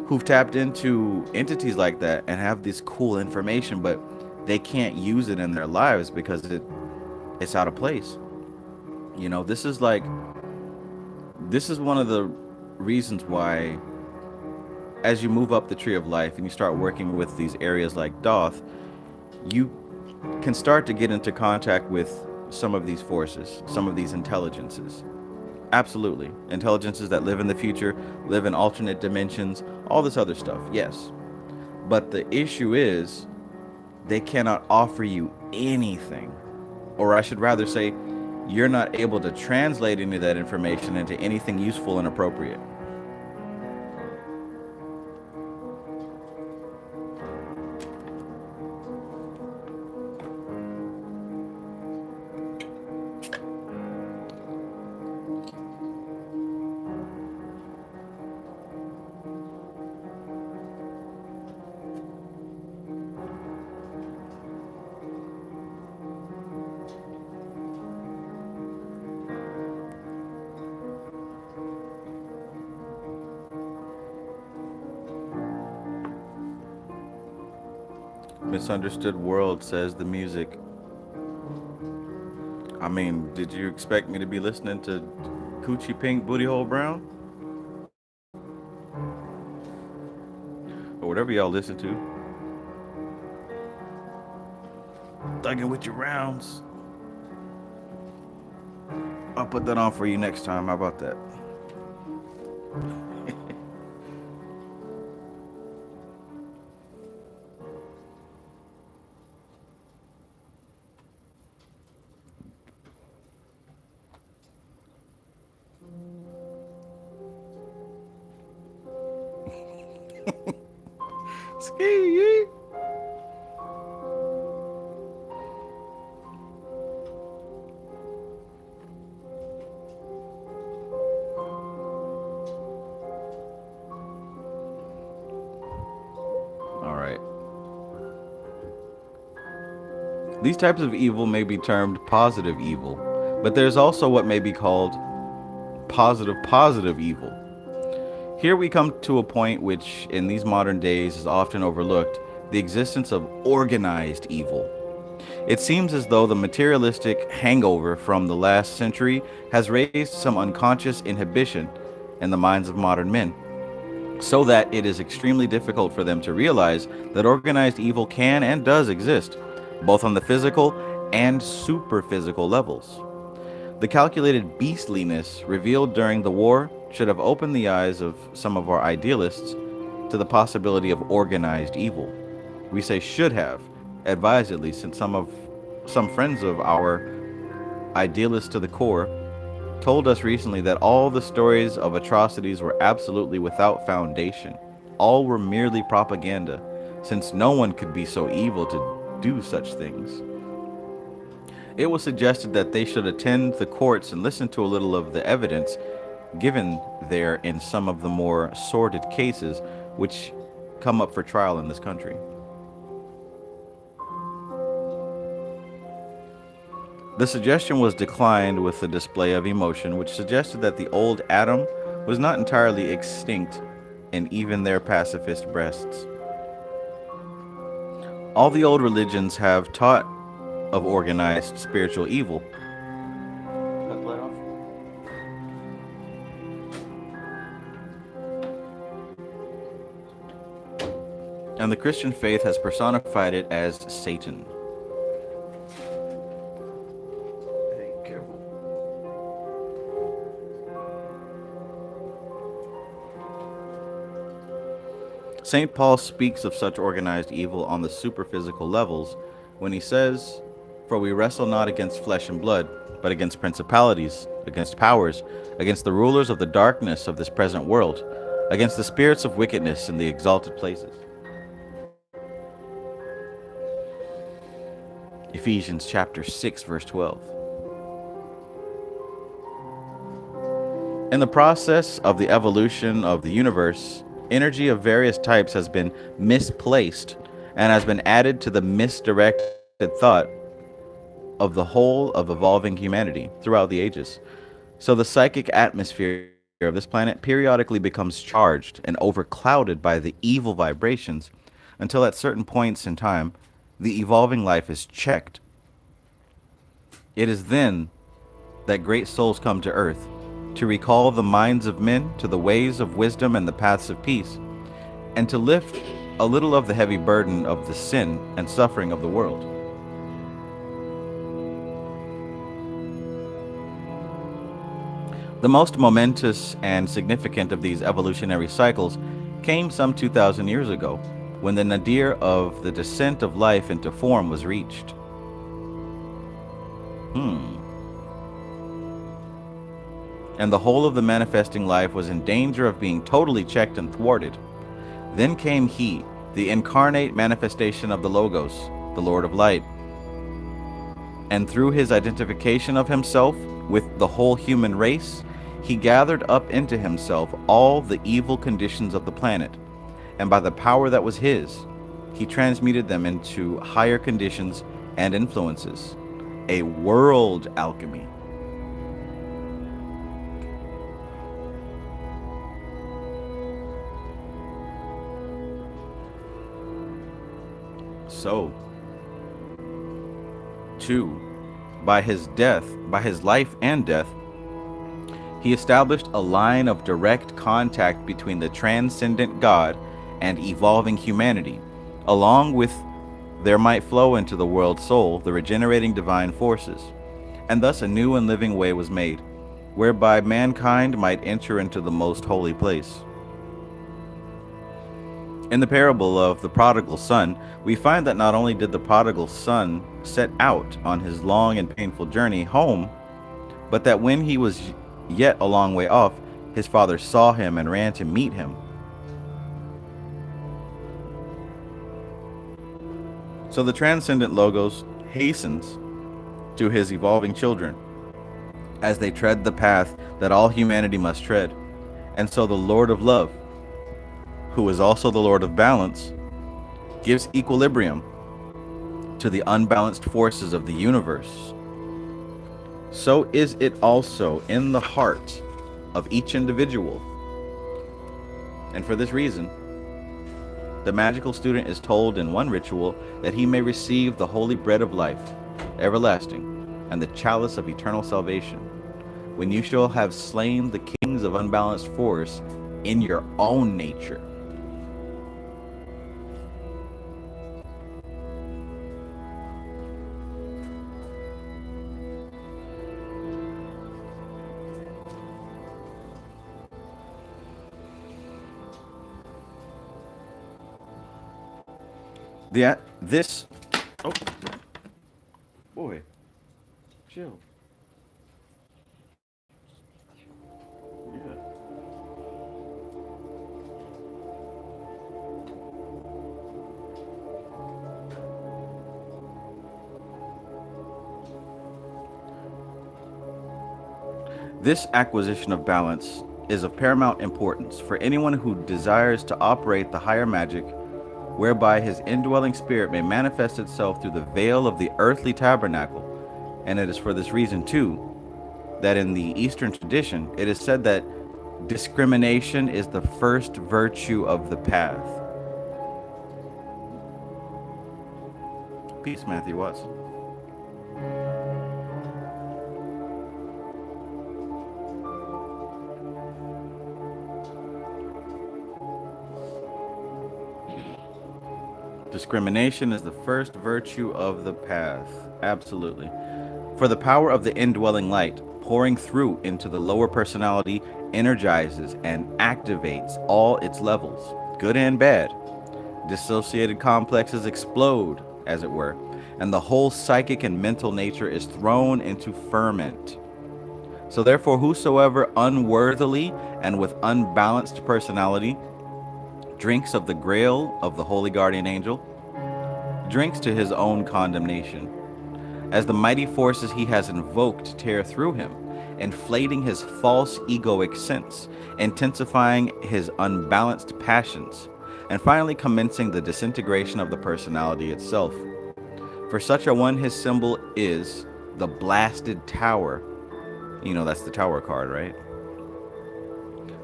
who've tapped into entities like that and have this cool information, but they can't use it in their lives because it's out of place. This is one of the reasons why, as you move up the tree of life and you start working with these areas like Doth, you can start to get into contact with some of these forces, some of these intelligences. Absolutely. Intelligences that live in the future, live in alternate dimensions, all this other stuff. Yes. But the issue is they cannot offer you anything. Or I should rather say, you're not able to translate any of that information into anything useful and appropriate. Misunderstood World says the music. I mean, did you expect me to be listening to Coochie Pink Booty Hole Brown? Or whatever y'all listen to. Thugging with your rounds. I'll put that on for you next time. How about that? Ski. All right. These types of evil may be termed positive evil, but there's also what may be called positive evil. Here we come to a point which, in these modern days, is often overlooked: the existence of organized evil. It seems as though the materialistic hangover from the last century has raised some unconscious inhibition in the minds of modern men, so that it is extremely difficult for them to realize that organized evil can and does exist, both on the physical and superphysical levels. The calculated beastliness revealed during the war should have opened the eyes of some of our idealists to the possibility of organized evil. We say should have, advisedly, since some friends of our idealists to the core told us recently that all the stories of atrocities were absolutely without foundation. All were merely propaganda, since no one could be so evil to do such things. It was suggested that they should attend the courts and listen to a little of the evidence given there in some of the more sordid cases which come up for trial in this country. The suggestion was declined with the display of emotion, which suggested that the old Adam was not entirely extinct in even their pacifist breasts. All the old religions have taught of organized spiritual evil. And the Christian faith has personified it as Satan. Hey, careful. St. Paul speaks of such organized evil on the superphysical levels when he says, "For we wrestle not against flesh and blood, but against principalities, against powers, against the rulers of the darkness of this present world, against the spirits of wickedness in the exalted places." Ephesians chapter 6, verse 12. In the process of the evolution of the universe, energy of various types has been misplaced and has been added to the misdirected thought of the whole of evolving humanity throughout the ages. So the psychic atmosphere of this planet periodically becomes charged and overclouded by the evil vibrations until at certain points in time, the evolving life is checked. It is then that great souls come to earth to recall the minds of men to the ways of wisdom and the paths of peace, and to lift a little of the heavy burden of the sin and suffering of the world. The most momentous and significant of these evolutionary cycles came some 2,000 years ago, when the nadir of the descent of life into form was reached. And the whole of the manifesting life was in danger of being totally checked and thwarted. Then came he, the incarnate manifestation of the Logos, the Lord of Light. And through his identification of himself with the whole human race, he gathered up into himself all the evil conditions of the planet, and by the power that was his, he transmuted them into higher conditions and influences, a world alchemy. So, too, by his life and death, he established a line of direct contact between the transcendent God and evolving humanity, along with there might flow into the world soul the regenerating divine forces, and thus a new and living way was made, whereby mankind might enter into the most holy place. In the parable of the prodigal son, we find that not only did the prodigal son set out on his long and painful journey home, but that when he was yet a long way off, his father saw him and ran to meet him. So the transcendent Logos hastens to his evolving children as they tread the path that all humanity must tread. And so the Lord of Love, who is also the Lord of Balance, gives equilibrium to the unbalanced forces of the universe. So is it also in the heart of each individual. And for this reason, the magical student is told in one ritual that he may receive the holy bread of life, everlasting, and the chalice of eternal salvation, when you shall have slain the kings of unbalanced force in your own nature. This, oh, boy, chill. Yeah. This acquisition of balance is of paramount importance for anyone who desires to operate the higher magic, whereby his indwelling spirit may manifest itself through the veil of the earthly tabernacle And it is for this reason, too, that in the Eastern tradition, it is said that discrimination is the first virtue of the path. Peace, Matthew Watson. Discrimination is the first virtue of the path. Absolutely. For the power of the indwelling light pouring through into the lower personality energizes and activates all its levels, good and bad. Dissociated complexes explode, as it were, and the whole psychic and mental nature is thrown into ferment. So therefore, whosoever unworthily and with unbalanced personality drinks of the grail of the holy guardian angel, drinks to his own condemnation, as the mighty forces he has invoked tear through him, inflating his false egoic sense, intensifying his unbalanced passions, and finally commencing the disintegration of the personality itself. For such a one, his symbol is the blasted tower. You know, that's the tower card, right?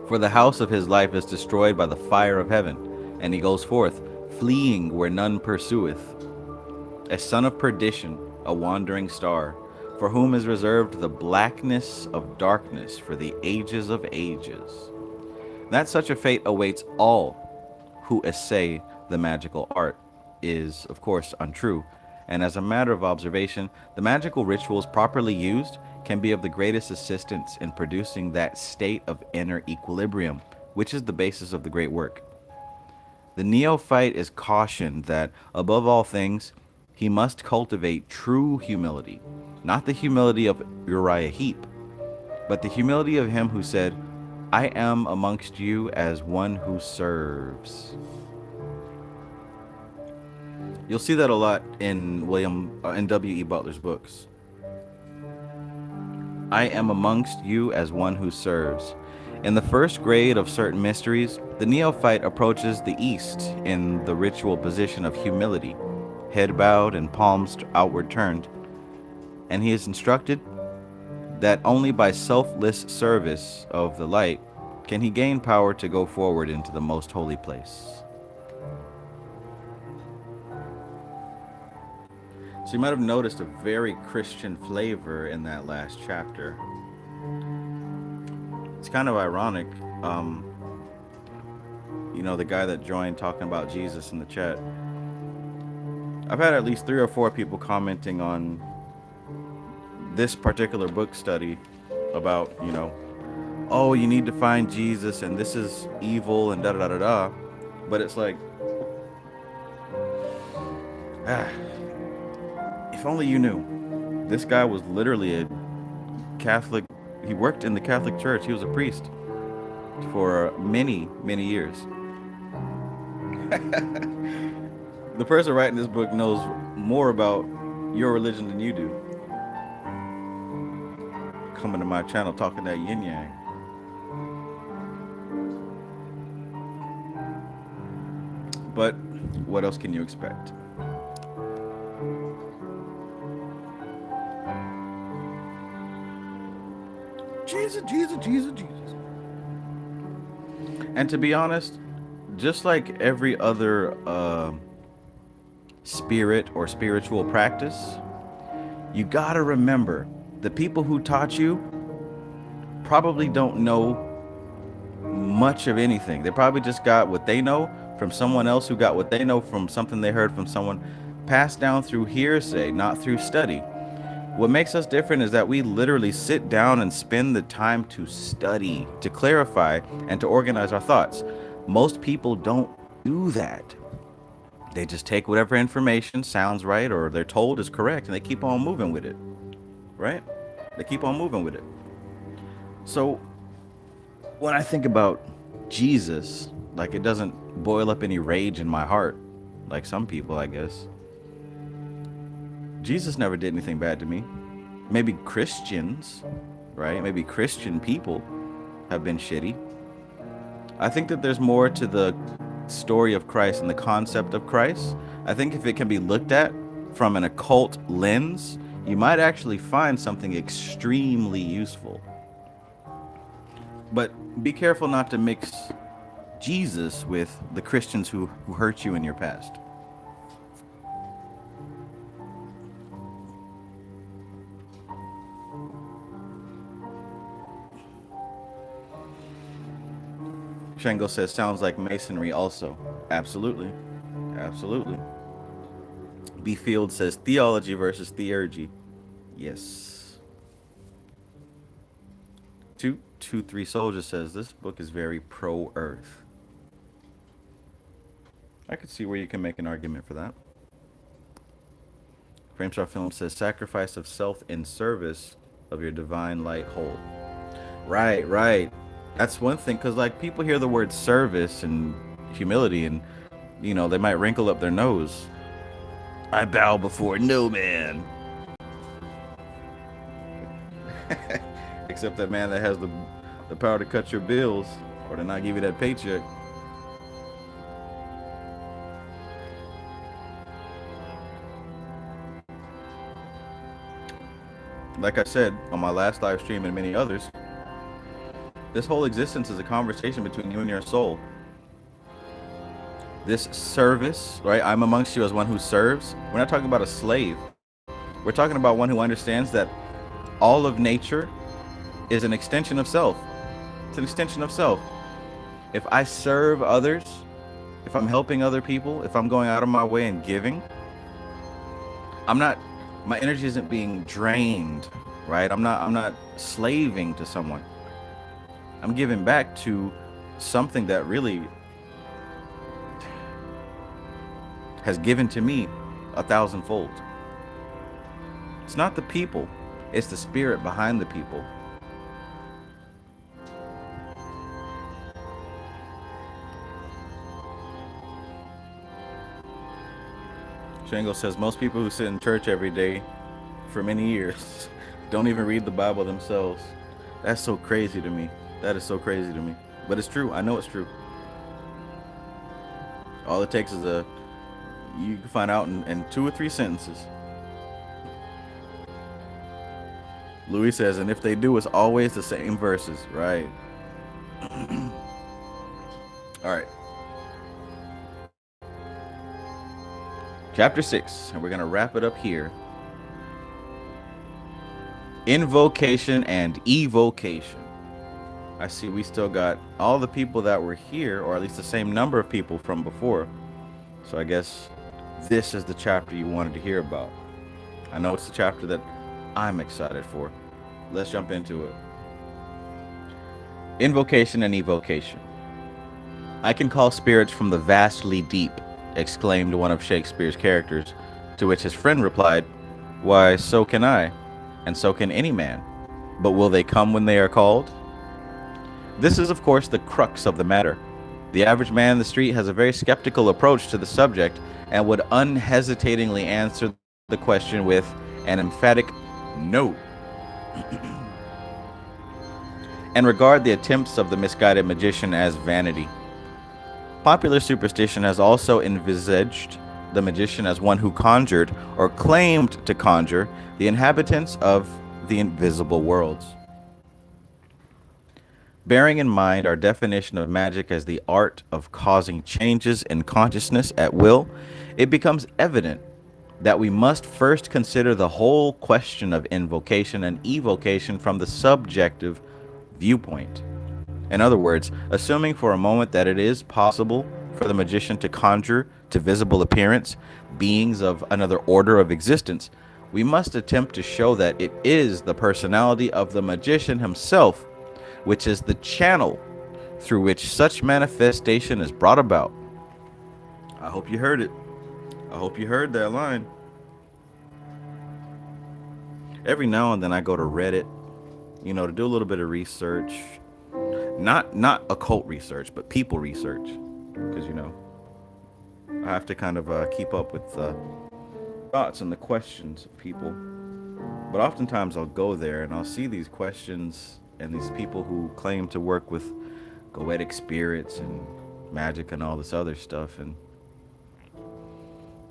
For the house of his life is destroyed by the fire of heaven, and he goes forth, fleeing where none pursueth. A son of perdition, a wandering star, for whom is reserved the blackness of darkness for the ages of ages. That such a fate awaits all who essay the magical art is, of course, untrue, and as a matter of observation, the magical rituals properly used can be of the greatest assistance in producing that state of inner equilibrium, which is the basis of the great work. The neophyte is cautioned that, above all things, he must cultivate true humility, not the humility of Uriah Heep, but the humility of him who said, I am amongst you as one who serves. You'll see that a lot in W.E. Butler's books. I am amongst you as one who serves. In the first grade of certain mysteries, the neophyte approaches the East in the ritual position of humility, head bowed and palms outward turned, and he is instructed that only by selfless service of the light can he gain power to go forward into the most holy place. So you might have noticed a very Christian flavor in that last chapter. It's kind of ironic. The guy that joined talking about Jesus in the chat. I've had at least 3 or 4 people commenting on this particular book study about, oh, you need to find Jesus and this is evil and da-da-da-da-da. But it's like, if only you knew. This guy was literally a Catholic. He worked in the Catholic Church. He was a priest for many, many years. The person writing this book knows more about your religion than you do. Coming to my channel talking that yin yang. But what else can you expect? Jesus, Jesus, Jesus, Jesus. And to be honest, just like every other spirit or spiritual practice, you gotta remember the people who taught you probably don't know much of anything. They probably just got what they know from someone else who got what they know from something they heard from someone, passed down through hearsay, not through study. What makes us different is that we literally sit down and spend the time to study, to clarify, and to organize our thoughts. Most people don't do that. They just take whatever information sounds right or they're told is correct and they keep on moving with it, right? They keep on moving with it. So when I think about Jesus, like it doesn't boil up any rage in my heart, like some people, I guess. Jesus never did anything bad to me. Maybe Christians, right? Maybe Christian people have been shitty. I think that there's more to the story of Christ and the concept of Christ. I think if it can be looked at from an occult lens, you might actually find something extremely useful. But be careful not to mix Jesus with the Christians who hurt you in your past. Shango says, sounds like masonry also. Absolutely. Absolutely. B Field says, theology versus theurgy. Yes. 223 Soldier says, this book is very pro-earth. I could see where you can make an argument for that. Framestar Film says, sacrifice of self in service of your divine light whole. Right, right. That's one thing, because like people hear the word service and humility, and they might wrinkle up their nose. I bow before no man. Except that man that has the power to cut your bills or to not give you that paycheck. Like I said on my last live stream and many others, this whole existence is a conversation between you and your soul. This service, right? I'm amongst you as one who serves. We're not talking about a slave. We're talking about one who understands that all of nature is an extension of self. It's an extension of self. If I serve others, if I'm helping other people, if I'm going out of my way and giving, my energy isn't being drained, right? I'm not slaving to someone. I'm giving back to something that really has given to me 1,000-fold. It's not the people, it's the spirit behind the people. Shango says most people who sit in church every day for many years don't even read the Bible themselves. That's so crazy to me. That is so crazy to me. But it's true. I know it's true. All it takes is you can find out in 2 or 3 sentences. Louis says, and if they do, it's always the same verses, right? All right. Chapter 6, and we're going to wrap it up here. Invocation and evocation. I see we still got all the people that were here, or at least the same number of people from before. So I guess this is the chapter you wanted to hear about. I know it's the chapter that I'm excited for. Let's jump into it. Invocation and evocation. I can call spirits from the vastly deep, exclaimed one of Shakespeare's characters, to which his friend replied, why, so can I, and so can any man. But will they come when they are called? This is, of course, the crux of the matter. The average man in the street has a very skeptical approach to the subject and would unhesitatingly answer the question with an emphatic no, and regard the attempts of the misguided magician as vanity. Popular superstition has also envisaged the magician as one who conjured or claimed to conjure the inhabitants of the invisible worlds. Bearing in mind our definition of magic as the art of causing changes in consciousness at will, it becomes evident that we must first consider the whole question of invocation and evocation from the subjective viewpoint. In other words, assuming for a moment that it is possible for the magician to conjure to visible appearance beings of another order of existence, we must attempt to show that it is the personality of the magician himself which is the channel through which such manifestation is brought about. I hope you heard it. I hope you heard that line. Every now and then I go to Reddit, to do a little bit of research. Not occult research, but people research. Because, I have to kind of keep up with the thoughts and the questions of people. But oftentimes I'll go there and I'll see these questions and these people who claim to work with goetic spirits and magic and all this other stuff, and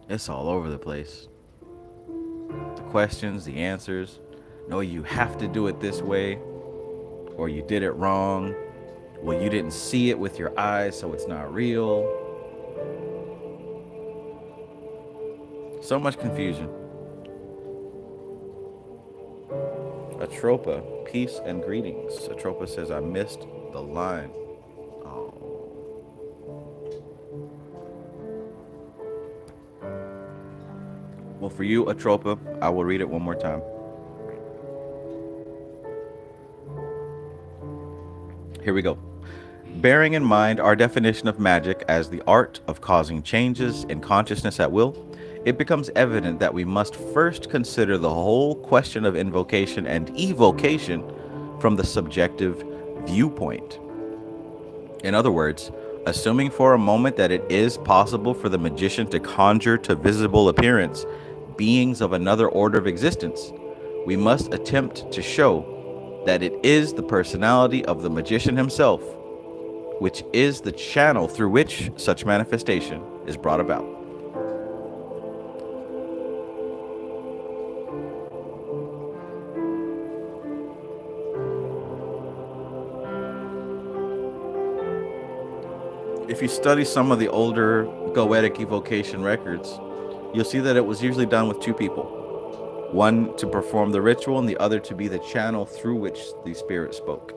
it's all over the place. The questions, the answers. No, you have to do it this way, or you did it wrong. Well, you didn't see it with your eyes, so it's not real. So much confusion. Atropa, peace and greetings. Atropa says, I missed the line. Oh. Well, for you, Atropa, I will read it one more time. Here we go. Bearing in mind our definition of magic as the art of causing changes in consciousness at will, it becomes evident that we must first consider the whole question of invocation and evocation from the subjective viewpoint. In other words, assuming for a moment that it is possible for the magician to conjure to visible appearance beings of another order of existence, we must attempt to show that it is the personality of the magician himself which is the channel through which such manifestation is brought about. If you study some of the older Goetic evocation records, you'll see that it was usually done with two people, one to perform the ritual and the other to be the channel through which the spirit spoke.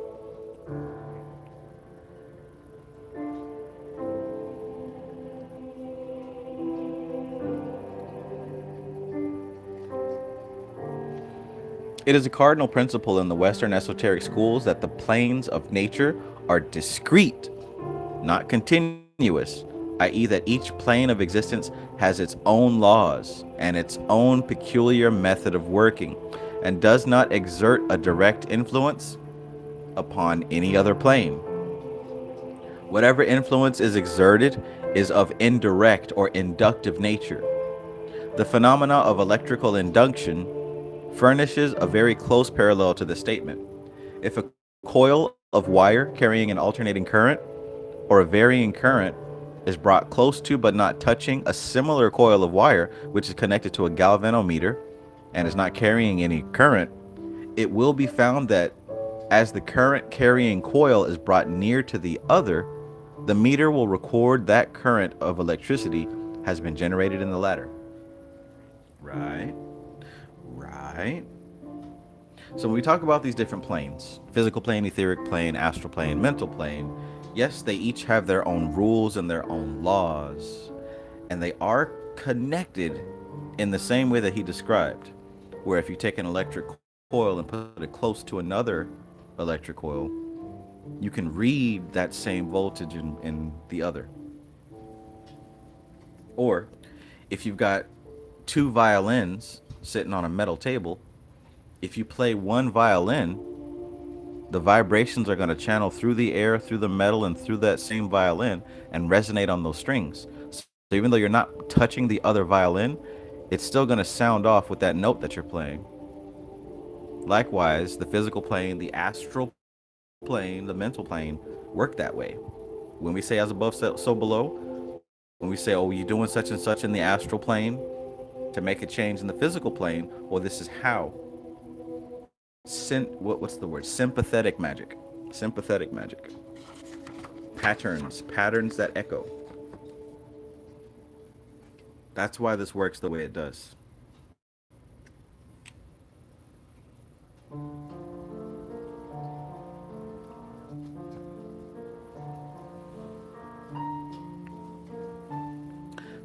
It is a cardinal principle in the Western esoteric schools that the planes of nature are discrete, not continuous, i.e., that each plane of existence has its own laws and its own peculiar method of working, and does not exert a direct influence upon any other plane. Whatever influence is exerted is of indirect or inductive nature. The phenomena of electrical induction furnishes a very close parallel to this statement. If a coil of wire carrying an alternating current or a varying current is brought close to but not touching a similar coil of wire which is connected to a galvanometer and is not carrying any current, it will be found that as the current carrying coil is brought near to the other, the meter will record that current of electricity has been generated in the latter. Right? Right? So when we talk about these different planes, physical plane, etheric plane, astral plane, mental plane, yes, they each have their own rules and their own laws, and they are connected in the same way that he described, where if you take an electric coil and put it close to another electric coil, you can read that same voltage in the other. Or if you've got two violins sitting on a metal table, if you play one violin, the vibrations are going to channel through the air, through the metal, and through that same violin and resonate on those strings. So even though you're not touching the other violin, it's still going to sound off with that note that you're playing. Likewise, the physical plane, the astral plane, the mental plane work that way. When we say as above, so below, when we say, oh, you're doing such and such in the astral plane to make a change in the physical plane, well, this is how. What's the word? Sympathetic magic. Sympathetic magic. Patterns that echo. That's why this works the way it does.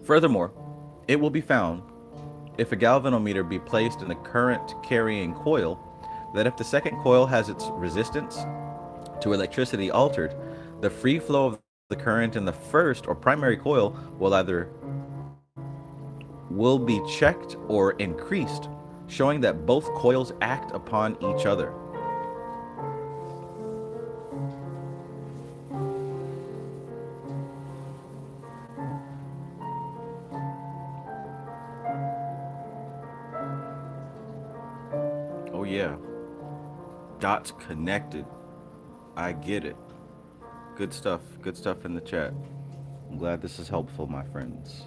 Furthermore, it will be found, if a galvanometer be placed in a current carrying coil, that if the second coil has its resistance to electricity altered, the free flow of the current in the first or primary coil will be checked or increased, showing that both coils act upon each other. Oh yeah, dots connected. I get it. Good stuff. Good stuff in the chat. I'm glad this is helpful, my friends.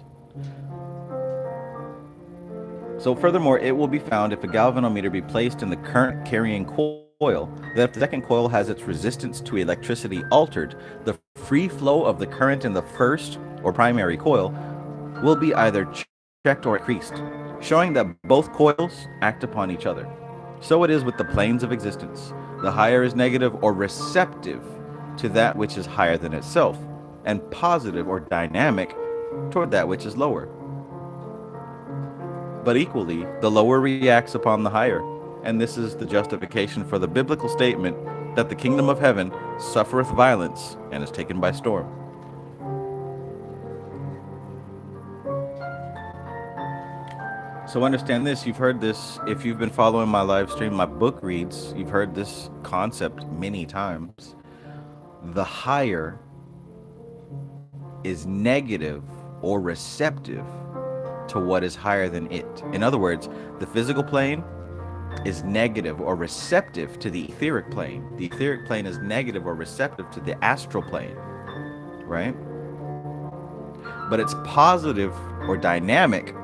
So, furthermore, it will be found if a galvanometer be placed in the current carrying coil, that if the second coil has its resistance to electricity altered, the free flow of the current in the first or primary coil will be either checked or increased, showing that both coils act upon each other. So it is with the planes of existence. The higher is negative or receptive to that which is higher than itself, and positive or dynamic toward that which is lower. But equally, the lower reacts upon the higher, and this is the justification for the biblical statement that the kingdom of heaven suffereth violence and is taken by storm. So understand this, you've heard this, if you've been following my live stream, my book reads, you've heard this concept many times. The higher is negative or receptive to what is higher than it. In other words, the physical plane is negative or receptive to the etheric plane. The etheric plane is negative or receptive to the astral plane, right? But it's positive or dynamic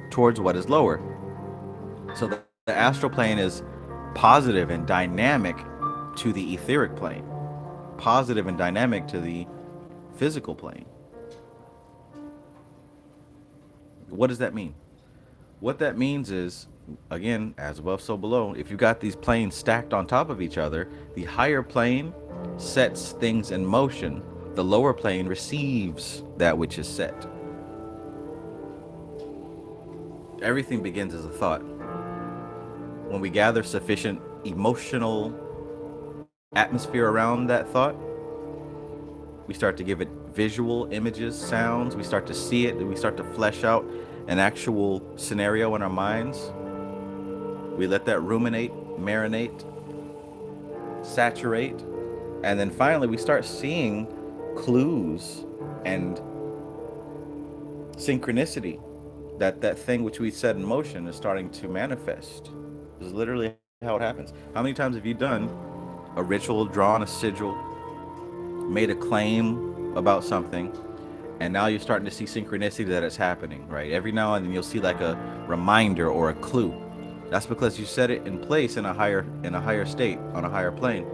towards what is lower. So the astral plane is positive and dynamic to the etheric plane, positive and dynamic to the physical plane. What does that mean? What that means is, again, as above, so below. If you got these planes stacked on top of each other, the higher plane sets things in motion. The lower plane receives that which is set. Everything begins as a thought. When we gather sufficient emotional atmosphere around that thought, we start to give it visual images, sounds, we start to see it, we start to flesh out an actual scenario in our minds. We let that ruminate, marinate, saturate, and then finally we start seeing clues and synchronicity that that thing which we set in motion is starting to manifest. This is literally how it happens. How many times have you done a ritual, drawn a sigil, made a claim about something, and now you're starting to see synchronicity that it's happening, right? Every now and then you'll see like a reminder or a clue. That's because you set it in place in a higher state, on a higher plane.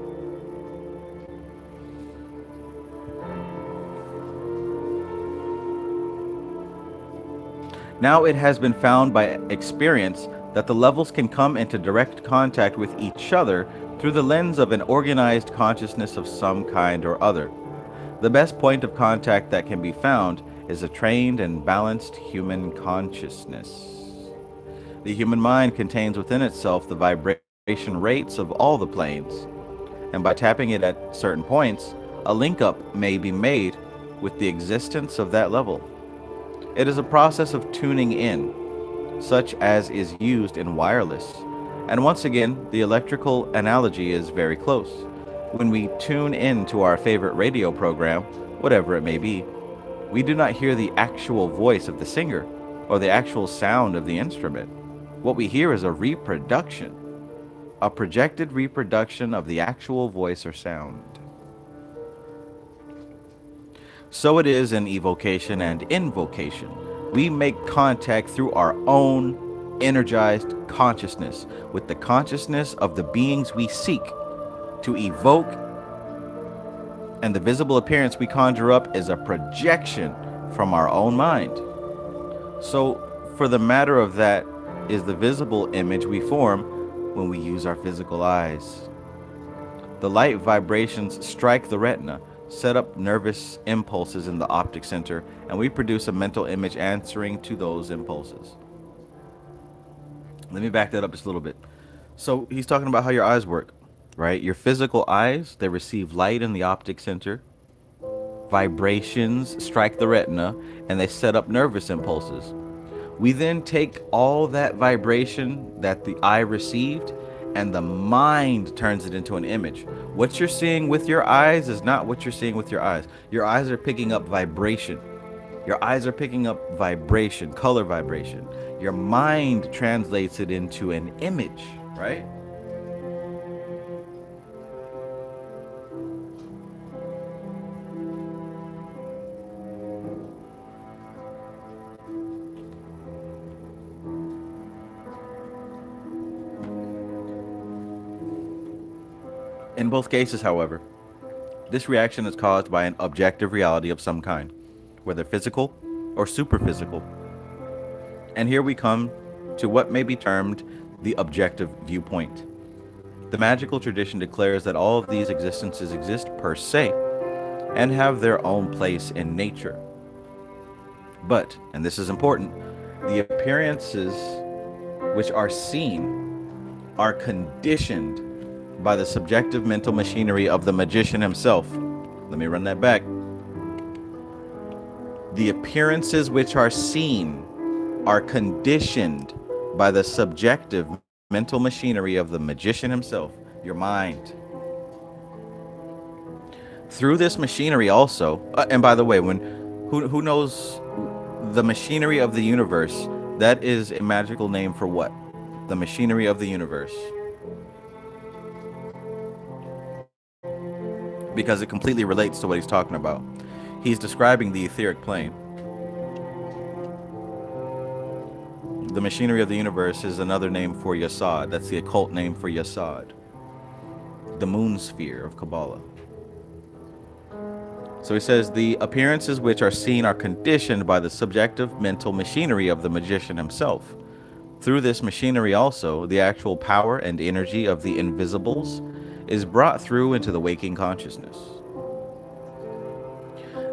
Now it has been found by experience that the levels can come into direct contact with each other through the lens of an organized consciousness of some kind or other. The best point of contact that can be found is a trained and balanced human consciousness. The human mind contains within itself the vibration rates of all the planes, and by tapping it at certain points, a link up may be made with the existence of that level. It is a process of tuning in, such as is used in wireless. And once again, the electrical analogy is very close. When we tune in to our favorite radio program, whatever it may be, we do not hear the actual voice of the singer or the actual sound of the instrument. What we hear is a reproduction, a projected reproduction of the actual voice or sound. So it is in evocation and invocation. We make contact through our own energized consciousness with the consciousness of the beings we seek to evoke, and the visible appearance we conjure up is a projection from our own mind. So, for the matter of that, is the visible image we form when we use our physical eyes. The light vibrations strike the retina, set up nervous impulses in the optic center, and we produce a mental image answering to those impulses. Let me back that up just a little bit. So he's talking about how your eyes work, right? Your physical eyes, they receive light in the optic center, vibrations strike the retina, and they set up nervous impulses. We then take all that vibration that the eye received and the mind turns it into an image. What you're seeing with your eyes is not what you're seeing with your eyes. Your eyes are picking up vibration. Your eyes are picking up vibration, color vibration. Your mind translates it into an image, right? In both cases, however, this reaction is caused by an objective reality of some kind, whether physical or superphysical. And here we come to what may be termed the objective viewpoint. The magical tradition declares that all of these existences exist per se and have their own place in nature. But, and this is important, the appearances which are seen are conditioned by the subjective mental machinery of the magician himself. Let me run that back. The appearances which are seen are conditioned by the subjective mental machinery of the magician himself, your mind. Through this machinery also, and by the way, when who knows the machinery of the universe, that is a magical name for what? The machinery of the universe. Because it completely relates to what he's talking about. He's describing the etheric plane. The machinery of the universe is another name for Yasod. That's the occult name for Yasod, the moon sphere of Kabbalah. So he says, the appearances which are seen are conditioned by the subjective mental machinery of the magician himself. Through this machinery also, the actual power and energy of the invisibles is brought through into the waking consciousness.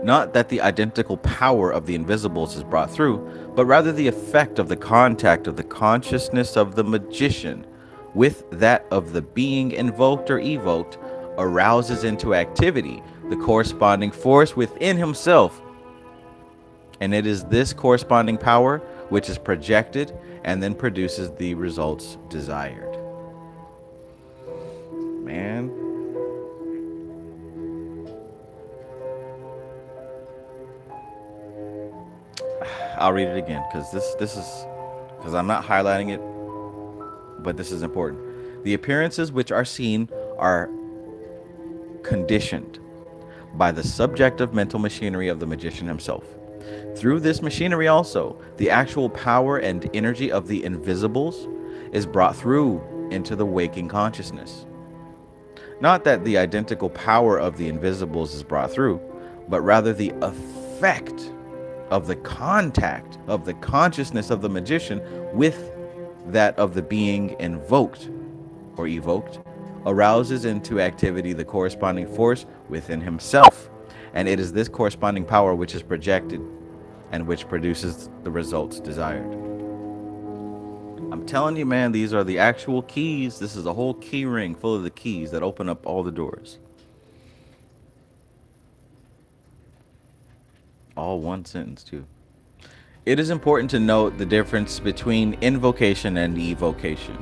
Not that the identical power of the invisibles is brought through, but rather the effect of the contact of the consciousness of the magician with that of the being invoked or evoked arouses into activity the corresponding force within himself. And it is this corresponding power which is projected and then produces the results desired. Man. I'll read it again because this is because I'm not highlighting it, but this is important. The appearances which are seen are conditioned by the subjective mental machinery of the magician himself. Through this machinery also, the actual power and energy of the invisibles is brought through into the waking consciousness. Not that the identical power of the invisibles is brought through, but rather the effect of the contact of the consciousness of the magician with that of the being invoked or evoked arouses into activity the corresponding force within himself. And it is this corresponding power which is projected and which produces the results desired. I'm telling you, man, these are the actual keys. This is a whole key ring full of the keys that open up all the doors. All one sentence, too. It is important to note the difference between invocation and evocation.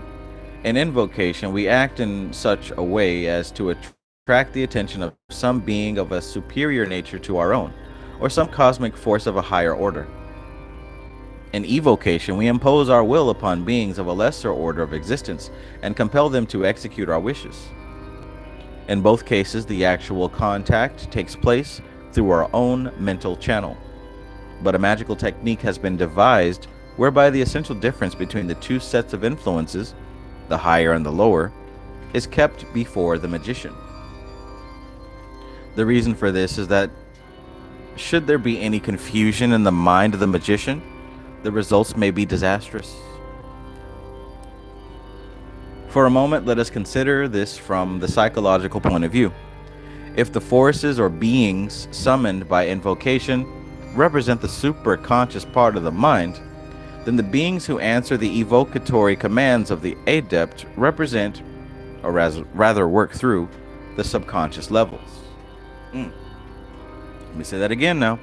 In invocation, we act in such a way as to attract the attention of some being of a superior nature to our own, or some cosmic force of a higher order. In evocation, we impose our will upon beings of a lesser order of existence and compel them to execute our wishes. In both cases, the actual contact takes place through our own mental channel. But a magical technique has been devised whereby the essential difference between the two sets of influences, the higher and the lower, is kept before the magician. The reason for this is that should there be any confusion in the mind of the magician, the results may be disastrous. For a moment, let us consider this from the psychological point of view. If the forces or beings summoned by invocation represent the superconscious part of the mind, then the beings who answer the evocatory commands of the adept represent, or rather work through, the subconscious levels. Let me say that again now.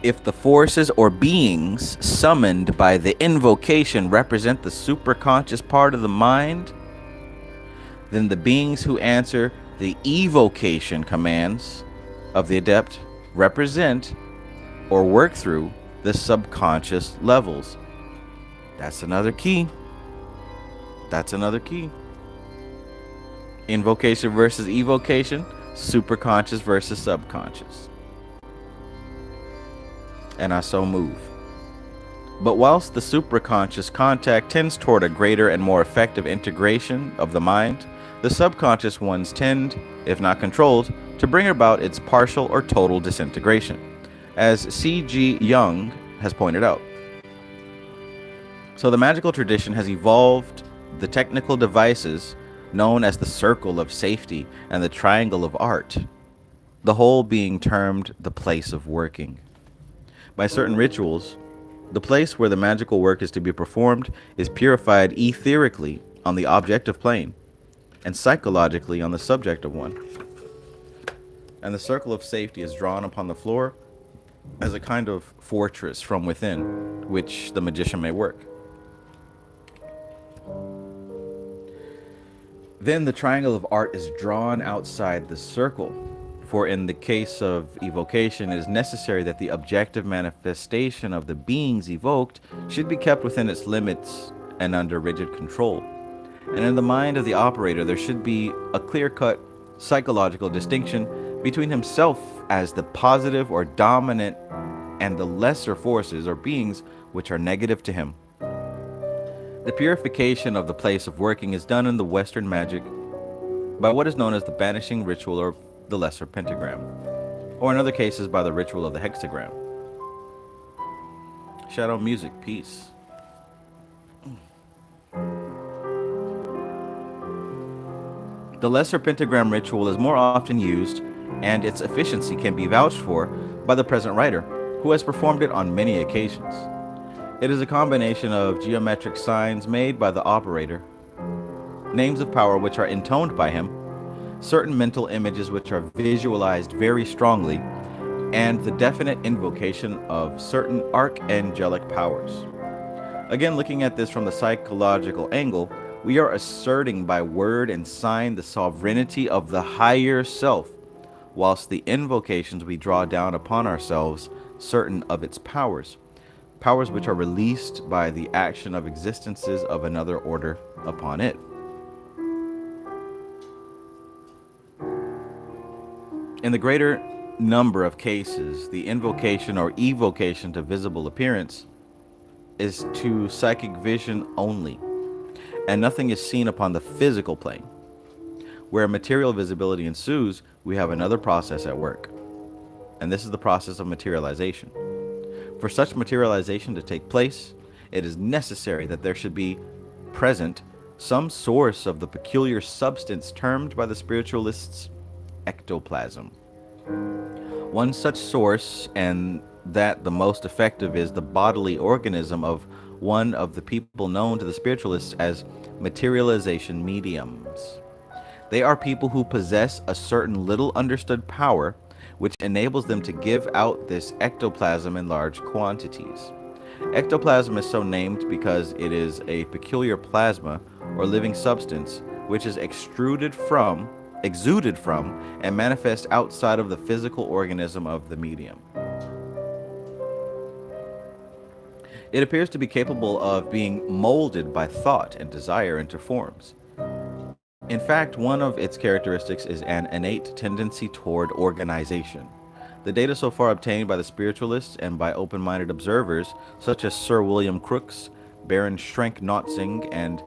If the forces or beings summoned by the invocation represent the superconscious part of the mind, then the beings who answer the evocation commands of the adept represent or work through the subconscious levels. That's another key. That's another key. Invocation versus evocation, superconscious versus subconscious. And I so move. But whilst the superconscious contact tends toward a greater and more effective integration of the mind, the subconscious ones tend, if not controlled, to bring about its partial or total disintegration, as C.G. Jung has pointed out. So the magical tradition has evolved the technical devices known as the circle of safety and the triangle of art, the whole being termed the place of working. By certain rituals, the place where the magical work is to be performed is purified etherically on the objective plane and psychologically on the subjective one. And the circle of safety is drawn upon the floor as a kind of fortress from within, which the magician may work. Then the triangle of art is drawn outside the circle, for in the case of evocation, it is necessary that the objective manifestation of the beings evoked should be kept within its limits and under rigid control. And in the mind of the operator, there should be a clear-cut psychological distinction between himself as the positive or dominant and the lesser forces or beings which are negative to him. The purification of the place of working is done in the Western magic by what is known as the banishing ritual or the lesser pentagram, or in other cases by the ritual of the hexagram. Shadow music, peace. The lesser pentagram ritual is more often used, and its efficiency can be vouched for by the present writer, who has performed it on many occasions. It is a combination of geometric signs made by the operator, names of power which are intoned by him, certain mental images which are visualized very strongly, and the definite invocation of certain archangelic powers. Again, looking at this from the psychological angle, we are asserting by word and sign the sovereignty of the higher self, whilst the invocations we draw down upon ourselves certain of its powers, powers which are released by the action of existences of another order upon it. In the greater number of cases, the invocation or evocation to visible appearance is to psychic vision only, and nothing is seen upon the physical plane. Where material visibility ensues, we have another process at work, and this is the process of materialization. For such materialization to take place, it is necessary that there should be present some source of the peculiar substance termed by the spiritualists ectoplasm. One such source, and that the most effective, is the bodily organism of one of the people known to the spiritualists as materialization mediums. They are people who possess a certain little understood power which enables them to give out this ectoplasm in large quantities. Ectoplasm is so named because it is a peculiar plasma or living substance which is exuded from, and manifests outside of the physical organism of the medium. It appears to be capable of being molded by thought and desire into forms. In fact, one of its characteristics is an innate tendency toward organization. The data so far obtained by the spiritualists and by open-minded observers, such as Sir William Crookes, Baron Schrenck-Notzing, and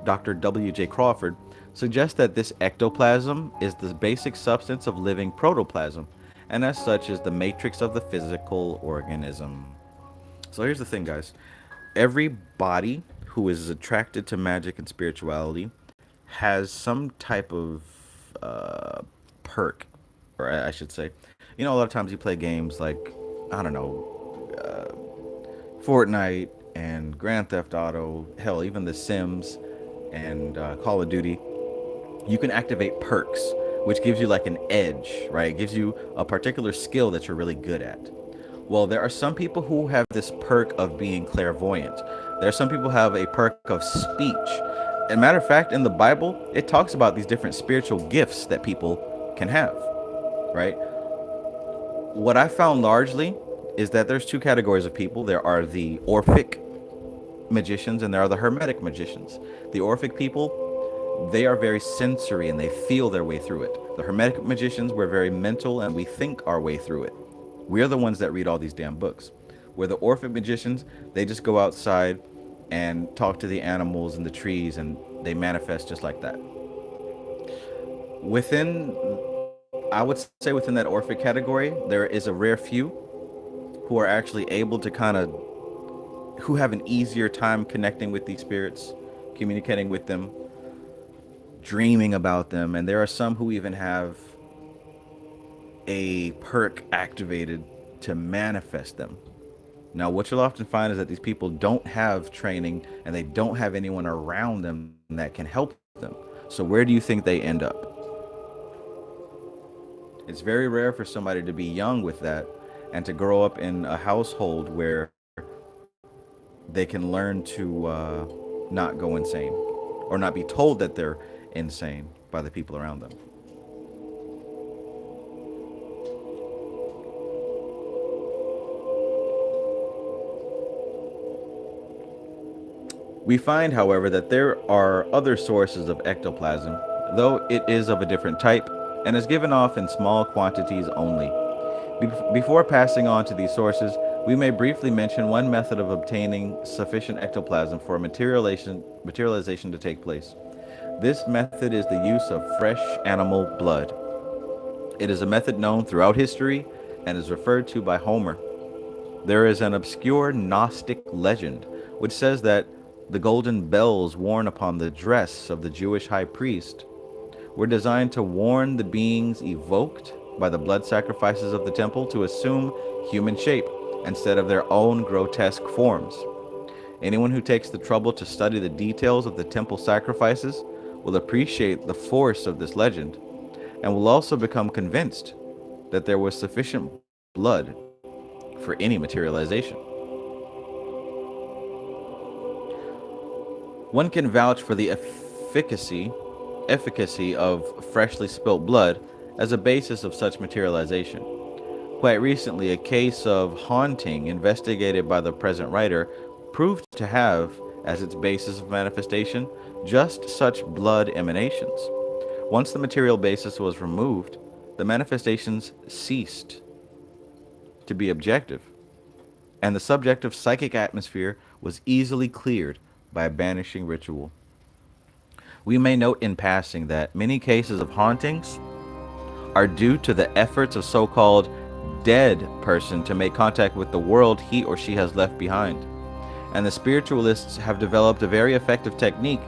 Dr. W.J. Crawford, suggest that this ectoplasm is the basic substance of living protoplasm, and as such is the matrix of the physical organism. So here's the thing, guys. Every body who is attracted to magic and spirituality has some type of perk, or I should say. You know, a lot of times you play games like, I don't know, Fortnite and Grand Theft Auto, hell, even The Sims and Call of Duty. You can activate perks, which gives you like an edge, right? It gives you a particular skill that you're really good at. Well, there are some people who have this perk of being clairvoyant. There are some people who have a perk of speech. As a matter of fact, in the Bible, it talks about these different spiritual gifts that people can have, right? What I found largely is that there's two categories of people. There are the Orphic magicians and there are the Hermetic magicians. The Orphic people, they are very sensory and they feel their way through it. The Hermetic magicians, we're very mental and we think our way through it. We're the ones that read all these damn books. Where the Orphic magicians, they just go outside and talk to the animals and the trees and they manifest just like that. Within, I would say within that orphic category, there is a rare few who are actually able to kind of, who have an easier time connecting with these spirits, communicating with them, dreaming about them. And there are some who even have a perk activated to manifest them. Now, what you'll often find is that these people don't have training and they don't have anyone around them that can help them. So, where do you think they end up? It's very rare for somebody to be young with that and to grow up in a household where they can learn to not go insane or not be told that they're insane by the people around them. We find, however, that there are other sources of ectoplasm, though it is of a different type and is given off in small quantities only. Before passing on to these sources, we may briefly mention one method of obtaining sufficient ectoplasm for materialization to take place. This method is the use of fresh animal blood. It is a method known throughout history and is referred to by Homer. There is an obscure Gnostic legend which says that the golden bells worn upon the dress of the Jewish high priest were designed to warn the beings evoked by the blood sacrifices of the temple to assume human shape instead of their own grotesque forms. Anyone who takes the trouble to study the details of the temple sacrifices will appreciate the force of this legend and will also become convinced that there was sufficient blood for any materialization. One can vouch for the efficacy of freshly spilt blood as a basis of such materialization. Quite recently, a case of haunting investigated by the present writer proved to have as its basis of manifestation just such blood emanations. Once the material basis was removed, the manifestations ceased to be objective, and the subjective psychic atmosphere was easily cleared by a banishing ritual. We may note in passing that many cases of hauntings are due to the efforts of so-called dead person to make contact with the world he or she has left behind. And the spiritualists have developed a very effective technique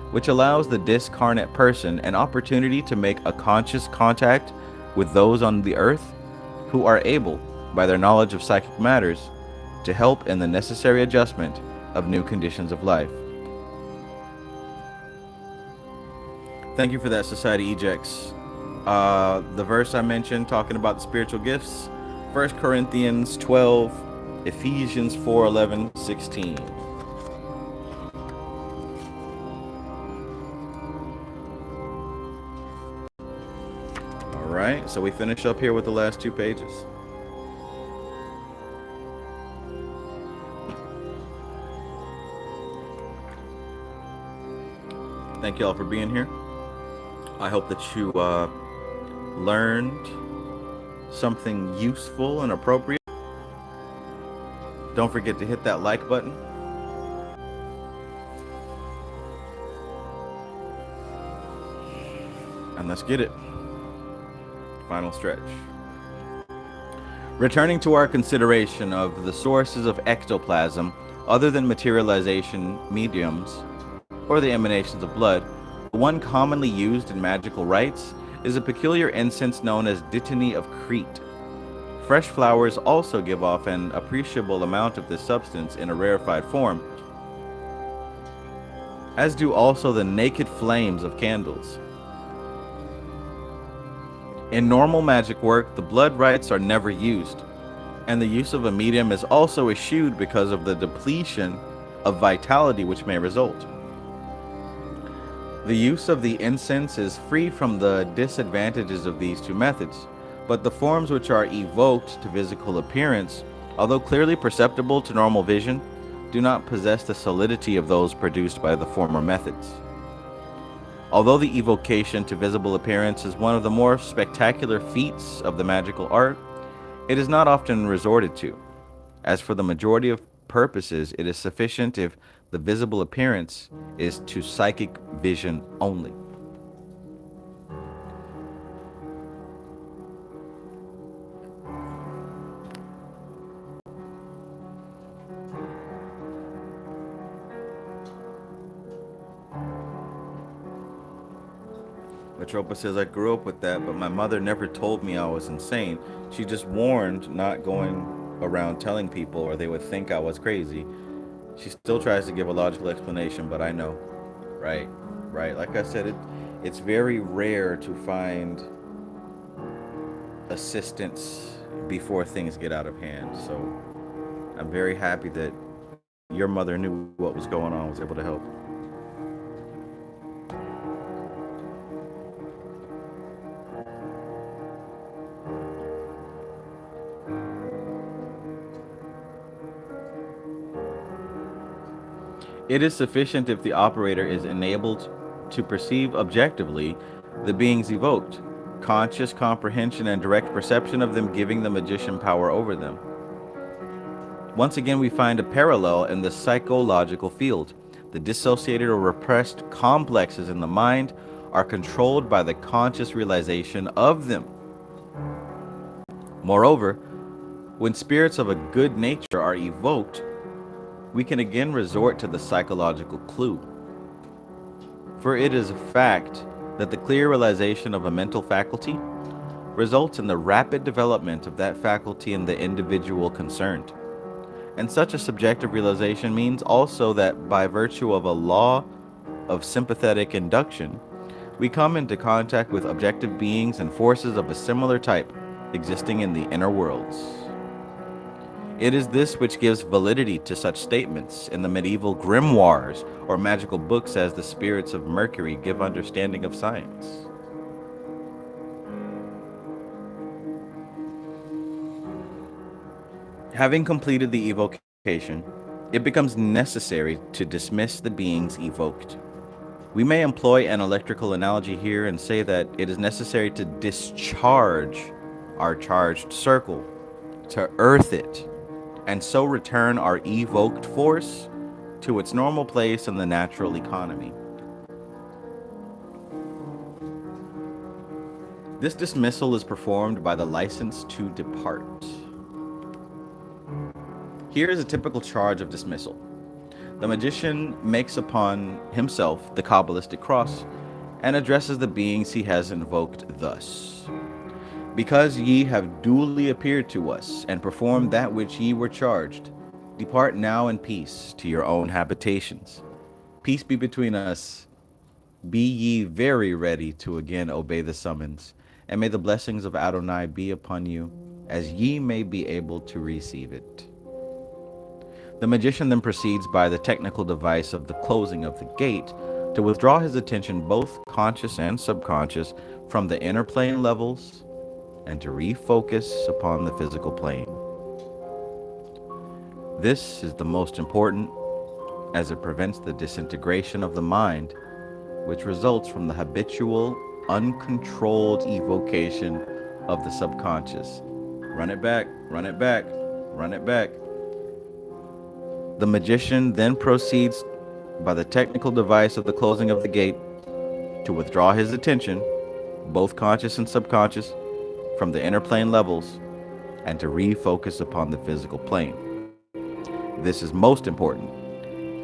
which allows the discarnate person an opportunity to make a conscious contact with those on the earth who are able, by their knowledge of psychic matters, to help in the necessary adjustment of new conditions of life. Thank you for that, Society Ejects. The verse I mentioned talking about the spiritual gifts, 1 Corinthians 12, Ephesians 4, 11, 16. All right, so we finish up here with the last two pages. Thank you all for being here. I hope that you learned something useful and appropriate. Don't forget to hit that like button. And let's get it. Final stretch. Returning to our consideration of the sources of ectoplasm other than materialization mediums or the emanations of blood, the one commonly used in magical rites is a peculiar incense known as dittany of Crete. Fresh flowers also give off an appreciable amount of this substance in a rarefied form, as do also the naked flames of candles. In normal magic work, the blood rites are never used, and the use of a medium is also eschewed because of the depletion of vitality which may result. The use of the incense is free from the disadvantages of these two methods, but the forms which are evoked to physical appearance, although clearly perceptible to normal vision, do not possess the solidity of those produced by the former methods. Although the evocation to visible appearance is one of the more spectacular feats of the magical art, it is not often resorted to, as for the majority of purposes it is sufficient if the visible appearance is to psychic vision only. Atropa says, I grew up with that, but my mother never told me I was insane. She just warned not going around telling people or they would think I was crazy. She still tries to give a logical explanation, but I know. Right, right. Like I said, it's very rare to find assistance before things get out of hand. So I'm very happy that your mother knew what was going on, was able to help. It is sufficient if the operator is enabled to perceive objectively the beings evoked, conscious comprehension and direct perception of them giving the magician power over them. Once again, we find a parallel in the psychological field. The dissociated or repressed complexes in the mind are controlled by the conscious realization of them. Moreover, when spirits of a good nature are evoked, we can again resort to the psychological clue. For it is a fact that the clear realization of a mental faculty results in the rapid development of that faculty in the individual concerned. And such a subjective realization means also that by virtue of a law of sympathetic induction, we come into contact with objective beings and forces of a similar type existing in the inner worlds. It is this which gives validity to such statements in the medieval grimoires or magical books as the spirits of Mercury give understanding of science. Having completed the evocation, it becomes necessary to dismiss the beings evoked. We may employ an electrical analogy here and say that it is necessary to discharge our charged circle, to earth it, and so return our evoked force to its normal place in the natural economy. This dismissal is performed by the license to depart. Here is a typical charge of dismissal. The magician makes upon himself the Kabbalistic cross and addresses the beings he has invoked thus: Because ye have duly appeared to us and performed that which ye were charged, depart now in peace to your own habitations. Peace be between us. Be ye very ready to again obey the summons, and may the blessings of Adonai be upon you, as ye may be able to receive it. The magician then proceeds by the technical device of the closing of the gate to withdraw his attention, both conscious and subconscious, from the inner plane levels and to refocus upon the physical plane. This is the most important, as it prevents the disintegration of the mind, which results from the habitual, uncontrolled evocation of the subconscious. Run it back, run it back, run it back. The magician then proceeds by the technical device of the closing of the gate to withdraw his attention, both conscious and subconscious, from the inner plane levels and to refocus upon the physical plane. This is most important,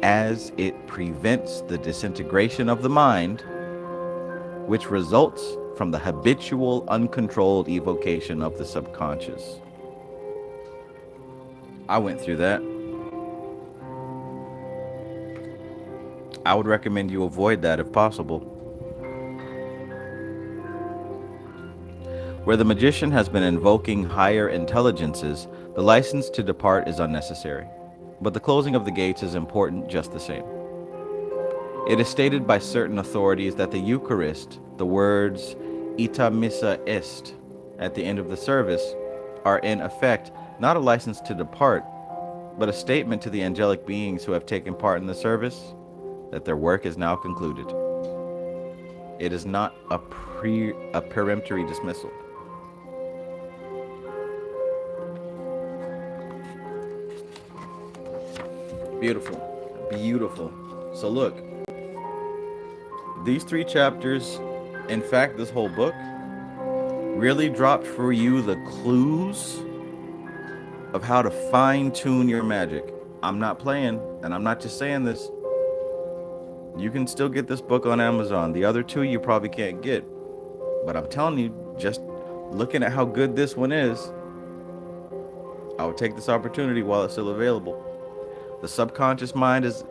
as it prevents the disintegration of the mind, which results from the habitual, uncontrolled evocation of the subconscious. I went through that. I would recommend you avoid that if possible. Where the magician has been invoking higher intelligences, the license to depart is unnecessary, but the closing of the gates is important just the same. It is stated by certain authorities that the Eucharist, the words "Ita missa est" at the end of the service, are in effect not a license to depart, but a statement to the angelic beings who have taken part in the service that their work is now concluded. It is not a peremptory dismissal. Beautiful, beautiful. So look, these 3 chapters, in fact, this whole book, really dropped for you the clues of how to fine-tune your magic. I'm not playing, and I'm not just saying this. You can still get this book on Amazon. The other 2 you probably can't get. But I'm telling you, just looking at how good this one is, I would take this opportunity while it's still available. The subconscious mind is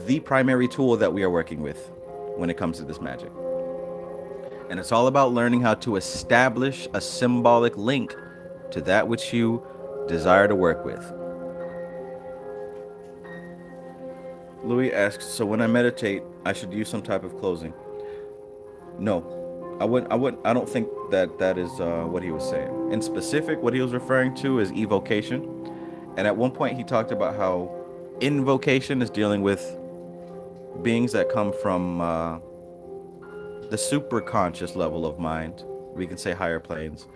the primary tool that we are working with when it comes to this magic. And it's all about learning how to establish a symbolic link to that which you desire to work with. Louis asks, so when I meditate, I should use some type of closing. No, I don't think that that is what he was saying. In specific, what he was referring to is evocation. And at one point, he talked about how invocation is dealing with beings that come from the super conscious level of mind. We can say higher planes.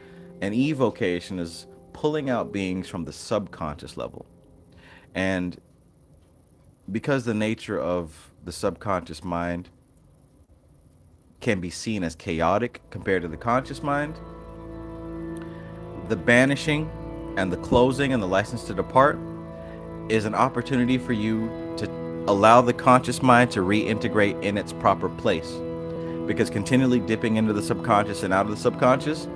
And evocation is pulling out beings from the subconscious level. And because the nature of the subconscious mind can be seen as chaotic compared to the conscious mind, the banishing and the closing and the license to depart is an opportunity for you to allow the conscious mind to reintegrate in its proper place. Because continually dipping into the subconscious and out of the subconscious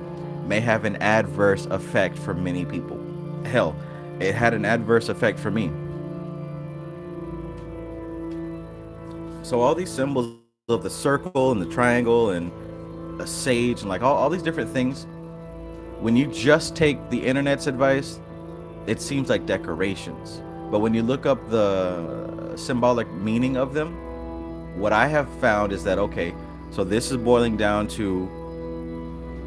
may have an adverse effect for many people. Hell, it had an adverse effect for me. So all these symbols of the circle and the triangle and a sage and like all these different things, when you just take the internet's advice, it seems like decorations. But when you look up the symbolic meaning of them, what I have found is that, okay, so this is boiling down to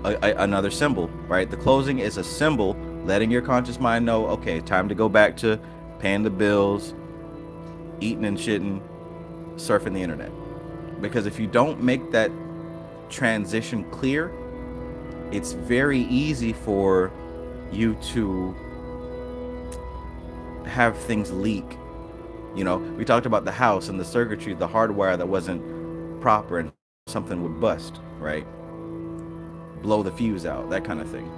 another symbol, right? The closing is a symbol letting your conscious mind know, okay, time to go back to paying the bills, eating and shitting, surfing the internet. Because if you don't make that transition clear, it's very easy for you to have things leak. You know, we talked about the house and the circuitry, the hardwire that wasn't proper, and something would bust, right? Blow the fuse out, that kind of thing.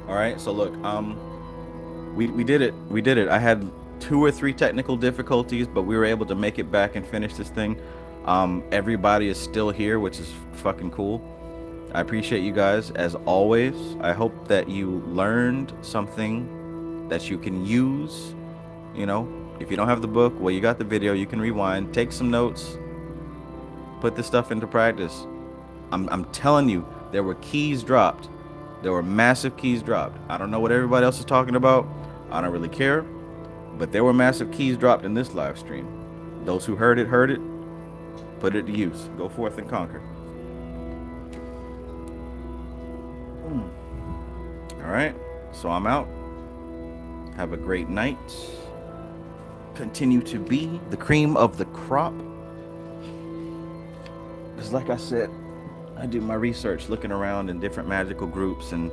All right, so look, we did it. We did it. I had 2 or 3 technical difficulties, but we were able to make it back and finish this thing. Everybody is still here, which is fucking cool. I appreciate you guys as always. I hope that you learned something that you can use. You know, if you don't have the book, well, you got the video. You can rewind, take some notes, put this stuff into practice. I'm telling you, there were keys dropped. There were massive keys dropped. I don't know what everybody else is talking about. I don't really care. But there were massive keys dropped in this live stream. Those who heard it, put it to use. Go forth and conquer. All right, so I'm out. Have a great night. Continue to be the cream of the crop. Because like I said, I do my research looking around in different magical groups and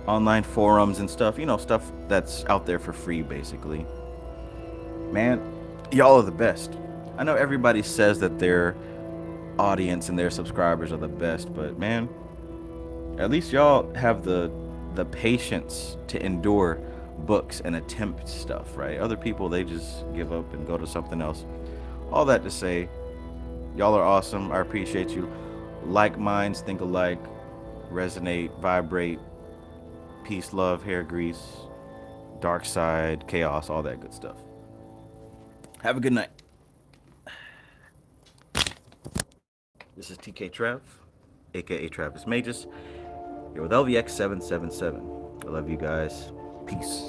online forums and stuff. You know, stuff that's out there for free, basically. Man, y'all are the best. I know everybody says that their audience and their subscribers are the best, but man, at least y'all have the patience to endure books and attempt stuff, right? Other people, they just give up and go to something else. All that to say, y'all are awesome. I appreciate you. Like minds, think alike, resonate, vibrate, peace, love, hair grease, dark side, chaos, all that good stuff. Have a good night. This is TK Trav, aka Travis Magus. You're with LVX777. I love you guys. Peace.